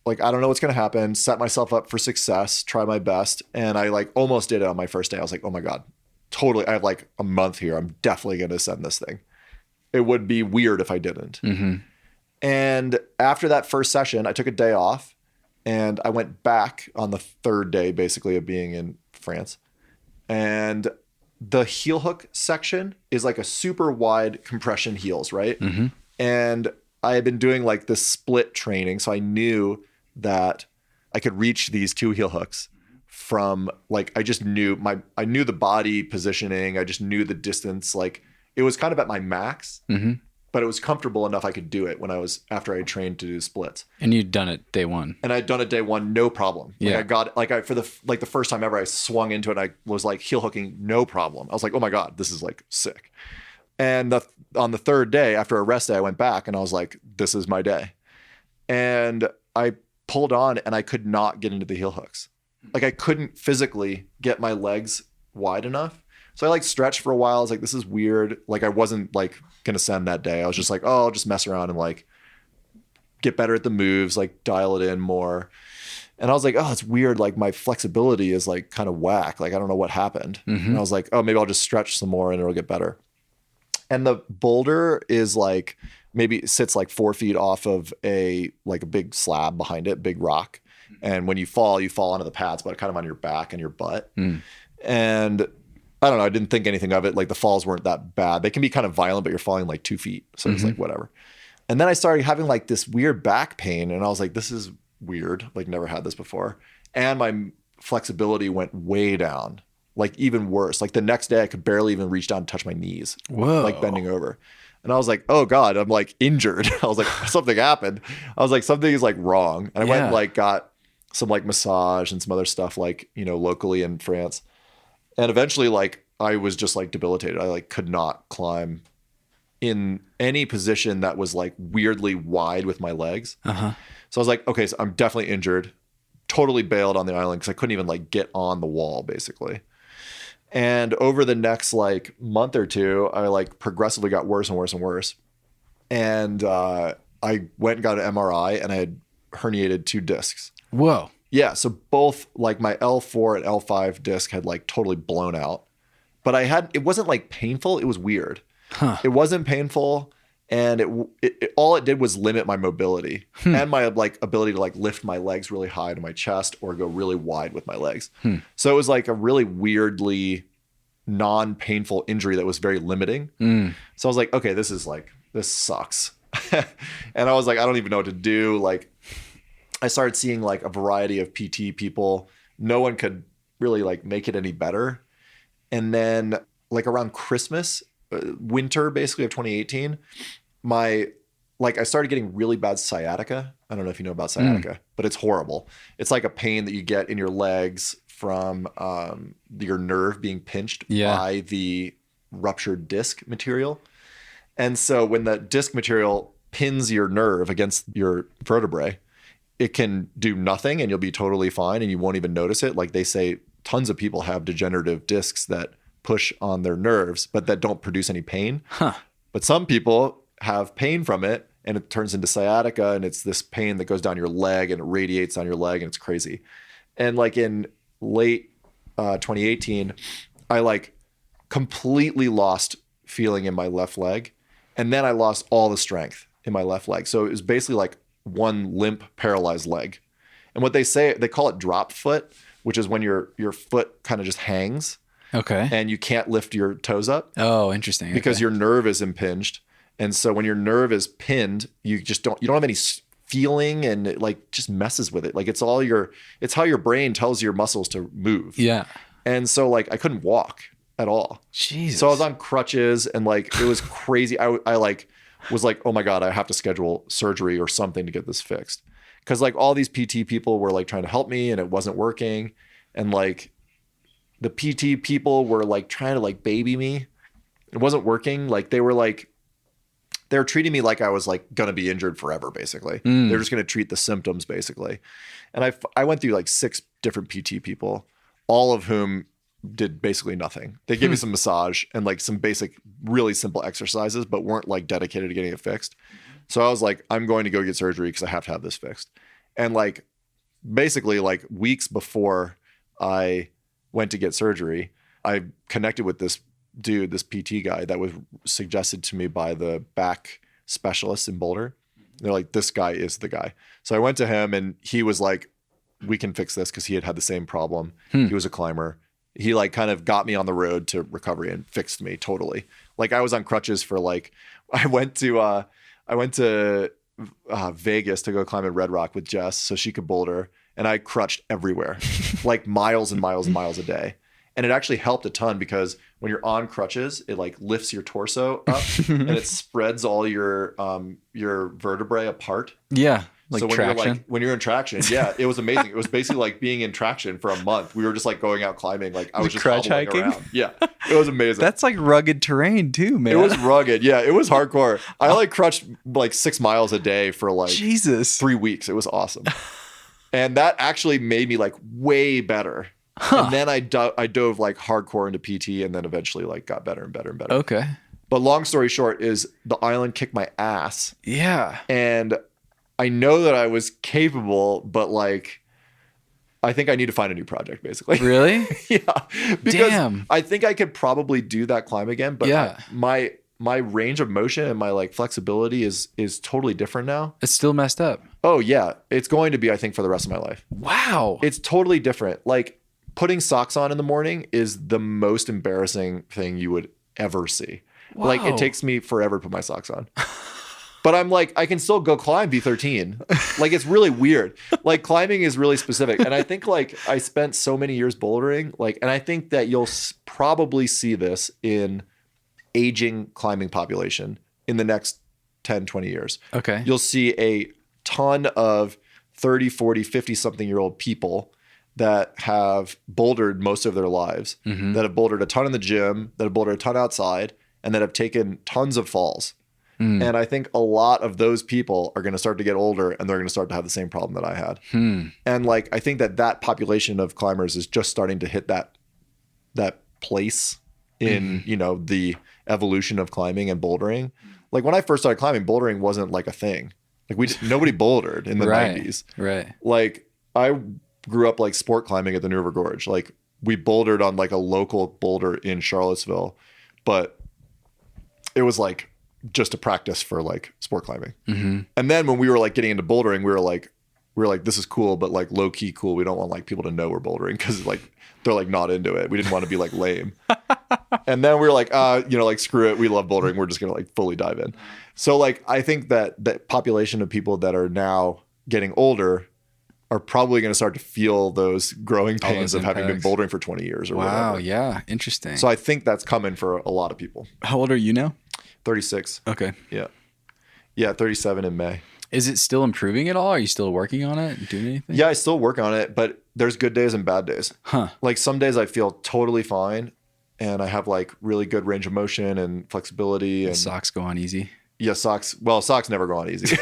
I don't know what's going to happen, set myself up for success, try my best. And I like almost did it on my first day. I was like, oh my God, totally. I have like a month here. I'm definitely going to send this thing. It would be weird if I didn't. And after that first session, I took a day off and I went back on the 3rd day basically of being in France. And the heel hook section is like a super wide compression heels, right? And I had been doing like this split training. So I knew that I could reach these 2 heel hooks from like, I knew the body positioning. I just knew the distance. Like it was kind of at my max, but it was comfortable enough I could do it after I trained to do splits. And you'd done it day 1. And I'd done it day 1, no problem. Like yeah. I got for the first time ever, I swung into it and I was like heel hooking, no problem. I was like, oh my God, this is like sick. And on the 3rd day after a rest day, I went back and I was like, this is my day. And I pulled on and I could not get into the heel hooks. Like I couldn't physically get my legs wide enough. So I like stretched for a while. I was like, this is weird. Like I wasn't like going to send that day. I was just like, oh, I'll just mess around and like get better at the moves, like dial it in more. And I was like, oh, it's weird. Like my flexibility is like kind of whack. Like I don't know what happened. And I was like, oh, maybe I'll just stretch some more and it'll get better. And the boulder is like, maybe it sits like 4 feet off of a big slab behind it, big rock. And when you fall onto the pads, but kind of on your back and your butt. And I don't know. I didn't think anything of it. Like the falls weren't that bad. They can be kind of violent, but you're falling like 2 feet. So it's like, whatever. And then I started having like this weird back pain. And I was like, this is weird. Like never had this before. And my flexibility went way down, like even worse. Like the next day I could barely even reach down and touch my knees. Whoa. Like bending over. And I was like, oh God, I'm like injured. I was like, something happened. I was like, something is like wrong. And I went and like got some like massage and some other stuff like, locally in France. And eventually like I was just like debilitated. I like could not climb in any position that was like weirdly wide with my legs. So I was like, okay, so I'm definitely injured. Totally bailed on the island because I couldn't even like get on the wall basically. And over the next like month or two, I like progressively got worse and worse and worse. And I went and got an MRI and I had herniated 2 discs. Whoa. Yeah. So both like my L4 and L5 disc had like totally blown out. But it wasn't like painful. It was weird. It wasn't painful. And all it did was limit my mobility and my like ability to like lift my legs really high to my chest or go really wide with my legs. So it was like a really weirdly non-painful injury that was very limiting. So I was like, okay, this sucks. And I was like, I don't even know what to do. Like I started seeing like a variety of PT people. No one could really like make it any better. And then like around Christmas, winter basically of 2018, I started getting really bad sciatica. I don't know if you know about sciatica, but it's horrible. It's like a pain that you get in your legs from your nerve being pinched by the ruptured disc material. And so when the disc material pins your nerve against your vertebrae, it can do nothing and you'll be totally fine and you won't even notice it. Like they say tons of people have degenerative discs that push on their nerves, but that don't produce any pain. But some people have pain from it and it turns into sciatica and it's this pain that goes down your leg and it radiates down your leg and it's crazy. And like in late 2018, I like completely lost feeling in my left leg. And then I lost all the strength in my left leg. So it was basically like one limp, paralyzed leg. And what they say, they call it drop foot, which is when your foot kind of just hangs. Okay. And you can't lift your toes up. Oh, interesting. Because your nerve is impinged. And so when your nerve is pinned, you don't have any feeling and it like just messes with it. Like it's how your brain tells your muscles to move. Yeah. And so like I couldn't walk at all. Jesus. So I was on crutches and like it was crazy. I like was like, oh my God, I have to schedule surgery or something to get this fixed. Cause like all these PT people were like trying to help me and it wasn't working. And like the PT people were like trying to like baby me. It wasn't working. Like they were treating me like I was like going to be injured forever, basically. They're just going to treat the symptoms basically. And I went through like 6 different PT people, all of whom did basically nothing. They gave me some massage and like some basic, really simple exercises, but weren't like dedicated to getting it fixed. So I was like, I'm going to go get surgery because I have to have this fixed. And like, basically like weeks before I went to get surgery, I connected with this dude, this PT guy that was suggested to me by the back specialists in Boulder. They're like, this guy is the guy. So I went to him and he was like, we can fix this because he had the same problem. He was a climber. He like kind of got me on the road to recovery and fixed me totally. Like I was on crutches for like, I went to Vegas to go climb at Red Rock with Jess so she could boulder. And I crutched everywhere, like miles and miles and miles a day. And it actually helped a ton because when you're on crutches, it like lifts your torso up and it spreads all your vertebrae apart. Yeah. Like so when you're in traction, yeah, it was amazing. It was basically like being in traction for a month. We were just like going out climbing. Like I was just crutch hobbling hiking around. Yeah, it was amazing. That's like rugged terrain too, man. It was rugged. Yeah, it was hardcore. I like crutched like 6 miles a day for like 3 weeks. It was awesome. And that actually made me like way better. And then I dove like hardcore into PT and then eventually like got better and better and better. Okay. But long story short is the island kicked my ass. Yeah. And I know that I was capable, but like, I think I need to find a new project basically. Really? Yeah. Because damn. I think I could probably do that climb again, but yeah. My range of motion and my like flexibility is totally different now. It's still messed up. Oh yeah. It's going to be, I think, for the rest of my life. Wow. It's totally different. Like putting socks on in the morning is the most embarrassing thing you would ever see. Wow. Like it takes me forever to put my socks on. But I'm like, I can still go climb V15. Like, it's really weird. Like, climbing is really specific. And I think, like, I spent so many years bouldering. Like, and I think that you'll probably see this in aging climbing population in the next 10, 20 years. Okay. You'll see a ton of 30, 40, 50-something-year-old people that have bouldered most of their lives, that have bouldered a ton in the gym, that have bouldered a ton outside, and that have taken tons of falls. And I think a lot of those people are going to start to get older and they're going to start to have the same problem that I had. And like, I think that population of climbers is just starting to hit that place in, you know, the evolution of climbing and bouldering. Like when I first started climbing, bouldering wasn't like a thing. Like nobody bouldered in the 90s. Right. Like I grew up like sport climbing at the New River Gorge. Like we bouldered on like a local boulder in Charlottesville, but it was like just to practice for like sport climbing. Mm-hmm. And then when we were like getting into bouldering, we were like, this is cool, but like low key cool. We don't want like people to know we're bouldering because like they're like not into it. We didn't want to be like lame. And then we were like, like screw it. We love bouldering. We're just gonna like fully dive in. So like I think that the population of people that are now getting older are probably going to start to feel those growing pains of having been bouldering for 20 years or whatever. Wow, yeah, interesting. So I think that's coming for a lot of people. How old are you now? 36. Okay. Yeah, 37 in May. Is it still improving at all? Are you still working on it? Doing anything? Yeah, I still work on it, but there's good days and bad days. Huh. Like some days I feel totally fine and I have like really good range of motion and flexibility. And socks go on easy. Yeah, socks never go on easy.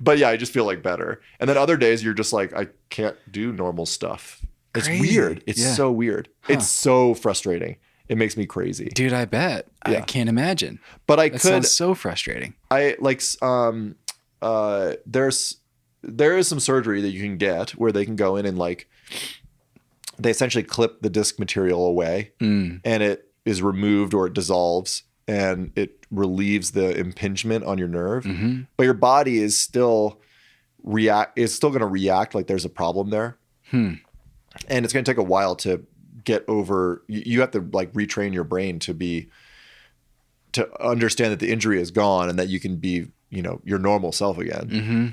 But yeah, I just feel like better. And then other days you're just like, I can't do normal stuff. It's Crazy. Weird. It's so weird. Huh. It's so frustrating. It makes me crazy. Dude, I bet. Yeah. I can't imagine. But that sounds so frustrating. I like there is some surgery that you can get where they can go in and like they essentially clip the disc material away and it is removed or it dissolves and it relieves the impingement on your nerve. Mm-hmm. But your body is still going to react like there's a problem there. And it's going to take a while to get over. You have to like retrain your brain to understand that the injury is gone and that you can be, your normal self again.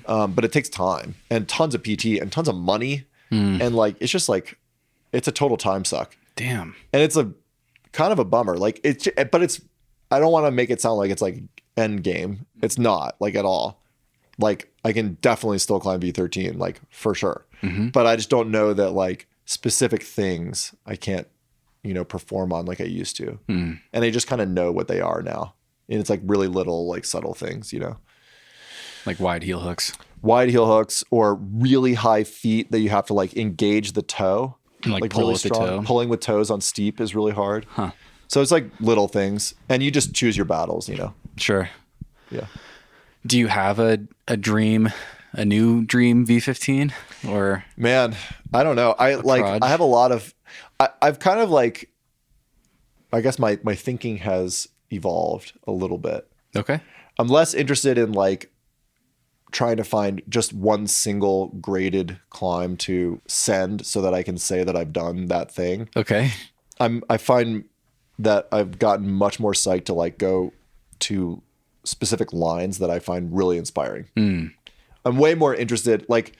Mm-hmm. But it takes time and tons of PT and tons of money. And like, it's just like, it's a total time suck. Damn. And it's a kind of a bummer. Like I don't want to make it sound like it's like end game. It's not like at all. Like I can definitely still climb V13, like for sure. Mm-hmm. But I just don't know that like specific things I can't, perform on like I used to. And I just kind of know what they are now. And it's like really little like subtle things, Like wide heel hooks or really high feet that you have to like engage the toe. Like pull really with strong. the toe. Pulling with toes on steep is really hard. Huh. So it's like little things and you just choose your battles, Sure. Yeah. Do you have a new dream V15 or? Man, I don't know. I have a lot of, I've kind of like, I guess my thinking has evolved a little bit. Okay. I'm less interested in like trying to find just one single graded climb to send so that I can say that I've done that thing. Okay. I find that I've gotten much more psyched to like go to specific lines that I find really inspiring. I'm way more interested. Like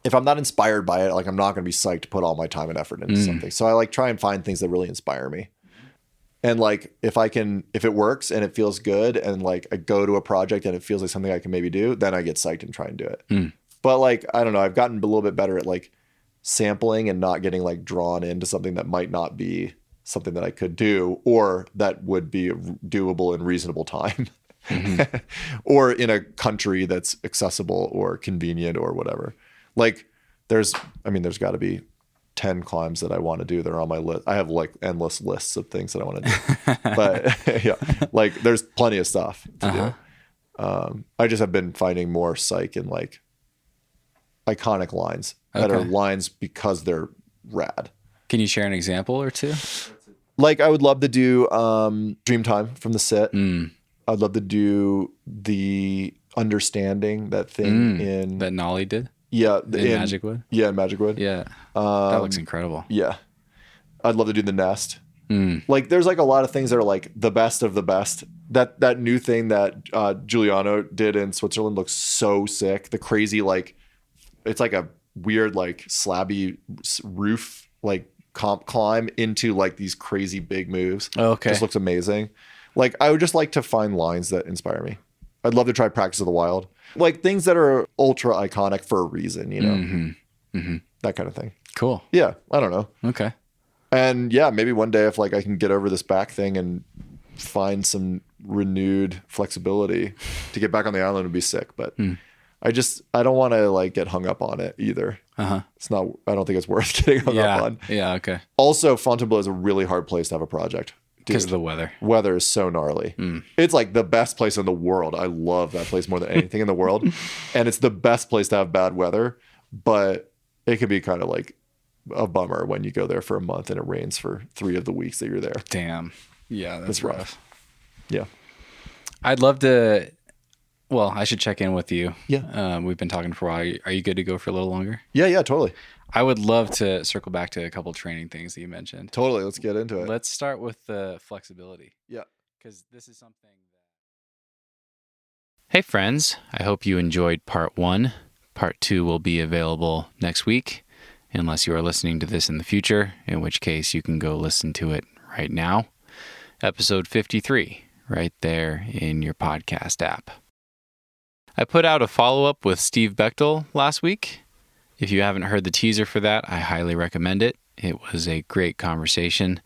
if I'm not inspired by it, like I'm not going to be psyched to put all my time and effort into something. So I like try and find things that really inspire me. And like, if it works and it feels good and like I go to a project and it feels like something I can maybe do, then I get psyched and try and do it. But like, I don't know, I've gotten a little bit better at like sampling and not getting like drawn into something that might not be something that I could do or that would be doable in reasonable time or in a country that's accessible or convenient or whatever. Like there's got to be 10 climbs that I want to do that are on my list. I have like endless lists of things that I want to do, but yeah, like there's plenty of stuff to do. I just have been finding more psych in like iconic lines that are lines because they're rad. Can you share an example or two? Like I would love to do Dreamtime from the Sit. I'd love to do the Understanding, that thing in that Nolly did. Yeah, in Magic Wood. Yeah, in Magic Wood. Yeah, that looks incredible. Yeah, I'd love to do the Nest. Like there's like a lot of things that are like the best of the best. That new thing that Giuliano did in Switzerland looks so sick. The crazy like it's like a weird like slabby roof like comp climb into like these crazy big moves. Oh, okay. Just looks amazing. Like I would just like to find lines that inspire me. I'd love to try Practice of the Wild. Like things that are ultra iconic for a reason, that kind of thing. Cool. Yeah. I don't know. Okay. And yeah, maybe one day if like I can get over this back thing and find some renewed flexibility to get back on the island would be sick. But I don't want to like get hung up on it either. It's not, I don't think it's worth getting hung up on. Yeah. Okay. Also, Fontainebleau is a really hard place to have a project. Because of the weather. Weather is so gnarly. It's like the best place in the world. I love that place more than anything in the world. And it's the best place to have bad weather, but it can be kind of like a bummer when you go there for a month and it rains for 3 of the weeks that you're there. Damn. Yeah, that's rough. Yeah. I'd love to. Well, I should check in with you. Yeah. We've been talking for a while. Are you good to go for a little longer? Yeah, totally. I would love to circle back to a couple training things that you mentioned. Totally. Let's get into it. Let's start with the flexibility. Yeah. Because this is something that... Hey, friends. I hope you enjoyed part 1. Part 2 will be available next week, unless you are listening to this in the future, in which case you can go listen to it right now. Episode 53, right there in your podcast app. I put out a follow-up with Steve Bechtel last week. If you haven't heard the teaser for that, I highly recommend it. It was a great conversation,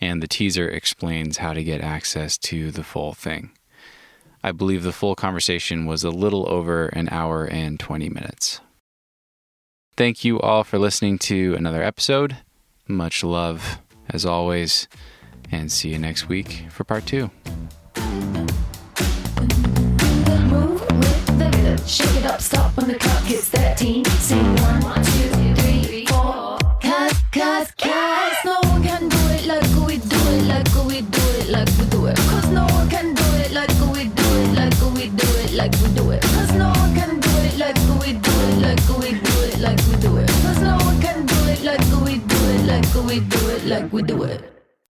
and the teaser explains how to get access to the full thing. I believe the full conversation was a little over an hour and 20 minutes. Thank you all for listening to another episode. Much love, as always, and see you next week for part 2. Shake it up, stop when the clock hits 13. Sing 1, 2, 3, 4. Cause no one can do it like we do it, like we do it, like we do it. Cause no one can do it like we do it, like we do it, like we do it. Cause no one can do it like we do it, like we do it, like we do it. Cause no one can do it like we do it, like we do it, like we do it.